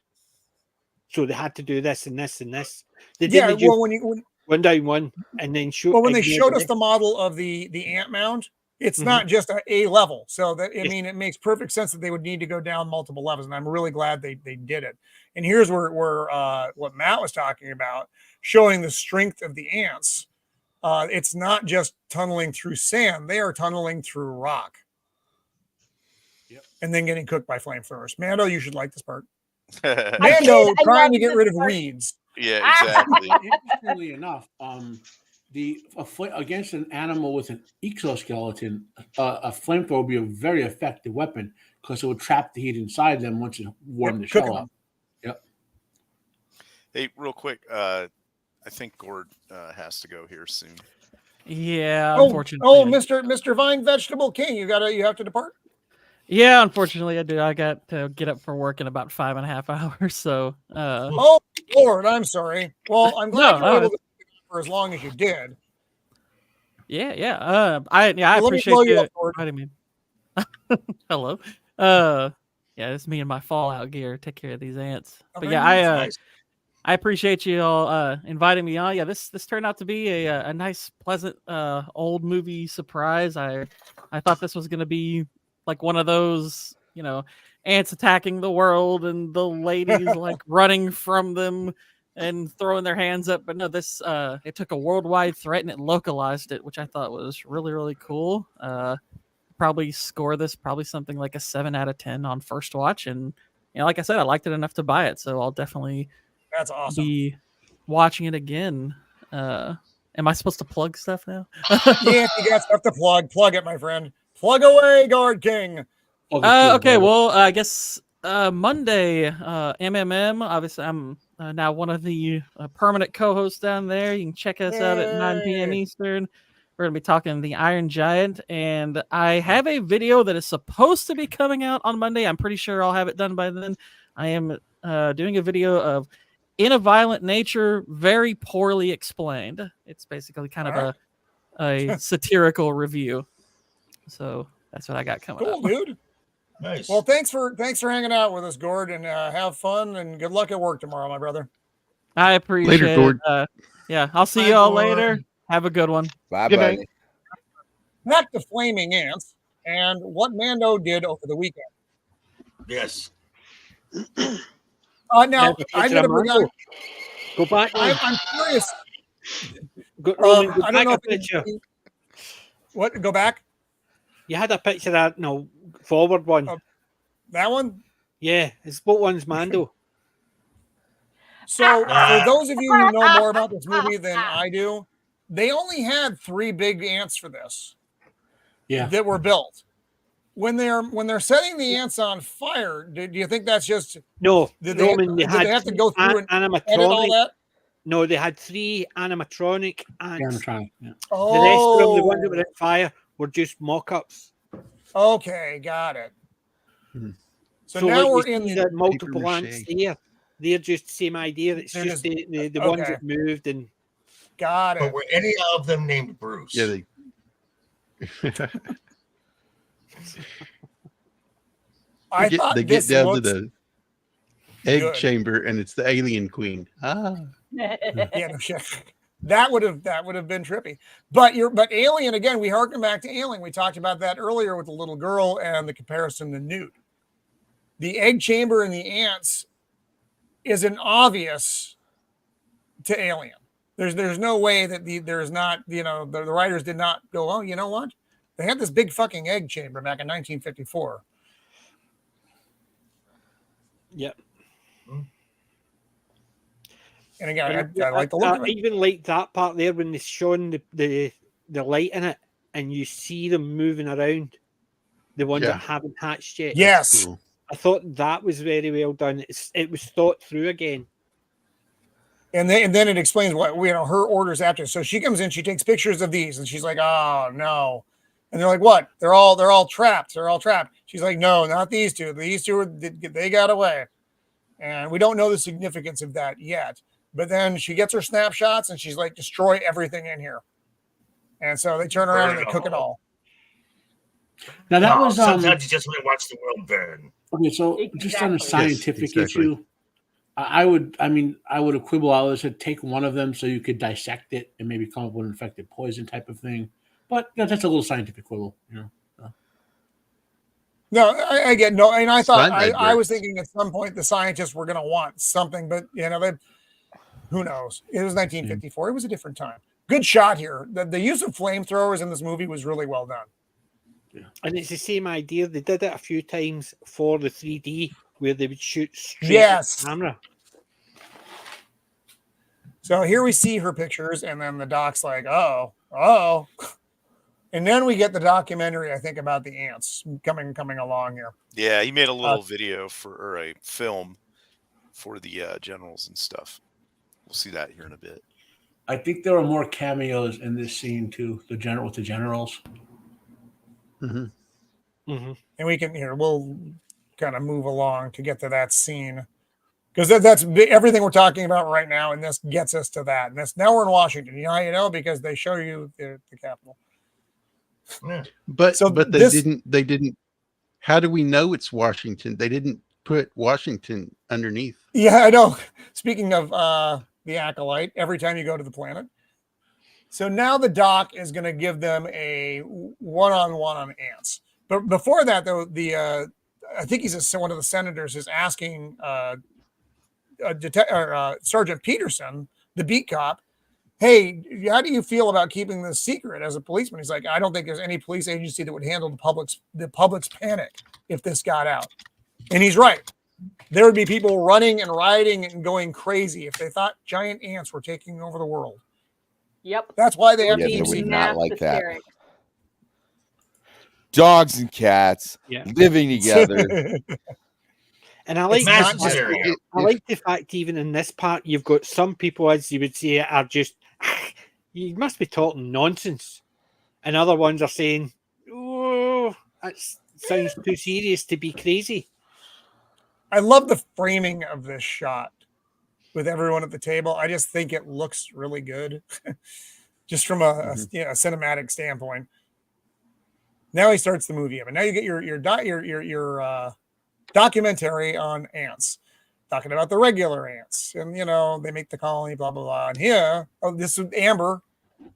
So they had to do this and this and this. They didn't one down one and then show. Well, when they showed us the model of the ant mound, it's not just a level. So that mean, it makes perfect sense that they would need to go down multiple levels, and I'm really glad they did it. And here's where what Matt was talking about, showing the strength of the ants. It's not just tunneling through sand; they are tunneling through rock. Yep. And then getting cooked by flamethrowers. Mando, you should like this part. Mando trying to get rid of weeds. Yeah, exactly. Interestingly enough, against an animal with an exoskeleton, a flamethrower would be a very effective weapon because it would trap the heat inside them once it warmed the shell up. Yep. Hey, real quick, I think Gourd has to go here soon. Yeah, Oh, unfortunately. Mr. Vine Vegetable King, you have to depart. Yeah, unfortunately, I do. I got to get up for work in about 5.5 hours. So, oh Lord, I'm sorry. Well, I'm glad you were able to for as long as you did. Yeah. I appreciate you inviting me. Hello. Yeah, it's me and my Fallout gear. Take care of these ants. But yeah, I appreciate you all inviting me on. Yeah, this turned out to be a nice, pleasant old movie surprise. I thought this was gonna be like one of those, ants attacking the world and the ladies like running from them and throwing their hands up. But no, this it took a worldwide threat and it localized it, which I thought was really, really cool. Probably score this something like a 7 out of 10 on first watch. And like I said, I liked it enough to buy it. So I'll definitely That's awesome. be watching it again. Am I supposed to plug stuff now? Yeah, if you got stuff to plug it, my friend. Plug away, Gourd King. Okay, well, I guess Monday, MMM. Obviously, I'm now one of the permanent co-hosts down there. You can check us out at 9 p.m. Eastern. We're going to be talking The Iron Giant, and I have a video that is supposed to be coming out on Monday. I'm pretty sure I'll have it done by then. I am doing a video of In a Violent Nature, very poorly explained. It's basically kind of a satirical review. So that's what I got coming up. Cool, dude. Nice. Well, thanks for hanging out with us, Gourd, and have fun and good luck at work tomorrow, my brother. I appreciate Later, Gourd. it. Yeah, I'll see y'all later. Have a good one. Bye, Good buddy. night. Back to Flaming Ants and what Mando did over the weekend. Yes. Now I'm going to bring on. Go back. I'm curious. Roman, go I don't know picture. What? Go back. You had a picture of that, forward one. That one? Yeah, it's what one's Mando. So, for those of you who know more about this movie than I do, they only had 3 big ants for this. That were built. When they're setting the ants on fire, do you think that's just no? Did they have to go through and edit all that? No, they had 3 animatronic ants. Animatronic. Yeah. Oh, the rest of them, the ones that were in fire, were just mock-ups. Okay, got it. So now like we're in the multiple ants here. They're just the same idea. It's just the ones that moved and got it. But were any of them named Bruce? Yeah, they. They get down to the egg chamber and it's the alien queen. Yeah, no shit. That would have been trippy. But Alien, again, we harken back to Alien. We talked about that earlier with the little girl and the comparison to Newt. The egg chamber and the ants isn't obvious to Alien. There's no way that there's not, the writers did not go, oh, you know what? They had this big fucking egg chamber back in 1954. Yep. And again, I like the look of it. Even like that part there when they're showing the light in it and you see them moving around, the ones that haven't hatched yet. Yes. Cool. I thought that was very well done. It was thought through again. And then it explains what her orders after. So she comes in, she takes pictures of these, and she's like, "Oh no!" And they're like, "What? They're all trapped. They're all trapped." She's like, "No, not these two. These two they got away." And we don't know the significance of that yet. But then she gets her snapshots, and she's like, "Destroy everything in here." And so they turn around and they cook it all. Now that was sometimes you just want to watch the world burn. Okay, so just on a scientific issue, I would have quibble. I would have said take one of them so you could dissect it and maybe come up with an infected poison type of thing. But that's a little scientific quibble, No, I get no, and I thought I was thinking at some point the scientists were going to want something, but who knows? It was 1954. It was a different time. Good shot here. The use of flamethrowers in this movie was really well done. Yeah. And it's the same idea. They did it a few times for the 3D where they would shoot straight at the camera. So here we see her pictures, and then the doc's like, oh. And then we get the documentary, I think, about the ants coming along here. Yeah, he made a little video or a film for the generals and stuff. We'll see that here in a bit. I think there were more cameos in this scene too. The generals. Mm-hmm. Mm-hmm. And we'll kind of move along to get to that scene, because that's everything we're talking about right now, and this gets us to that. And now we're in Washington. You know how you know? Because they show you the Capitol. Yeah. But they didn't. How do we know it's Washington? They didn't put Washington underneath. Yeah, I know. Speaking of the Acolyte, every time you go to the planet. So now the doc is going to give them a one-on-one on ants. But before that, though, I think one of the senators is asking Sergeant Peterson, the beat cop, hey, how do you feel about keeping this secret as a policeman? He's like, I don't think there's any police agency that would handle the public's panic if this got out. And he's right. There would be people running and rioting and going crazy if they thought giant ants were taking over the world. Yep. That's why they have they would not like that. hysterics. Dogs and cats living together. And I like the fact even in this part, you've got some people, as you would say, are just, you must be talking nonsense. And other ones are saying, oh, that sounds too serious to be crazy. I love the framing of this shot with everyone at the table. I just think it looks really good, just from a cinematic standpoint. Now he starts the movie up, and now you get your documentary on ants, talking about the regular ants, and they make the colony, blah blah blah. And here, this is Amber,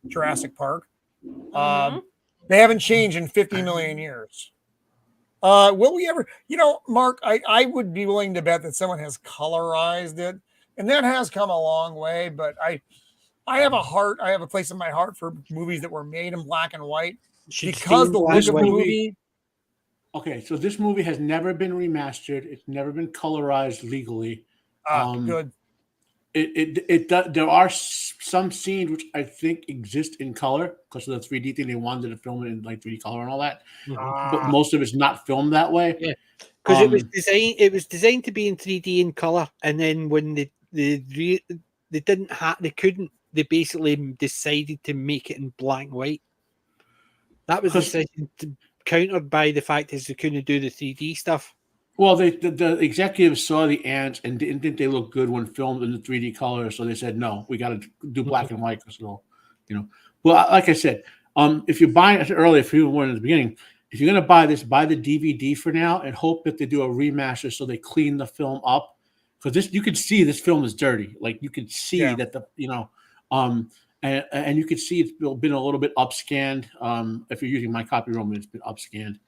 Jurassic Park. They haven't changed in 50 million years. Will we ever? Mark, I would be willing to bet that someone has colorized it, and that has come a long way. But I have a place in my heart for movies that were made in black and white, because the look of the movie. Okay, so this movie has never been remastered. It's never been colorized legally. Good. There are some scenes which I think exist in color because of the 3D thing. They wanted to film it in like 3D color and all that, but most of it's not filmed that way. Yeah, because it was designed to be in 3D in color, and then when they couldn't. They basically decided to make it in black and white. That was the decision countered by the fact that they couldn't do the 3D stuff. Well, the executives saw the ants and didn't think they looked good when filmed in the 3D color, so they said, no, we got to do black and white. So, well, like I said, if you're buying it earlier, if you were in the beginning, if you're going to buy this, buy the DVD for now and hope that they do a remaster so they clean the film up, because you can see this film is dirty. Like you can see that and you can see it's been a little bit upscanned. If you're using my copy, Roman, it's been upscanned.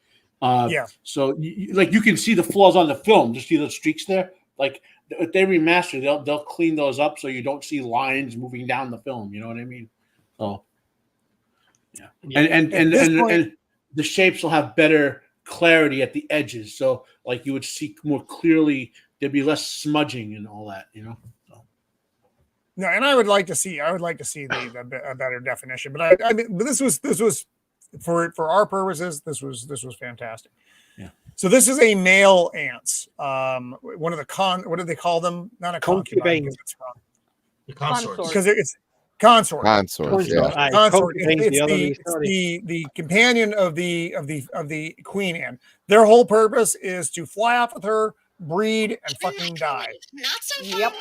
So you can see the flaws on the film. Just see the streaks there. Like if they remaster, they'll clean those up so you don't see lines moving down the film. You know what I mean? So and the shapes will have better clarity at the edges. So like you would see more clearly. There'd be less smudging and all that. No, and I would like to see a better definition. But but this was for our purposes. This was fantastic. Yeah. So this is a male ants. One of the what do they call them? Not a concubine. The consort. Because it's consort. Consort. Yeah. Consort. It's the companion of the queen ant. Their whole purpose is to fly off with her, breed, and fucking die. Not so far Yep.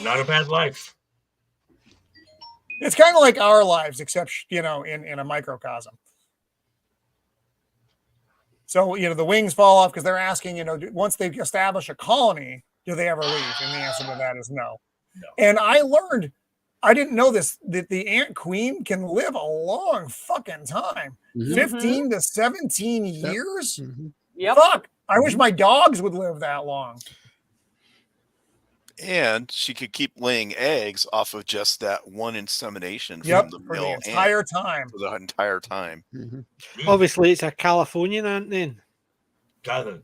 Not a bad life. It's kind of like our lives, except in a microcosm. So the wings fall off because they're asking, once they establish a colony, do they ever leave? And the answer to that is no. And I learned, I didn't know this, that the ant queen can live a long fucking time, 15 to 17 years. Yep. Fuck! I wish my dogs would live that long. And she could keep laying eggs off of just that one insemination Yep, from the for the male entire ant time. for the entire time. Obviously, it's a Californian ant then. No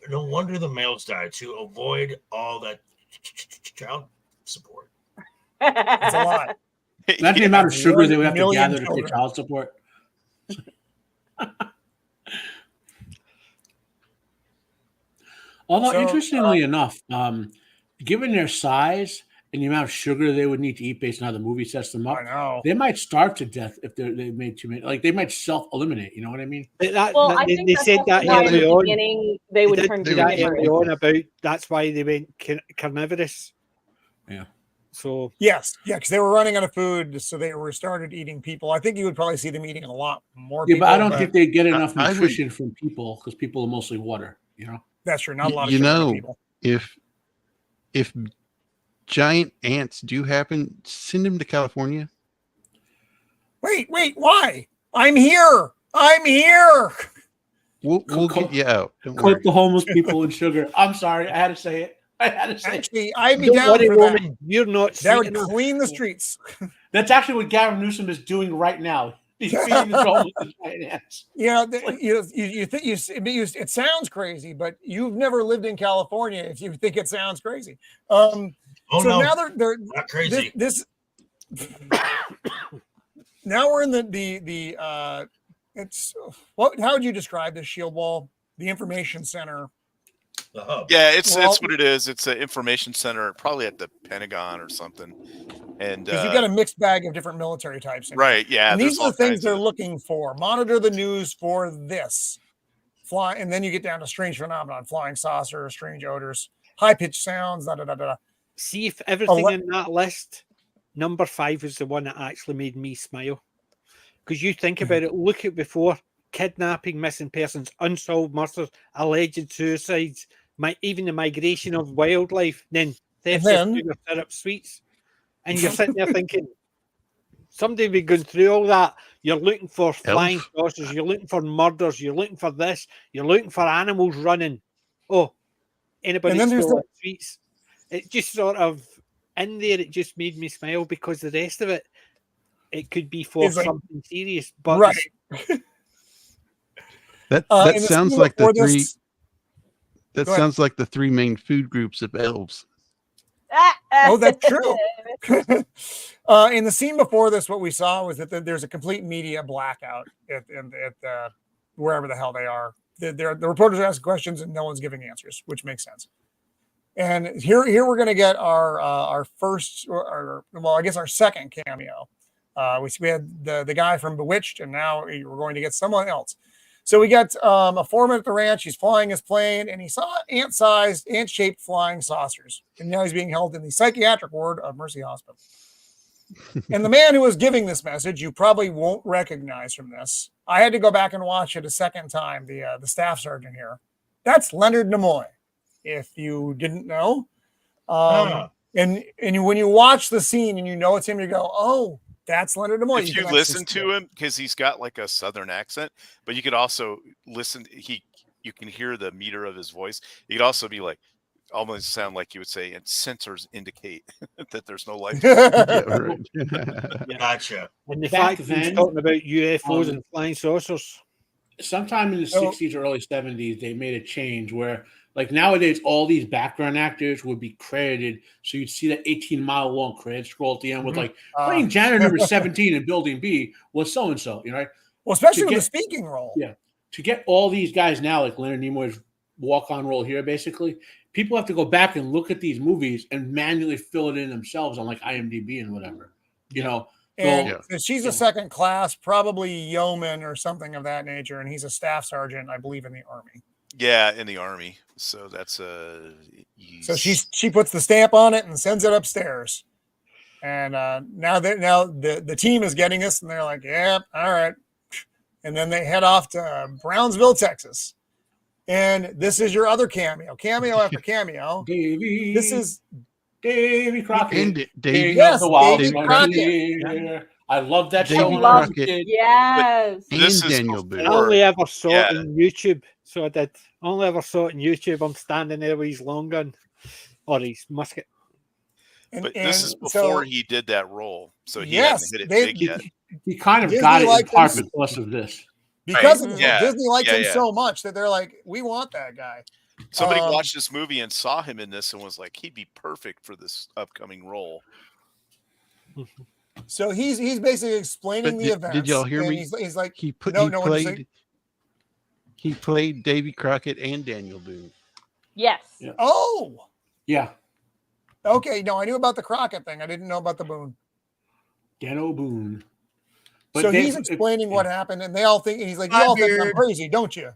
wonder the males died, to avoid all that child support. It's a lot. That's the amount of sugar they would have to gather to pay child support. Although, interestingly enough, given their size and the amount of sugar they would need to eat based on how the movie sets them up, I know. they might starve to death if they made too many. Like they might self-eliminate. You know what I mean? I think they said that early on. Beginning, they would turn early on about that's why they went carnivorous. Yeah. So yes, because they were running out of food, so they were started eating people. I think you would probably see them eating a lot more. Yeah, people, but I don't think they get enough I nutrition from people because people are mostly water. You know. That's true. Not a lot of sugar to people. If giant ants do happen, send them to California. Wait, why? I'm here. We'll get you out. Don't Coat worry. the homeless people in sugar. I'm sorry, I had to say it. Actually, I'd be down for that. You're not. That would clean the streets. That's actually what Gavin Newsom is doing right now. He's feeding the homeless the giant ants. Yeah, you think it sounds crazy, but you've never lived in California if you think it sounds crazy. Oh, so no, now they're not crazy. This now we're in the it's what? How would you describe this shield wall? The information center. The hub. Yeah, it's what it is. It's an information center, probably at the Pentagon or something. And because you've got a mixed bag of different military types. Right. Yeah. And these are the things they're looking for. Monitor the news for this. Fly, and then you get down to strange phenomenon, flying saucers, strange odors, high pitched sounds. See if everything in that list, number 5 is the one that actually made me smile. Because you think about it, look at before kidnapping, missing persons, unsolved murders, alleged suicides, even the migration of wildlife, then theft of sugar syrup sweets. And you're sitting there thinking, somebody be going through all that. You're looking for flying saucers, you're looking for murders, you're looking for this, you're looking for animals running. Oh, anybody stole sweets? It just sort of in there, it just made me smile because the rest of it, it could be for something serious. But right. That sounds like the three. That sounds like the 3 main food groups of elves. Oh, that's true. In the scene before this, what we saw was that there's a complete media blackout at wherever the hell they are. The reporters are asking questions and no one's giving answers, which makes sense. And here we're going to get our first, or I guess our second cameo. We had the guy from Bewitched, and now we're going to get someone else. So we got a foreman at the ranch. He's flying his plane, and he saw ant-sized, ant-shaped flying saucers. And now he's being held in the psychiatric ward of Mercy Hospital. And the man who was giving this message, you probably won't recognize from this. I had to go back and watch it a second time. The staff sergeant here, that's Leonard Nimoy. If you didn't know, and when you watch the scene and you know it's him, you go, "Oh, that's Leonard Nimoy." If you listen to him, because he's got like a Southern accent, but you could also listen. You can hear the meter of his voice. You could also be like, almost sound like you would say, and sensors indicate that there's no life. Gotcha. And the fact that he's talking about UFOs and flying saucers. Sometime in the 60s or early 70s, they made a change where, like nowadays, all these background actors would be credited. So you'd see that 18-mile long credit scroll at the end with like playing janitor number 17 in building B was so-and-so, you know, right? Well, especially with the speaking role. Yeah. To get all these guys now, like Leonard Nimoy's walk-on role here, basically, people have to go back and look at these and manually fill it in themselves on like IMDb and whatever, you know. And she's a second class, probably yeoman or something of that nature, and he's a staff sergeant, I believe, in the Army. Yeah, in the Army. So that's So she puts the stamp on it and sends it upstairs. And now the team is getting this, and they're like, "Yeah, all right." And then they head off to Brownsville, Texas. And this is your other cameo after cameo. Davy. This is Davy Crockett. Davy Crockett. I love that show. Yes. This is Daniel Boone. I only ever saw it on YouTube. So I did. Only ever saw it on YouTube. I'm standing there with his long gun or his musket. But this is before he did that role. So he hasn't hit it big yet. He kind of got it in part because of this. Because of Disney liked him so much that they're like, we want that guy. Somebody watched this movie and saw him in this and was like, he'd be perfect for this upcoming role. So he's basically explaining the events. Did y'all hear me? He's like, he played Davy Crockett and Daniel Boone. Yes. Yeah. Oh. Yeah. Okay, no, I knew about the Crockett thing. I didn't know about the Boone. Ghetto Boone. But so he's explaining what happened, and they all think, and he's like, you all think I'm crazy, don't you?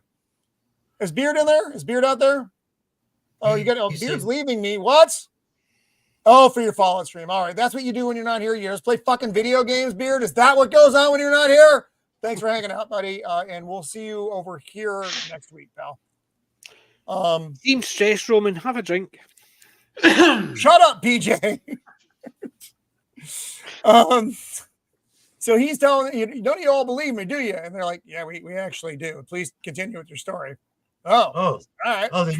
Is Beard in there? Is Beard out there? Oh, you got Beard's leaving me. What? Oh, for your Fallout stream. All right, that's what you do when you're not here. You just play fucking video games, Beard. Is that what goes on when you're not here? Thanks for hanging out, buddy. And we'll see you over here next week, pal. Team stress, Roman. Have a drink. Shut up, PJ. So he's telling you, don't you all believe me, do you? And they're like, yeah, we actually do. Please continue with your story. Oh, all right. Oh,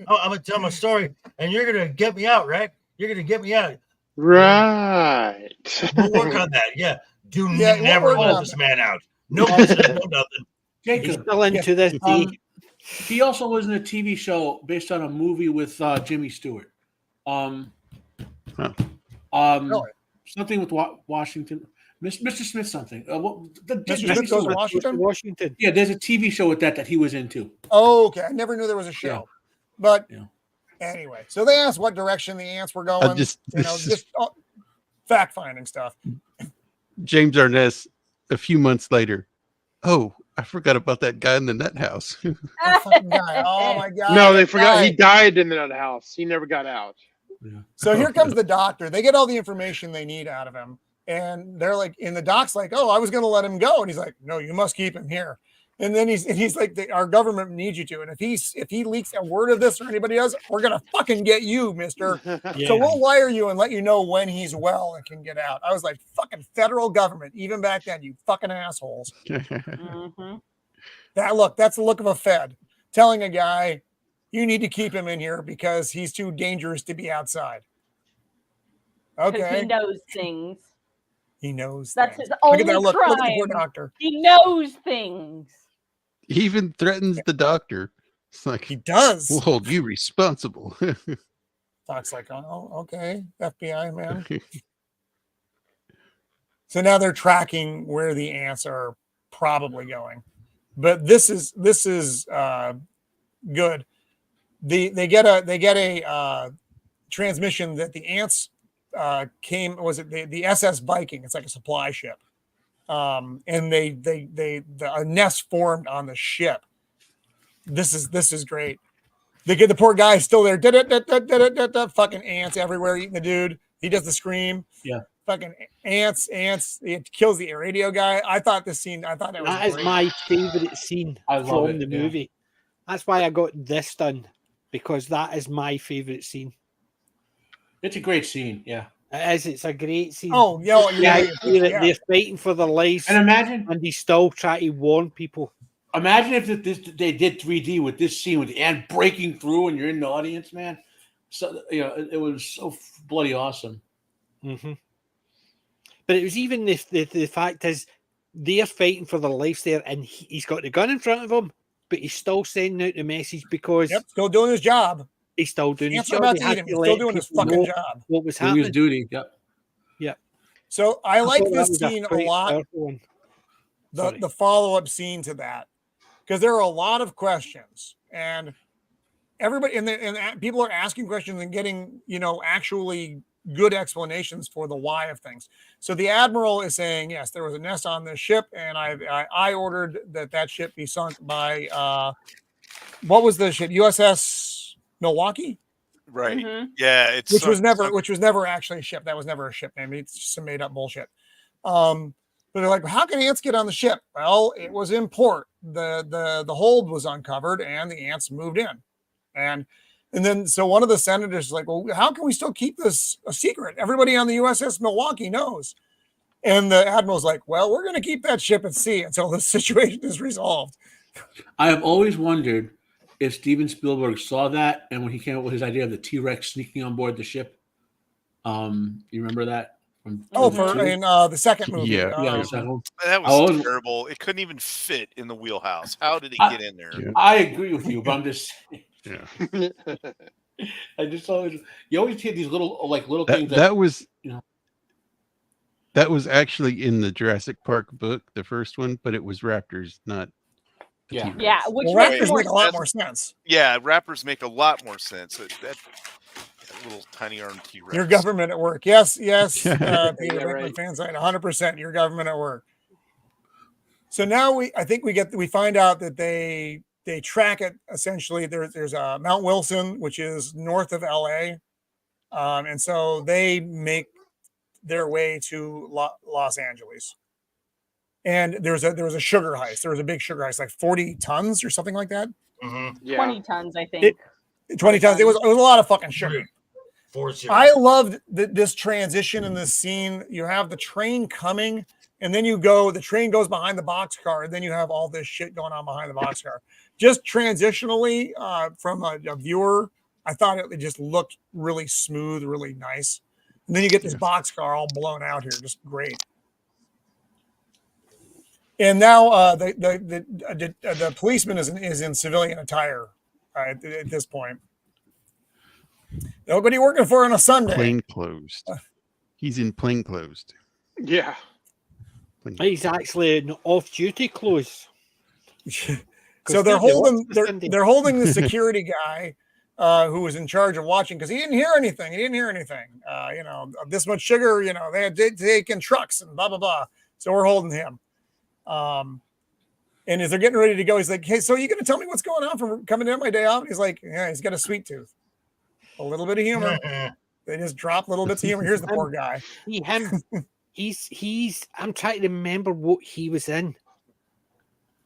I'm gonna tell my story, and you're gonna get me out, right? You're gonna get me out. Right. We'll work on that. Yeah. Never let this man out. No president, no nothing. Jacob, he's still into this. He also was in a TV show based on a movie with Jimmy Stewart. Something with Washington. Mr. Smith something. Mr. Smith goes to Washington. Yeah, there's a TV show with that he was into. Oh, okay. I never knew there was a show. Yeah. But anyway, so they asked what direction the ants were going. Just fact-finding stuff. James Arness, a few months later. Oh, I forgot about that guy in the nut house. That fucking guy. Oh, my God. No, they forgot. He died in the nut house. He never got out. Yeah. So here comes the doctor. They get all the information they need out of him. And they're like, and the doc's like, oh, I was going to let him go. And he's like, no, you must keep him here. And then he's like, our government needs you to. And if he leaks a word of this or anybody else, we're going to fucking get you, mister. Yeah. So we'll wire you and let you know when he's well and can get out. I was like, fucking federal government, even back then, you fucking assholes. Mm-hmm. That's the look of a Fed telling a guy, you need to keep him in here because he's too dangerous to be outside. Okay. He knows things. He knows. That's things. his only crime. Look at the poor doctor. He knows things. He even threatens the doctor. It's like, he does. We'll hold you responsible. Doc's like, oh, okay, FBI man. So now they're tracking where the ants are probably going, but this is good. They get a transmission that the ants was it the SS Viking? It's like a supply ship, and a nest formed on the ship. This is great. They get the poor guy still there. Fucking ants everywhere eating the dude. He does the scream. Yeah. Fucking ants. It kills the radio guy. I thought that was great. My favorite scene from the movie. That's why I got this done, because that is my favorite scene. It's a great scene, yeah. It is. It's a great scene. Oh, yeah. They're fighting for their lives, and he's still trying to warn people. Imagine if they did 3D with this scene with the ant breaking through and you're in the audience, man. So it was so bloody awesome. Mm-hmm. But it was even the fact is they're fighting for their lives there, and he's got the gun in front of him, but he's still sending out the message because still doing his job. He's still doing his job. He's still doing his fucking job. What was happening? His duty. Yep. Yeah. So I like this scene a lot. The follow-up scene to that, because there are a lot of questions, and everybody and people are asking questions and getting actually good explanations for the why of things. So the admiral is saying, yes, there was a nest on this ship, and I ordered that ship be sunk by what was the ship? USS Milwaukee, right? Mm-hmm. Yeah, which was never actually a ship. That was never a ship name. It's just some made up bullshit. But they're like, how can ants get on the ship? Well, it was in port. The hold was uncovered, and the ants moved in, and then so one of the senators is like, well, how can we still keep this a secret? Everybody on the USS Milwaukee knows. And the admiral's like, well, we're going to keep that ship at sea until the situation is resolved. I have always wondered if Steven Spielberg saw that, and when he came up with his idea of the T-Rex sneaking on board the ship. You remember that? In the second movie. Yeah, the second one. That was terrible. It couldn't even fit in the wheelhouse. How did it get in there? I agree with you, but I'm just saying. Yeah. I just always hear these little things. That was that was actually in the Jurassic Park book, the first one, but it was raptors, not. Which raptors make a lot more sense. Yeah, raptors make a lot more sense. little tiny arm T-Rex. Your government at work. Yes. Peter, Yeah, Linkman right. fan site, 100%. Your government at work. So now I think we find out that they track it essentially. There's Mount Wilson, which is north of LA, and so they make their way to Los Angeles. And there was a sugar heist. There was a big sugar heist, like 40 tons or something like that. Yeah. 20 tons, I think. 20 tons. It was a lot of fucking sugar. 40. I loved this transition in this scene. You have the train coming, and then the train goes behind the boxcar, and then you have all this shit going on behind the boxcar. Just transitionally, from a viewer, I thought it just looked really smooth, really nice. And then you get this boxcar all blown out here, just great. And now the policeman is in civilian attire at this point. Nobody working for on a Sunday. Plain clothes. He's in plain clothes. Yeah. He's actually in off-duty clothes. So they're holding the security guy who was in charge of watching because he didn't hear anything. This much sugar. They had taken trucks and blah blah blah. So we're holding him. And as they're getting ready to go, he's like, "Hey, so are you going to tell me what's going on from coming in my day off?" And he's like, "Yeah, he's got a sweet tooth, a little bit of humor." They just drop little bits of humor. Here's the poor guy. He's. I'm trying to remember what he was in.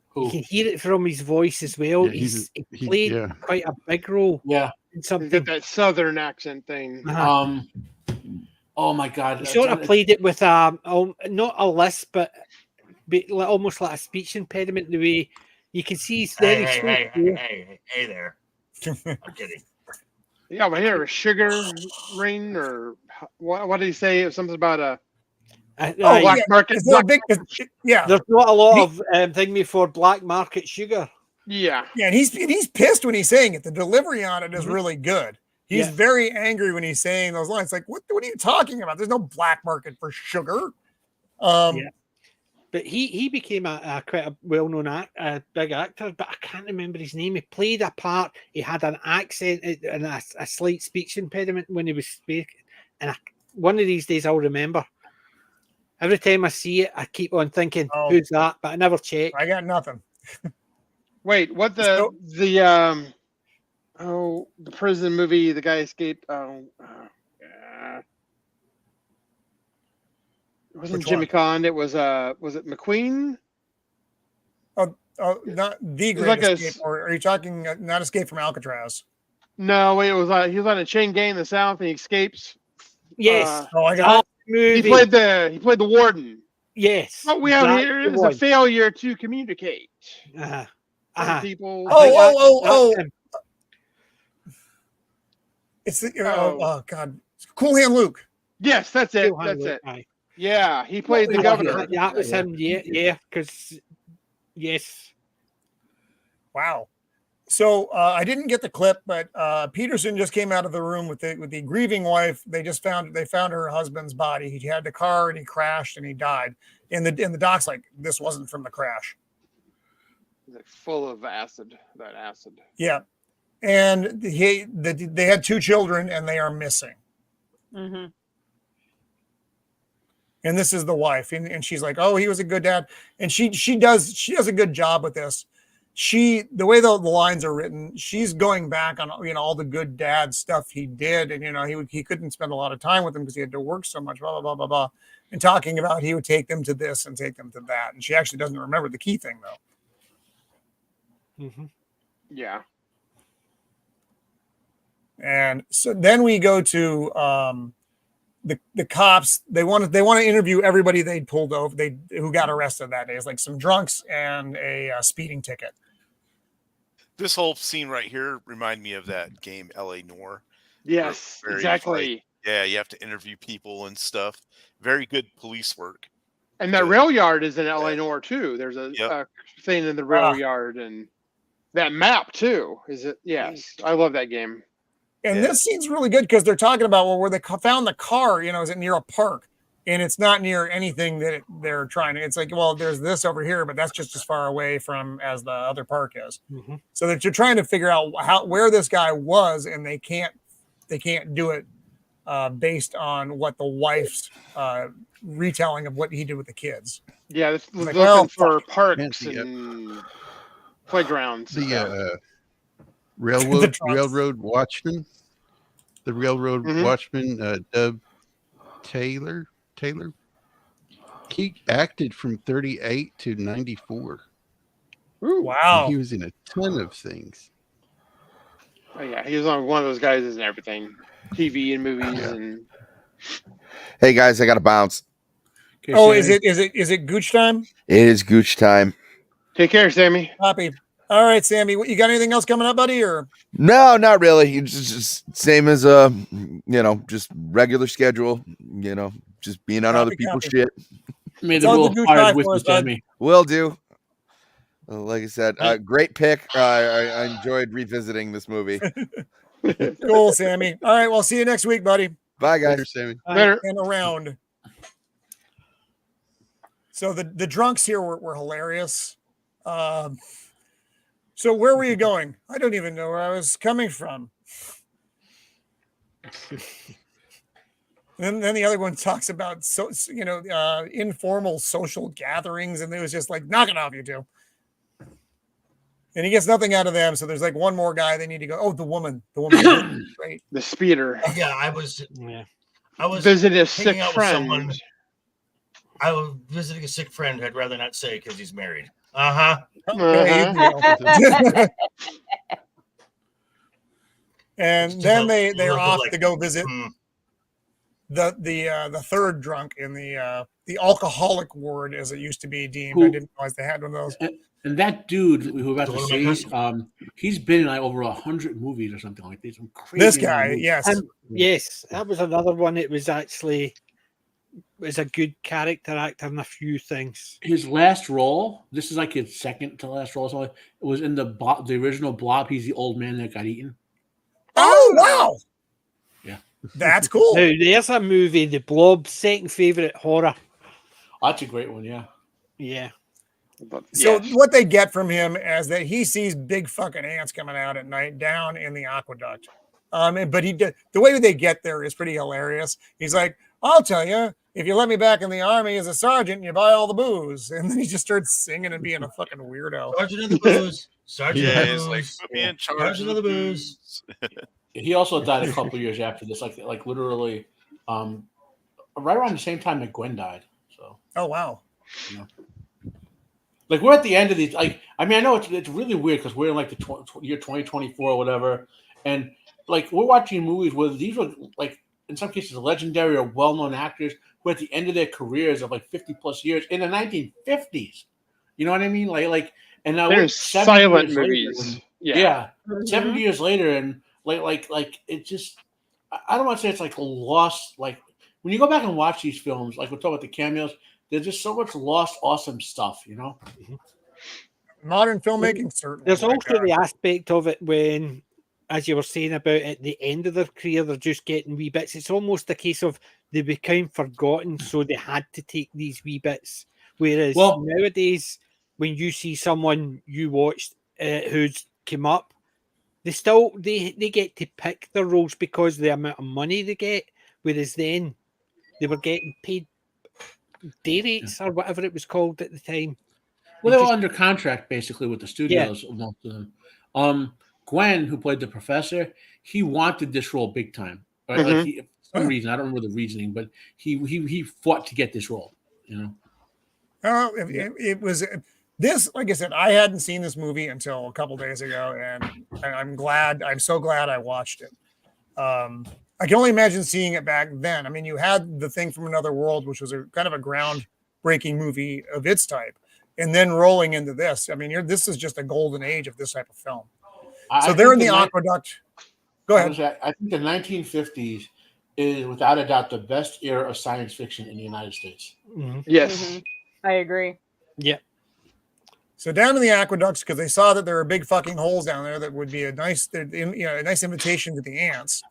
Who? You can hear it from his voice as well. Yeah, he played quite a big role. Yeah, in something. He's got that southern accent thing. Oh my God! He sort of played it with not a lisp, but almost like a speech impediment. The way you can see he's very hey there. I'm kidding. Yeah, but here, a sugar ring or what did he say? It was something about a black market. Yeah, there's not a lot of thing before black market sugar. Yeah, and he's pissed when he's saying it. The delivery on it is really good. He's very angry when he's saying those lines. Like, what are you talking about? There's no black market for sugar. But he became a quite a well-known big actor, but I can't remember his name. He played a part. He had an accent and a slight speech impediment when he was speaking. And one of these days I'll remember. Every time I see it, I keep on thinking, who's that? But I never check. I got nothing. Wait, what the prison movie? The guy escaped. It wasn't Jimmy Conn. It was it McQueen? Not the Great Escape. Or are you talking not Escape from Alcatraz? No, it was he was on a chain gang in the South and he escapes. Yes. I got he played the warden. Yes. What we have here is a failure to communicate. People. It's the God, Cool Hand Luke. Yes, that's it. That's it. Yeah, he played the governor. That was him. Yeah. Because yes. Wow. So I didn't get the clip, but Peterson just came out of the room with the grieving wife. They found her husband's body. He had the car and he crashed and he died. And the doc's like, this wasn't from the crash. Like full of acid. That acid. Yeah, and they had 2 children and they are missing. Mm-hmm. And this is the wife, and she's like, "Oh, he was a good dad," and she does a good job with this. The way the lines are written, she's going back on all the good dad stuff he did, and he couldn't spend a lot of time with them because he had to work so much, blah blah blah blah blah, and talking about he would take them to this and take them to that, and she actually doesn't remember the key thing though. Mm-hmm. Yeah. And so then we go to the cops. They want to interview everybody they pulled over, who got arrested that day. It's like some drunks and a speeding ticket. This whole scene right here reminded me of that game LA Noire. Yes, exactly. Yeah, you have to interview people and stuff. Very good police work. And that rail yard is in LA Noire too. There's a thing in the rail yard, and that map too. Is it? Yes, I love that game. And this scene's really good because they're talking about where they found the car. Is it near a park? And it's not near anything that they're trying to. It's like, well, there's this over here, but that's just as far away from as the other park is. Mm-hmm. So that you're trying to figure out where this guy was, and they can't they can't do it based on what the wife's retelling of what he did with the kids. Yeah, this was Like, looking well, for fuck. parks Fancy, and playgrounds. and stuff. The railroad watchman, the railroad watchman, Dub Taylor. He acted from 38 to 94. Wow. And he was in a ton of things. Oh yeah, he was on one of those guys and everything, TV and movies and. Hey guys, I got to bounce. Okay, Oh, Sammy. is it gooch time? It is gooch time. Take care, Sammy. Copy. All right, Sammy. You got anything else coming up, buddy? Or No, not really. It's just same as just regular schedule. Just being on other people's shit. Made It's the all rule the good fire time with for you, us, bud. Sammy. Will do. Like I said, great pick. I enjoyed revisiting this movie. cool, Sammy. All right, well, see you next week, buddy. Bye, guys. Later, Sammy. Later. And around. So the drunks here were hilarious. So where were you going? I don't even know where I was coming from. Then the other one talks about informal social gatherings, and it was just like, knock it off, you two. And he gets nothing out of them. So there's like one more guy they need to go. Oh, the woman, great. The speeder. Yeah, I was Visited a hanging sick out with friend. someone. I was visiting a sick friend. I'd rather not say because he's married. Uh-huh. And then they're off to go visit the third drunk in the alcoholic ward, as it used to be deemed. I didn't realize they had one of those. And that dude who we're about to see, he's been in like over 100 movies or something like this. This guy, yes. Yes, that was another one. It was actually a good character actor in a few things. His last role, this is like his second to last role. So it was in the original Blob. He's the old man that got eaten. Oh, wow. Yeah. That's cool. Now, there's a movie, The Blob, second favorite horror. Oh, that's a great one, yeah. Yeah. So what they get from him is that he sees big fucking ants coming out at night down in the aqueduct. But the way they get there is pretty hilarious. He's like, I'll tell you, if you let me back in the army as a sergeant, you buy all the booze. And then he just starts singing and being a fucking weirdo. Sergeant of the booze. Sergeant of the He's booze. like, put me in charge Sergeant of the booze. He also died a couple years after this, like literally, right around the same time that Gwen died. So. Oh wow. Yeah. Like we're at the end of these. Like I mean, I know it's really weird because we're in like the year 2024 or whatever, and like we're watching movies where these are like in some cases legendary or well-known actors who are at the end of their careers of like 50 plus years in the 1950s. You know what I mean? Like and now there's silent movies. Later, 7 years later, and like it just I don't want to say it's like lost. Like when you go back and watch these films, like we're talking about the cameos, there's just so much lost awesome stuff, you know. Modern filmmaking, certainly. There's also the aspect of it when, as you were saying about at the end of their career, they're just getting wee bits. It's almost a case of they became forgotten, so they had to take these wee bits. Whereas nowadays, when you see someone you watched who's come up, they get to pick their roles because of the amount of money they get. Whereas then they were getting paid day rates or whatever it was called at the time. Well, they were under contract basically with the studios. Yeah. Most of them. Gwen, who played the professor, he wanted this role big time. Right? Mm-hmm. Like for some reason, I don't remember the reasoning, but he fought to get this role. You know. It was this. Like I said, I hadn't seen this movie until a couple days ago, and I'm glad. I'm so glad I watched it. I can only imagine seeing it back then. I mean, you had The Thing from Another World, which was a kind of a groundbreaking movie of its type, and then rolling into this. I mean, this is just a golden age of this type of film. So they're in the aqueduct. Go ahead. I think the 1950s is without a doubt the best era of science fiction in the United States. Mm-hmm. Yes. Mm-hmm. I agree. Yeah. So down in the aqueducts, because they saw that there were big fucking holes down there that would be a nice invitation to the ants.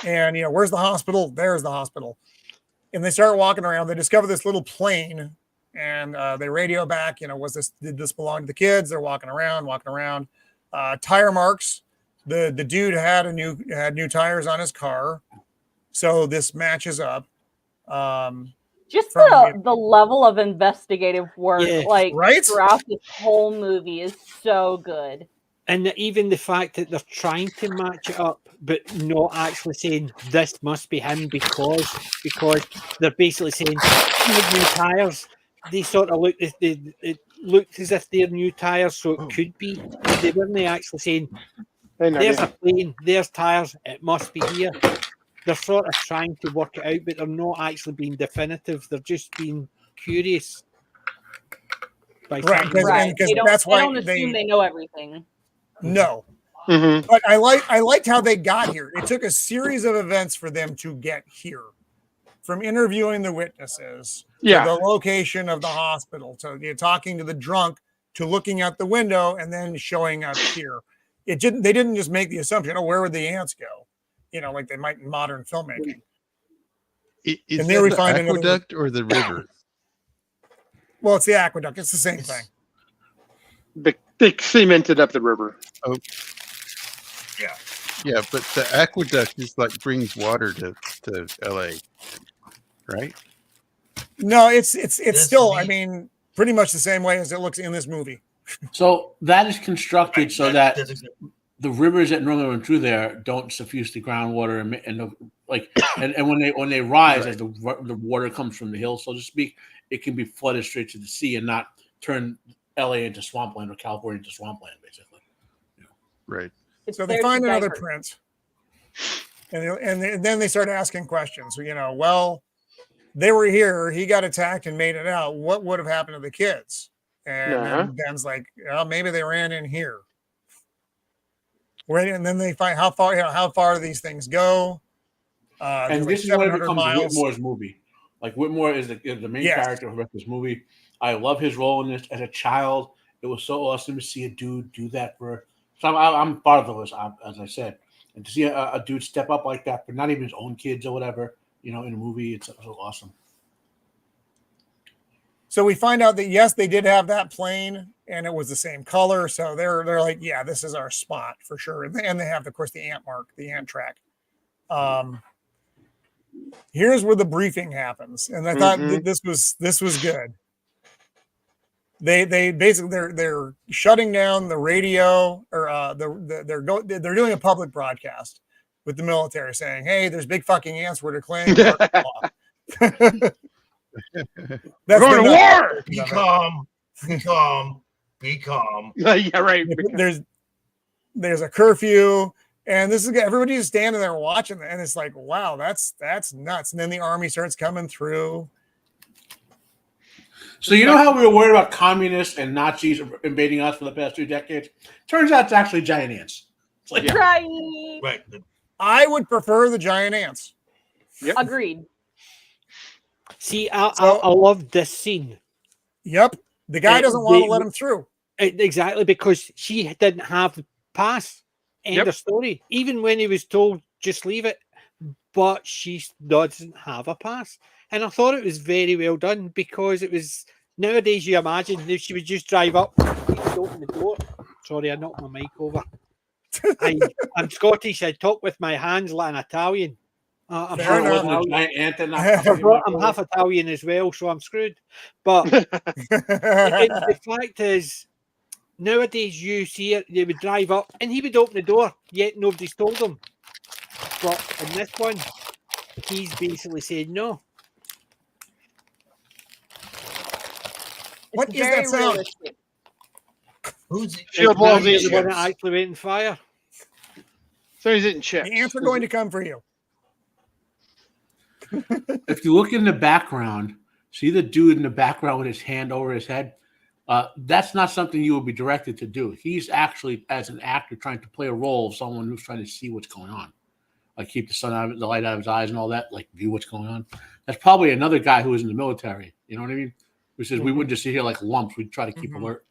And, where's the hospital? There's the hospital. And they start walking around. They discover this little plane, and they radio back, did this belong to the kids? They're walking around. Tire marks The dude had new tires on his car, so this matches up. Just the level of investigative work, right? throughout this whole movie is so good. And even the fact that they're trying to match it up, but not actually saying this must be him because they're basically saying new tires. They sort of it looked as if they're new tires, so it could be. They weren't actually saying there's a plane, there's tires, it must be here. They're sort of trying to work it out, but they're not actually being definitive. They're just being curious. Right, because that's why they don't assume they know everything. No. But I liked how they got here. It took a series of events for them to get here. From interviewing the witnesses to the location of the hospital, to talking to the drunk, to looking out the window, and then showing up here. They didn't just make the assumption, where would the ants go? Like they might in modern filmmaking. Is that the aqueduct or the river? Well, it's the aqueduct. It's the same thing. They cemented up the river. Oh, yeah. Yeah, but the aqueduct is brings water to LA, right? No, it's still. I mean, pretty much the same way as it looks in this movie. So that is constructed so that the rivers that normally run through there don't suffuse the groundwater and when they rise as the water comes from the hill, so to speak, it can be flooded straight to the sea and not turn LA into swampland or California into swampland, basically. Right. So they find another print, and then they start asking questions. Well, they were here. He got attacked and made it out. What would have happened to the kids? And then Ben's like, maybe they ran in here. And then they find how far do these things go? And this is when it becomes Whitmore's movie. Whitmore is the main character of this movie. I love his role in this. As a child, it was so awesome to see a dude do that for. So I'm part of this, as I said, and to see a dude step up like that for not even his own kids or whatever, in a movie, it's so awesome. So we find out that yes, they did have that plane, and it was the same color. So they're like, yeah, this is our spot for sure. And they have, of course, the ant mark, the ant track. Here's where the briefing happens, and I thought this was good. They basically they're shutting down the radio, or they're doing a public broadcast with the military saying, "Hey, there's big fucking ants. We're declaring martial law." That's going to war. Be calm. Be calm. Be calm. Yeah, right. There's a curfew, and this is everybody's standing there watching, and it's like, wow, that's nuts. And then the army starts coming through. So you know how we were worried about communists and Nazis invading us for the past 2 decades? Turns out it's actually giant ants. It's like, right. I would prefer the giant ants. Yep. Agreed. See, I love this scene. Yep. The guy doesn't want to let him through. Exactly, because she didn't have the pass. End of story. Even when he was told, just leave it. But she doesn't have a pass. And I thought it was very well done, because it was nowadays you imagine if she would just drive up, open the door. Sorry, I knocked my mic over. I'm Scottish. I talk with my hands like an Italian. I'm half Italian as well, so I'm screwed. But the fact is, nowadays you see it, they would drive up and he would open the door, yet nobody's told him. But in this one, he's basically saying no. What is that sound? Realistic. Who's Shield walls the one that actually went in fire? So he's eating chips. The ants are going to come for you. If you look in the background, see the dude in the background with his hand over his head? That's not something you would be directed to do. He's actually, as an actor, trying to play a role of someone who's trying to see what's going on. Keep the light out of his eyes and all that, view what's going on. That's probably another guy who was in the military. You know what I mean? Who says we wouldn't just sit here like lumps. We'd try to keep alert.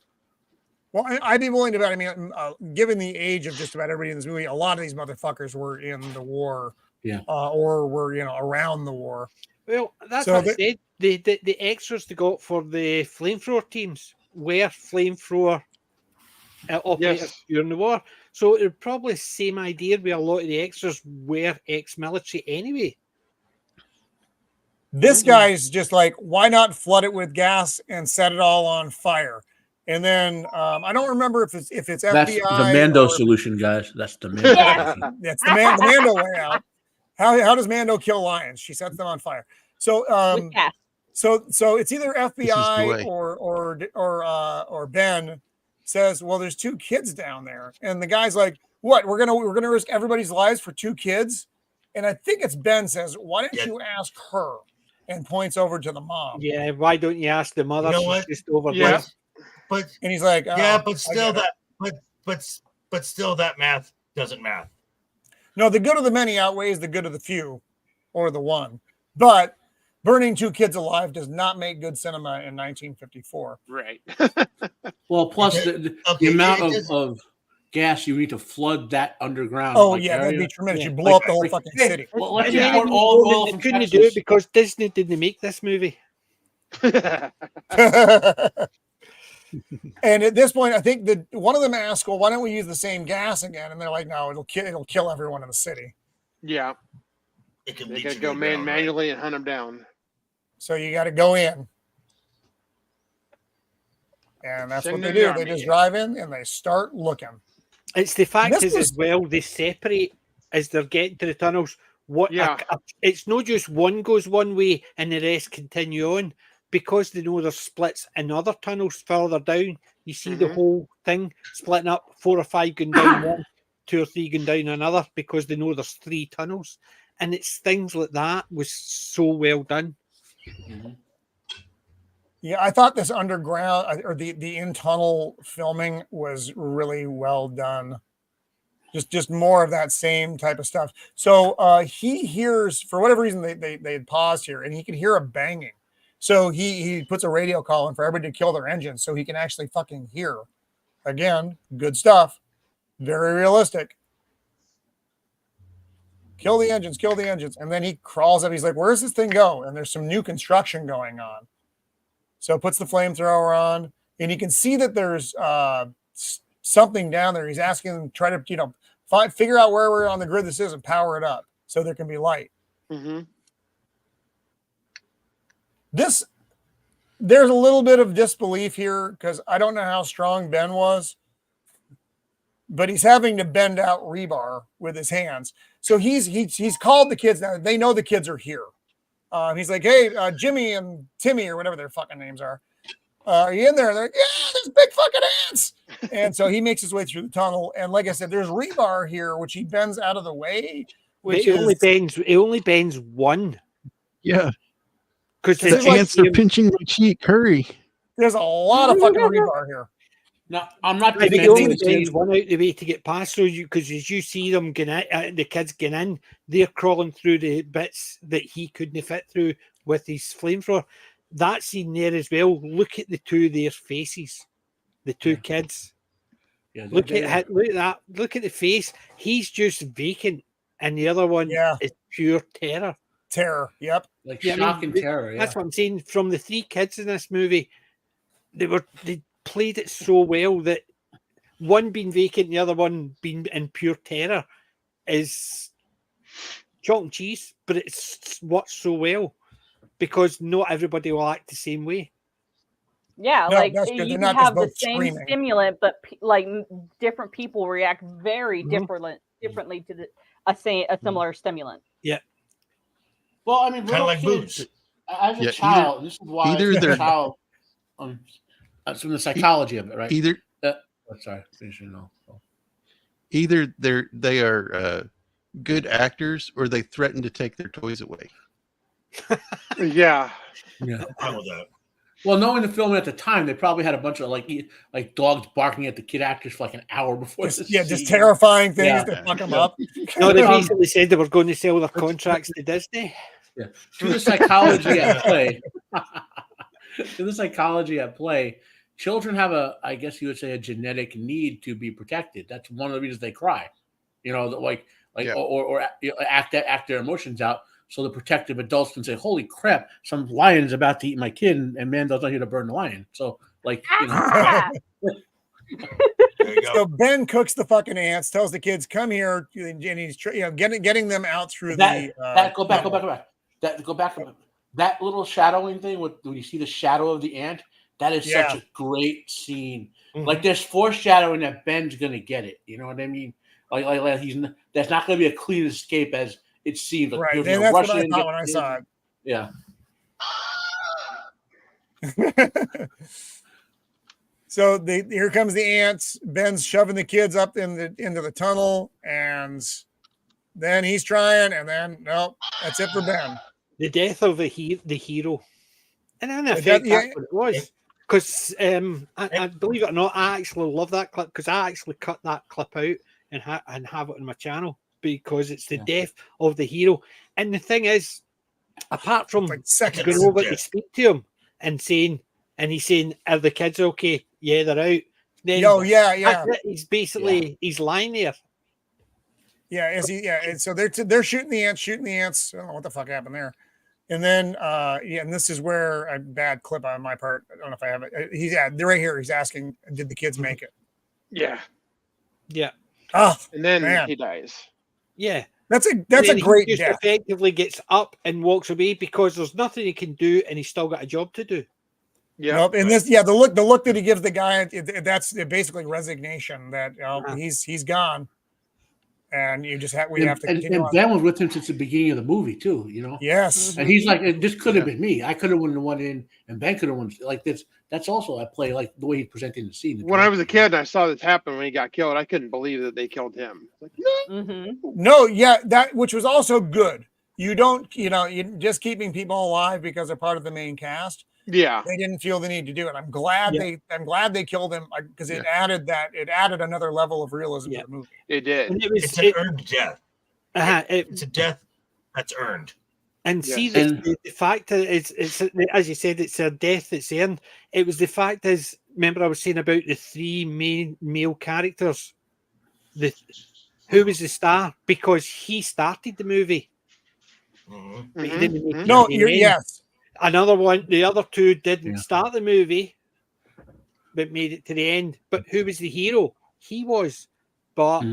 Well, I'd be willing to bet. I mean, given the age of just about everybody in this movie, a lot of these motherfuckers were in the war, or were around the war. Well, that's what I said. The extras they got for the flamethrower teams were flamethrower operators during the war. So it's probably the same idea where a lot of the extras were ex-military anyway. This guy's just like, why not flood it with gas and set it all on fire? And then I don't remember if it's FBI. That's the Mando solution, guys. That's the Mando. That's the Mando way out. How does Mando kill lions? She sets them on fire. So so it's either FBI or Ben says, well, there's 2 kids down there, and the guy's like, what? We're gonna risk everybody's lives for 2 kids? And I think it's Ben says, why don't you ask her? And points over to the mom. Yeah, why don't you ask the mother? You know what? Just over Yeah. But and he's like, but still but still that math doesn't math. No, the good of the many outweighs the good of the few, or the one. But burning 2 kids alive does not make good cinema in 1954. Right. Well, plus the amount of gas you need to flood that underground. Oh, yeah, that'd be tremendous. You blow up the whole fucking city. Well, let's import all the oil from couldn't Texas. do it because Disney didn't make this movie. And at this point, I think that one of them asked, well, why don't we use the same gas again? And they're like, no, it'll kill everyone in the city. Yeah. It can They got to go manually and hunt them down. So you got to go in. And that's what they do. They just drive in and they start looking. It's the fact as well, they separate as they're getting to the tunnels. It's not just one goes one way and the rest continue on, because they know there's splits in other tunnels further down. You see the whole thing splitting up, 4 or 5 going down one, 2 or 3 going down another, because they know there's 3 tunnels. And it's things like that was so well done. Yeah, I thought this underground or the in-tunnel filming was really well done. Just more of that same type of stuff. So he hears, for whatever reason, they had paused here, and he can hear a banging. So he puts a radio call in for everybody to kill their engines so he can actually fucking hear. Again, good stuff. Very realistic. Kill the engines, kill the engines. And then he crawls up. He's like, where's this thing go? And there's some new construction going on. So puts the flamethrower on, and you can see that there's something down there. He's asking them, try to, figure out where we're on the grid this is and power it up so there can be light. There's a little bit of disbelief here because I don't know how strong Ben was, but he's having to bend out rebar with his hands. So he's called the kids now. They know the kids are here. He's like, hey, Jimmy and Timmy or whatever their fucking names are you in there? And they're like, yeah, there's big fucking ants. And so he makes his way through the tunnel. And like I said, there's rebar here, which he bends out of the way. Which it only bends one. Yeah. Because the ants are pinching my cheek. Hurry. There's a lot of fucking rebar here. No, I'm not. I think it only bends one out the way to get past. So because as you see them getting the kids getting in, they're crawling through the bits that he couldn't fit through with his flamethrower. That scene there as well. Look at the 2 of their faces, the 2 kids. Yeah, look at that. Look at the face. He's just vacant, and the other one is pure terror. Terror. Yep. Like shock and terror. Yeah. That's what I'm saying. From the 3 kids in this movie, they played it so well that one being vacant, the other one being in pure terror is chalk and cheese, but it's worked so well because not everybody will act the same way. Yeah, like you can have the same stimulant, but like different people react very differently to a similar stimulant. Yeah. Well, I mean, kind of like booze. As a child, this is why as a child. That's from the psychology of it, right? Either they are good actors or they threaten to take their toys away. Yeah. Well, knowing the film at the time, they probably had a bunch of like dogs barking at the kid actors for like an hour before. Just terrifying things to fuck them up. No, they basically said they were going to sell their contracts to Disney. Yeah. Through the psychology at play, children have I guess you would say, a genetic need to be protected. That's one of the reasons they cry. Or act their emotions out. So the protective adults can say, holy crap, some lion is about to eat my kid, and Mando's not here to burn the lion. So, So Ben cooks the fucking ants, tells the kids, "Come here," and he's getting them out through go back. That little shadowing thing when you see the shadow of the ant, that is such a great scene. Mm-hmm. Like there's foreshadowing that Ben's gonna get it. You know what I mean? Like that's not gonna be a clean escape as it seems. Like, right. And that's what I thought when I saw it. Yeah. So here comes the ants. Ben's shoving the kids up into the tunnel, and then he's trying, and then no, that's it for Ben. The death of the hero, and in effect, that's what it was. Because I believe it or not, I actually love that clip because I actually cut that clip out and have it on my channel because it's the death of the hero. And the thing is, apart from going over to speak to him and he's saying, "Are the kids okay? Yeah, they're out." Then he's basically he's lying there. Yeah, and so they're shooting the ants. I don't know what the fuck happened there. And then and this is where a bad clip on my part. I don't know if I have it. They're right here. He's asking, "Did the kids make it?" Yeah. Oh, and then he dies. Yeah. That's a great death. Effectively gets up and walks away because there's nothing he can do, and he's still got a job to do. Yeah, nope. And this, the look that he gives the guy, that's basically resignation that he's gone, and you just have to continue. And Ben was with him since the beginning of the movie too, you know. Yes, and he's like, this could have been me. I could have won the one in, and Ben could have won. Like this. That's also at play, like the way he's presenting the scene. When I was a kid, and I saw this happen when he got killed. I couldn't believe that they killed him. Like, no, that which was also good. You don't, you just keeping people alive because they're part of the main cast. Yeah, they didn't feel the need to do it. I'm glad they killed him because it added another level of realism to the movie. It did. It's an earned death. It's a death that's earned. And see the fact that it's as you said, it's a death that's earned. It was the fact is, remember I was saying about the three main male characters. Who was the star? Because he started the movie. But he didn't make it. Yes. Another one, the other two didn't start the movie, but made it to the end. But who was the hero? He was. But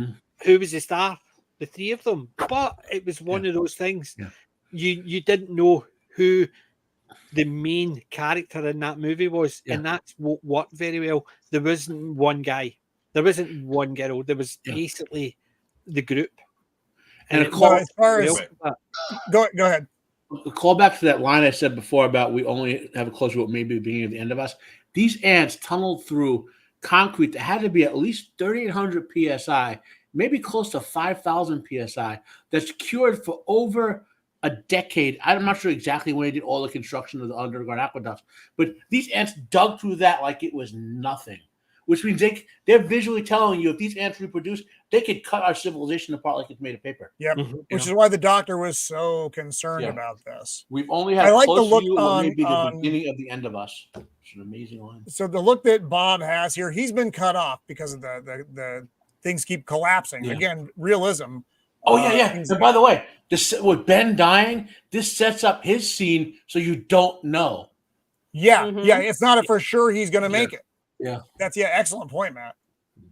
who was the star? The three of them. But it was one of those things. Yeah. You didn't know who the main character in that movie was, and that's what worked very well. There wasn't one guy. There wasn't one girl. There was basically the group. And as far as go ahead. A call back to that line I said before about we only have a close look maybe the beginning of the end of us. These ants tunneled through concrete that had to be at least 3,800 psi, maybe close to 5,000 psi. That's cured for over a decade. I'm not sure exactly when they did all the construction of the underground aqueducts, but these ants dug through that like it was nothing. Which means they're visually telling you if these ants reproduce, they could cut our civilization apart like it's made of paper. Yep. Which is why the doctor was so concerned about this. We've only had close to you what may be the beginning of the end of us. It's an amazing line. So the look that Bob has here, he's been cut off because of the things keep collapsing. Again, realism. Oh, yeah. And by the way, with Ben dying, this sets up his scene so you don't know. Yeah. Yeah. It's not a for sure he's going to make it. Yeah. That's excellent point, Matt.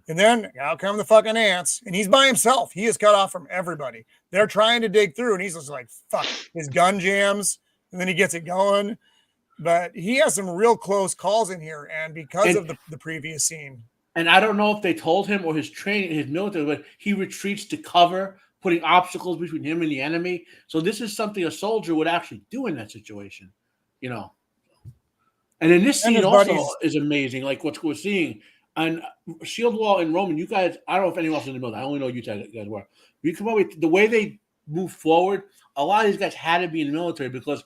And then out come the fucking ants, and he's by himself. He is cut off from everybody. They're trying to dig through, and he's just like, fuck. His gun jams, and then he gets it going. But he has some real close calls in here, and because of the previous scene. And I don't know if they told him or his training, his military, but he retreats to cover, putting obstacles between him and the enemy. So this is something a soldier would actually do in that situation, you know. And then this scene also is amazing, like what we're seeing on Shield Wall in Roman. You guys, I don't know if anyone else in the middle. I only know you guys were. You come up with the way they move forward. A lot of these guys had to be in the military because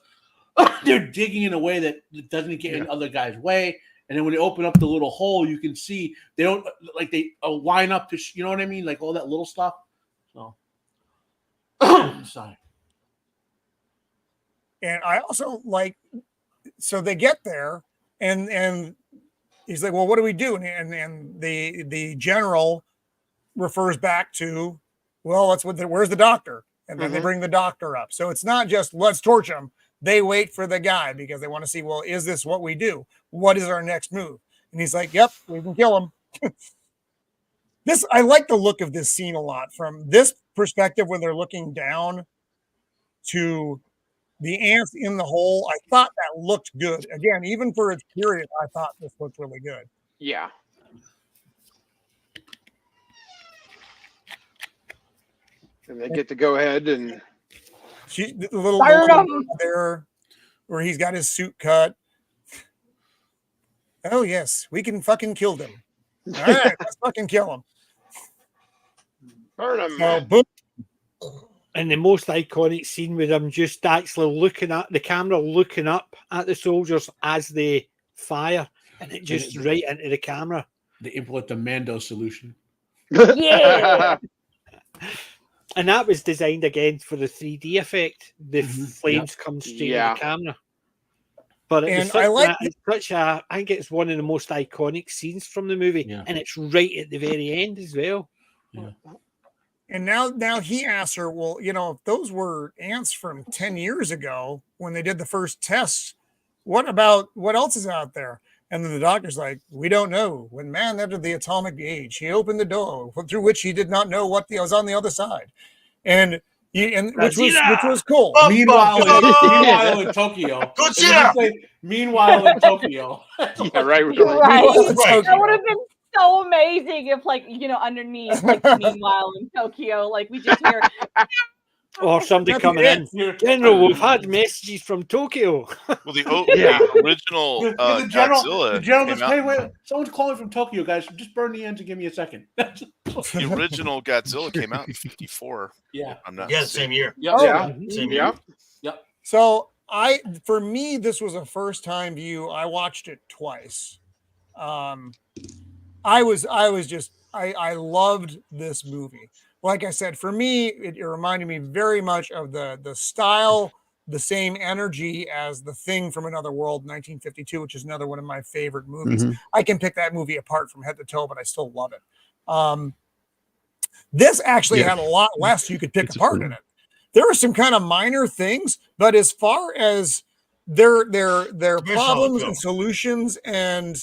they're digging in a way that doesn't get in other guys' way. And then when they open up the little hole, you can see they don't like they line up to, you know what I mean, like all that little stuff. So, sorry. And I also like. So they get there, and he's like, "Well, what do we do?" And the general refers back to, "Well, where's the doctor?" And then they bring the doctor up. So it's not just let's torch him. They wait for the guy because they want to see, well, is this what we do? What is our next move? And he's like, "Yep, we can kill him." I like the look of this scene a lot from this perspective when they're looking down to the ants in the hole. I thought that looked good. Again, even for its period, I thought this looked really good. Yeah. And they get to go ahead and the little there where he's got his suit cut. Oh yes, we can fucking kill them. All right, let's fucking kill him. Burn him. So, boom. And the most iconic scene with him just actually looking at the camera, looking up at the soldiers as they fire, and it just right into the camera. They implement the Mando solution. Yeah. And that was designed again for the 3D effect. The flames come straight in the camera. But it's I think it's one of the most iconic scenes from the movie, and it's right at the very end as well. Yeah. And now he asks her, well, if those were ants from 10 years ago when they did the first tests, what else is out there? And then the doctor's like, we don't know. When man entered the atomic age, he opened the door through which he did not know what was on the other side. Which was cool. Meanwhile in Tokyo. Meanwhile in Tokyo. Yeah, right. That would have been so amazing if, underneath, meanwhile in Tokyo, we just hear. Or somebody coming in. General, we've had messages from Tokyo. Well, the original the general Godzilla. Goes, hey, wait, someone's calling from Tokyo, guys. Just burn the ends and give me a second. The original Godzilla came out in 1954. Yeah. Same year. Same year. Yep. So for me, this was a first time view. I watched it twice. I loved this movie. Like I said, for me, it reminded me very much of the style, the same energy as The Thing from Another World, 1952, which is another one of my favorite movies. I can pick that movie apart from head to toe, but I still love it. This actually had a lot less you could pick apart in it. There were some kind of minor things, but as far as their problems and solutions and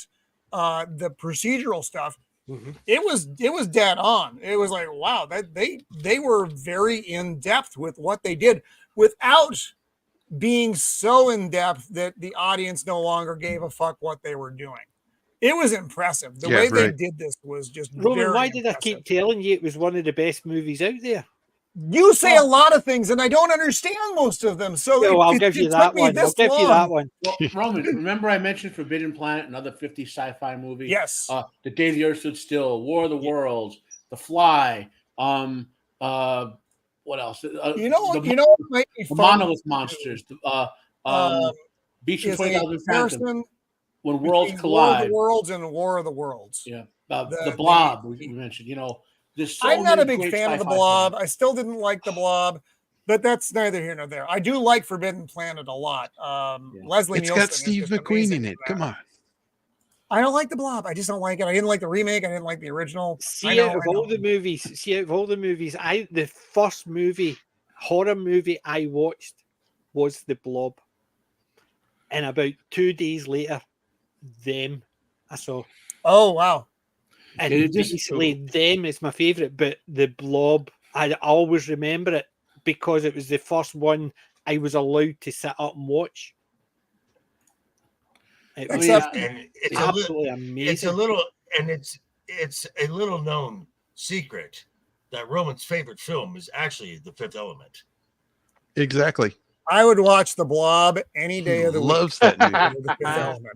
the procedural stuff, it was dead on. It was like, wow, that they were very in depth with what they did without being so in depth that the audience no longer gave a fuck what they were doing. It was impressive. The way they did this was just Roman, why did I keep telling you it was one of the best movies out there? You say a lot of things, and I don't understand most of them. So I'll give you that one. I'll give you that one. Well, Roman, remember I mentioned Forbidden Planet, another 50s sci-fi movie? Yes. The Day the Earth Stood Still, War of the Worlds, The Fly. What else? The Monolith Monsters. Beach from 20,000 Phantom. When Worlds Collide. War of the Worlds and War of the Worlds. Yeah. The Blob, we mentioned, I'm not a big fan of the Blob. I still didn't like the Blob, but that's neither here nor there. I do like Forbidden Planet a lot. Leslie Nielsen. It's got Steve McQueen in it. Come on. I don't like the Blob. I just don't like it. I didn't like the remake. I didn't like the original. Out of all the movies, the first horror movie I watched was The Blob. And about 2 days later, I saw. Oh, wow. And basically, Them is my favorite, but The Blob, I always remember it because it was the first one I was allowed to sit up and watch. It's absolutely amazing. It's a little known secret that Roman's favorite film is actually The Fifth Element. Exactly. I would watch The Blob any day of the week. Loves that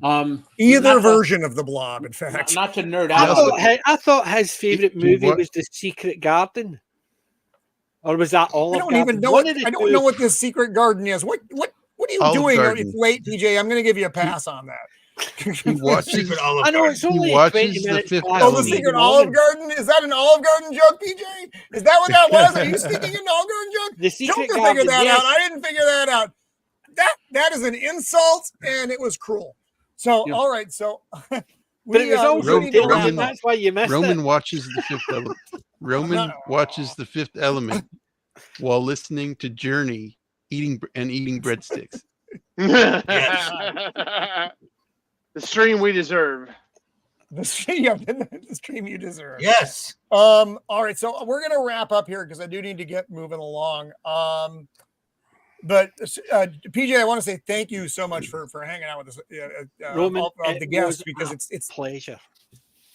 movie. Either version of The Blob, in fact. Not to nerd out. I thought his favorite movie was The Secret Garden. Or was that all? I don't even know. I don't know what this Secret Garden is. What are you doing? It's late, TJ. I'm going to give you a pass on that. He watches. I know it's only 20 minutes. The Secret Olive Garden. Is that an Olive Garden joke, PJ? Is that what that was? Are you speaking an Olive Garden joke? The Secret Joker figured that out. I didn't figure that out. That is an insult, and it was cruel. So, all right. So, but it was also Roman, that's why you missed Roman it. watches The Fifth Element. Roman watches The Fifth Element while listening to Journey, eating breadsticks. The stream we deserve. The stream you deserve. Yes. All right, so we're gonna wrap up here because I do need to get moving along. But PJ, I want to say thank you so much for hanging out with us, Roman, all of the guests, because it's pleasure.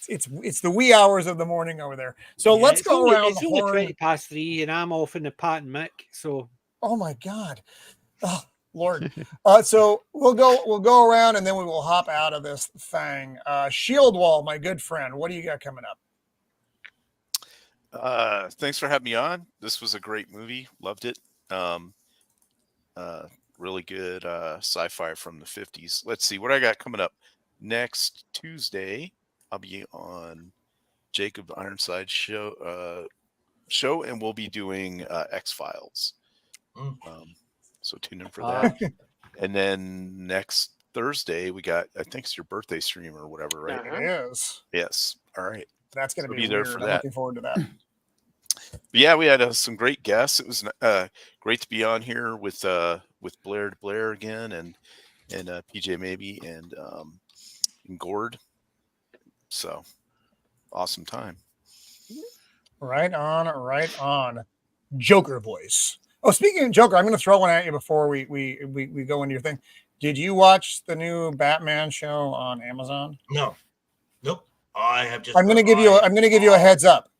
It's the wee hours of the morning over there. So let's go around. It's only 3:20, and I'm off in the Pat and Mick. So, oh my God, oh, Lord. So we'll go around, and then we will hop out of this thing. Shield Wall, my good friend, what do you got coming up? Thanks for having me on. This was a great movie. Loved it. Really good sci-fi from the 50s. Let's see what I got coming up. Next Tuesday, I'll be on Jacob Ironside's show, and we'll be doing X-Files. So tune in for that. And then next Thursday, we got, I think it's your birthday stream or whatever, right? It is. Yes. All right. That's going to be there weird. for I'm that. looking forward to that. But yeah, we had some great guests. It was great to be on here with Blair to Blair again, and PJ maybe and Gourd. So awesome time. Right on. Joker voice. Oh, speaking of Joker, I'm going to throw one at you before we go into your thing. Did you watch the new Batman show on Amazon? No. Nope. I have just. I'm going to give you a heads up.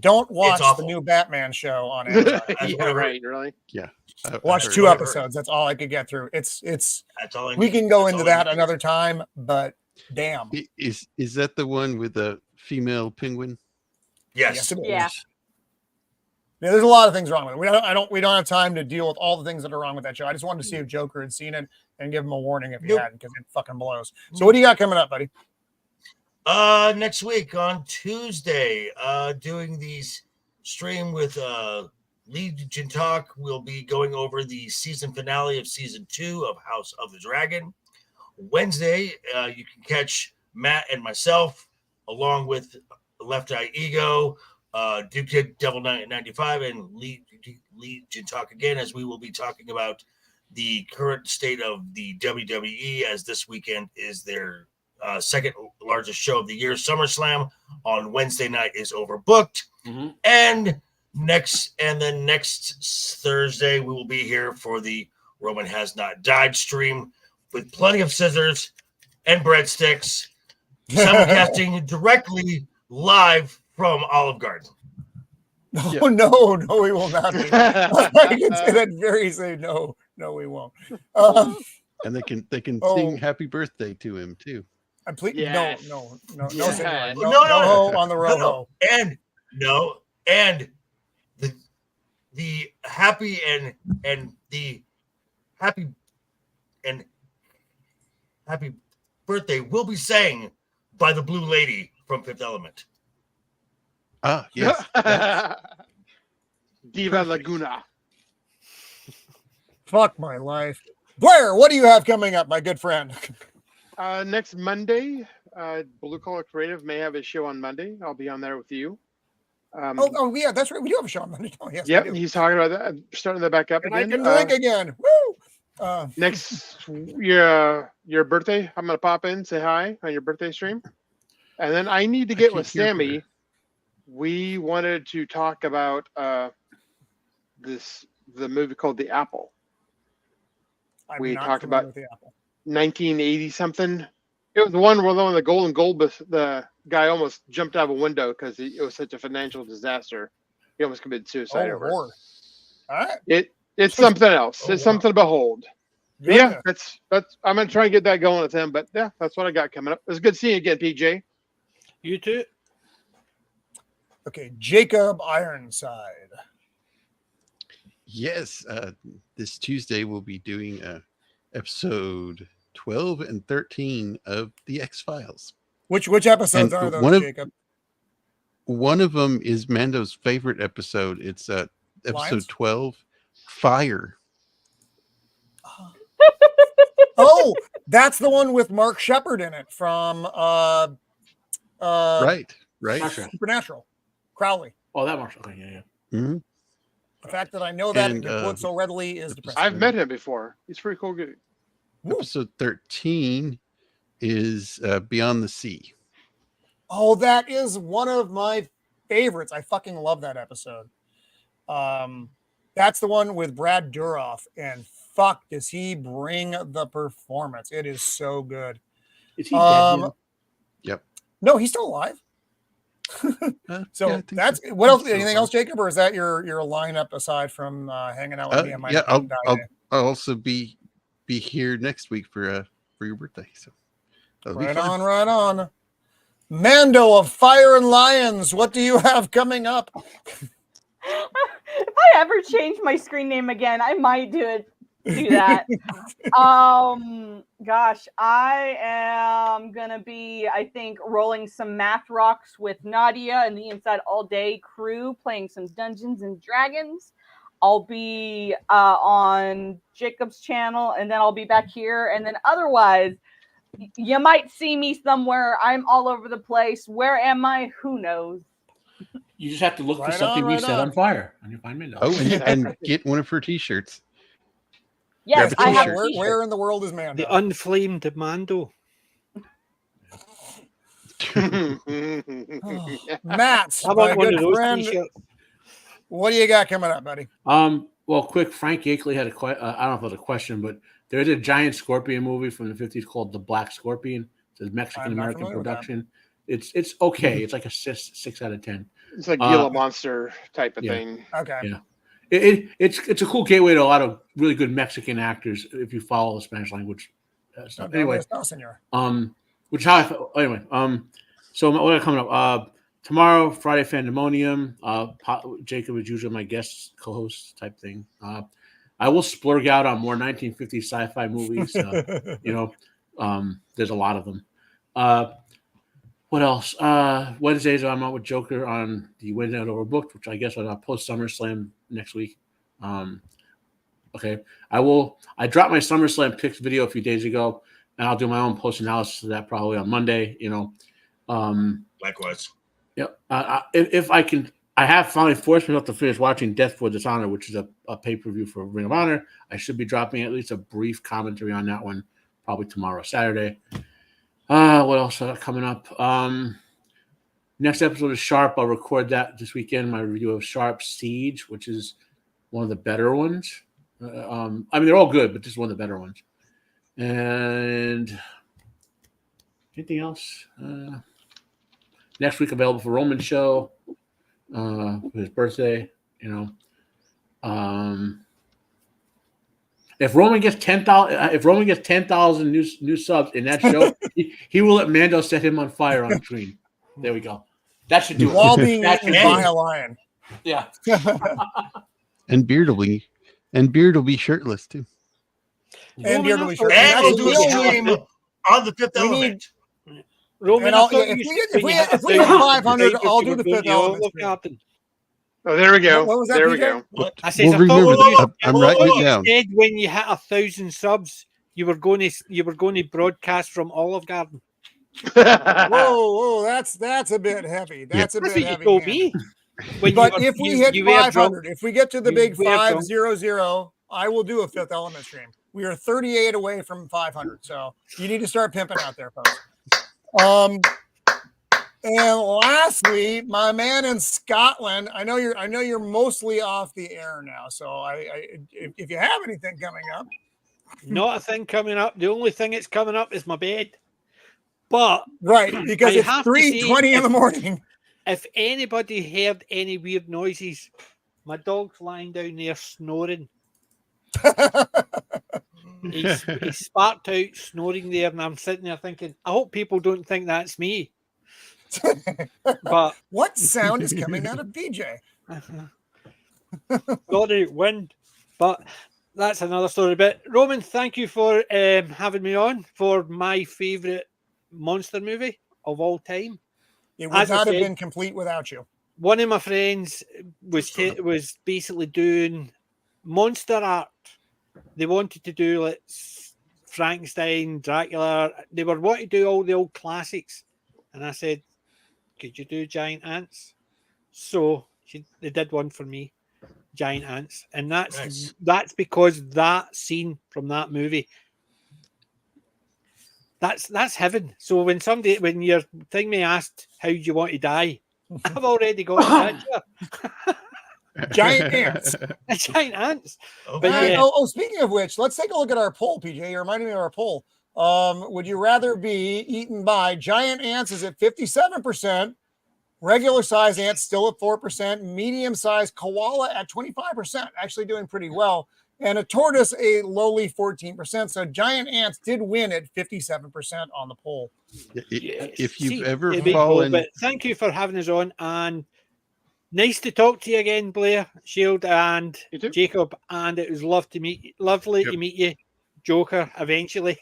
Don't watch the new Batman show on Amazon. Yeah, right. Really? Yeah. Watch 2 episodes. That's all I could get through. It's. That's all I we need. can go That's into all I that need. another time, but damn. Is that the one with the female penguin? Yes. It is. Yeah. Yeah, there's a lot of things wrong with it. We don't have time to deal with all the things that are wrong with that show. I just wanted to see if Joker had seen it and give him a warning if he hadn't, because it fucking blows. So what do you got coming up, buddy? Next week on Tuesday, doing these stream with Legion Talk. We'll be going over the season finale of season 2 of House of the Dragon. Wednesday, you can catch Matt and myself along with Left Eye Ego, Duke Kid Devil 95, and Legion Talk again, as we will be talking about the current state of the WWE, as this weekend is their second largest show of the year. SummerSlam on Wednesday night is overbooked. Mm-hmm. And next Thursday, we will be here for the Roman Has Not Died stream with plenty of scissors and breadsticks, simulcasting directly live from Olive Garden. Oh, no, we will not be. I can say that very say no, we won't. And they can sing happy birthday to him too. Please, Yes. no, Yes. no, on the road. No. And the happy and the happy birthday will be sang by the Blue Lady from Fifth Element. Ah, yes. Diva Laguna. Fuck my life. Blair, what do you have coming up, my good friend? Next Monday, Blue Collar Creative may have a show on Monday. I'll be on there with you. Yeah, that's right. We do have a show on Monday. Oh, yes, yep, he's talking about that. Starting that back up and again. I can drink again. Woo! Next your birthday, I'm gonna pop in, say hi on your birthday stream, and then I need to get with Sammy. We wanted to talk about the movie called The Apple. We talked about The Apple. 1980 something. It was the one where the Golden Globe, the guy almost jumped out of a window because it was such a financial disaster. He almost committed suicide over it. All right. It's something else. It's something to behold. Yeah, that's I'm gonna try and get that going with him. But yeah, that's what I got coming up. It's good seeing you again, PJ. You too. Okay, Jacob Ironside. Yes, this Tuesday we'll be doing episode 12 and 13 of the X-Files. Which episodes are those, Jacob? One of them is Mando's favorite episode. It's episode Lions? 12, Fire. Oh, that's the one with Mark Shepard in it from right. Supernatural. Crowley. Oh, that Mark. Okay, yeah. Mm-hmm. The fact that I know that and quote so readily is depressing. I've met him before. He's pretty cool. Good. Episode 13 is Beyond the Sea. Oh, that is one of my favorites. I fucking love that episode. That's the one with Brad Dourif, and fuck, does he bring the performance? It is so good. Is he dead now? Yep. No, he's still alive. So yeah, that's so. What else? Anything else, Jacob, or is that your lineup aside from hanging out with me? On my I'll also be here next week for your birthday. So right on. Mando of Fire and Lions, what do you have coming up? If I ever change my screen name again, I might do that. Gosh, I am gonna be, I think, rolling some math rocks with Nadia and the Inside All Day crew, playing some Dungeons and Dragons. I'll be on Jacob's channel, and then I'll be back here, and then otherwise you might see me somewhere. I'm all over the place. Where am I? Who knows? You just have to look for something we set on fire, and you find Mando. Oh, and get one of her T-shirts. Yes, I have. Where in the world is Mando? The unflamed Mando. Matt, How about one of those friend, T-shirts? what do you got coming up, buddy? Well, quick. Frank Yakeley had I don't know if it was a question, but there's a giant scorpion movie from the 50s called The Black Scorpion. It's a Mexican-American production. It's okay. It's like a 6 out of 10. It's like Gila Monster type of thing. Okay. Yeah. It's a cool gateway to a lot of really good Mexican actors if you follow the Spanish language stuff. Anyway, which is how I felt. Anyway, so what are coming up? Tomorrow, Friday Fandemonium. Jacob is usually my guest co-host type thing. I will splurge out on more 1950s sci-fi movies. There's a lot of them. What else? Wednesdays I'm out with Joker on the Wednesday Night Overbooked, which I guess I'll post SummerSlam next week. Okay. I dropped my SummerSlam picks video a few days ago, and I'll do my own post analysis of that probably on Monday. Likewise. Yep. If I can, I have finally forced myself to finish watching Death for Dishonor, which is a pay-per-view for Ring of Honor. I should be dropping at least a brief commentary on that one probably tomorrow, Saturday. What else coming up? Next episode is Sharp. I'll record that this weekend. My review of Sharp Siege, which is one of the better ones. They're all good, but this is one of the better ones. And anything else? Next week available for Roman's show for his birthday. If Roman gets 10,000 new subs in that show, he will let Mando set him on fire on screen. There we go. That should do it. While being eaten by a lion. Yeah. And Beard will be shirtless too. And Beard will be shirtless. And we'll do a stream on the Fifth Element. Roman, if we hit 500, I'll do the Fifth Element. Oh, there we go. What was that, there PJ? we go. I said, I'm writing it down. Said when you hit 1,000 subs, you were going to broadcast from Olive Garden. whoa, that's a bit heavy. That's a bit heavy. You told me. But if we hit 500, if we get to the big 500, I will do a Fifth Element stream. We are 38 away from 500, so you need to start pimping out there, folks. And lastly, my man in Scotland, I know you're mostly off the air now, so if you have anything coming up. Not a thing coming up. The only thing that's coming up is my bed. But right, because it's 3:20 in the morning. If anybody heard any weird noises, my dog's lying down there snoring. He's sparked out snoring there, and I'm sitting there thinking, I hope people don't think that's me. But what sound is coming out of PJ? Sorry, wind. But that's another story. But Roman, thank you for having me on for my favorite monster movie of all time. It would not have been complete without you. One of my friends was basically doing monster art. They wanted to do like Frankenstein, Dracula. They were wanting to do all the old classics, and I said, could you do giant ants? So they did one for me, giant ants, and that's because that scene from that movie That's heaven. So when your thing me asked how do you want to die, I've already got a picture. Giant ants. Giant ants. Okay. But yeah. Speaking of which, let's take a look at our poll, PJ. You're reminding me of our poll. Would you rather be eaten by giant ants? Is at 57%, regular size ants still at 4%, medium sized koala at 25%, actually doing pretty well, and a tortoise a lowly 14%. So giant ants did win at 57% on the poll. If you've ever fallen, fallen, but thank you for having us on, and nice to talk to you again, Blair, Shield, and Jacob. And it was lovely to meet you, Joker. Eventually,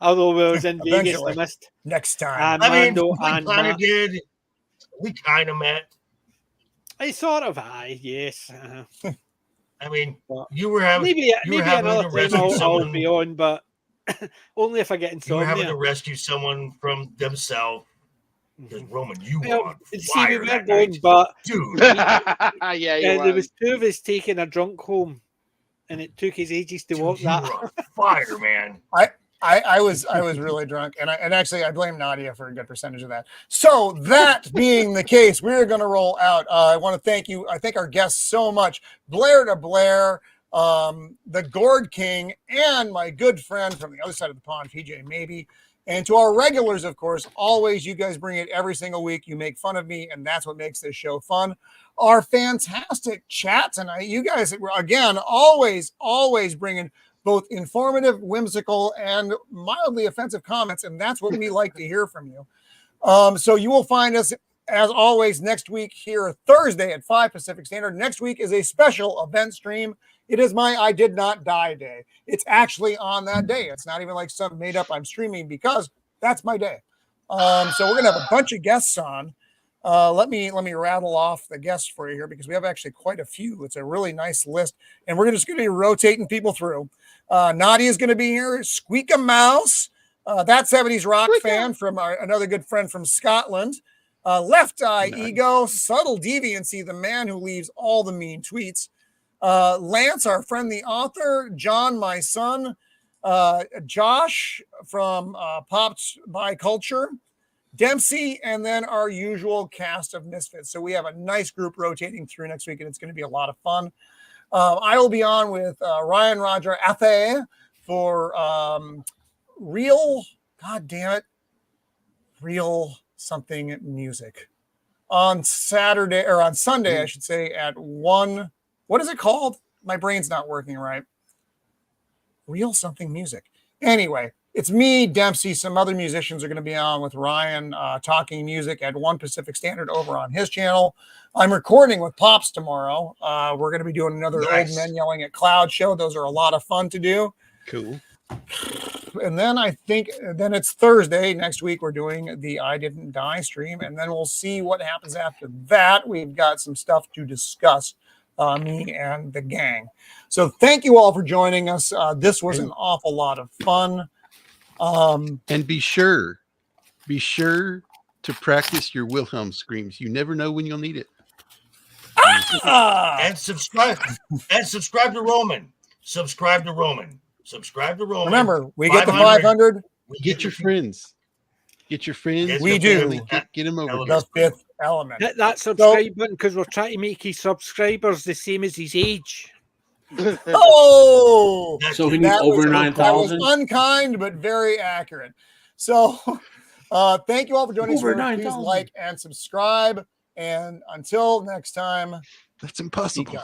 although we was in Vegas, I missed next time. And Mando we kind of did. We kind of met. I sort of, yes. I mean, you were having maybe another time I'll be on, but only if I get insomnia. You were having to rescue someone from themselves. Roman, you were on see, fire we that were going, night. but dude, there was 2 of us taking a drunk home, and it took us ages to walk that. You were on fire, man. I was really drunk, and actually I blame Nadia for a good percentage of that. So that being the case, we're going to roll out. I want to thank you. I thank our guests so much, Blair to Blair, the Gourd King, and my good friend from the other side of the pond, PJ Maybe. And to our regulars, of course, always, you guys bring it every single week. You make fun of me, and that's what makes this show fun. Our fantastic chat tonight. You guys, again, always bringing both informative, whimsical, and mildly offensive comments, and that's what we like to hear from you. So you will find us, as always, next week here, Thursday at 5 Pacific Standard. Next week is a special event stream. It is my I Did Not Die day. It's actually on that day. It's not even like some made up I'm streaming, because that's my day. So we're going to have a bunch of guests on. Let me rattle off the guests for you here, because we have actually quite a few. It's a really nice list, and we're just going to be rotating people through. Nadia is going to be here. Squeak a Mouse, that 70s rock fan from another good friend from Scotland. Left Eye Ego, Subtle Deviancy, the man who leaves all the mean tweets. Lance, our friend, the author. John, my son. Josh from Popped by Culture. Dempsey, and then our usual cast of misfits. So we have a nice group rotating through next week, and it's going to be a lot of fun. I will be on with Ryan Roger Athe for Real Something Music on Saturday, or on Sunday, I should say, at 1. What is it called? My brain's not working right. Real Something Music. Anyway, it's me, Dempsey. Some other musicians are going to be on with Ryan talking music at 1 Pacific Standard over on his channel. I'm recording with Pops tomorrow. We're going to be doing another Old Men Yelling at Cloud show. Those are a lot of fun to do. Cool. And then I think it's Thursday. Next week, we're doing the I Didn't Die stream. And then we'll see what happens after that. We've got some stuff to discuss, me and the gang. So thank you all for joining us. This was an awful lot of fun. And be sure to practice your Wilhelm screams. You never know when you'll need it. And subscribe to Roman. Subscribe to Roman. Remember, we get the 500. Get your friends. We do. Get them over the fifth element. Hit that subscribe button, because we're trying to make his subscribers the same as his age. Oh, so he needs over 9,000. That was unkind, but very accurate. So, thank you all for joining us. Please like and subscribe. And until next time, that's impossible.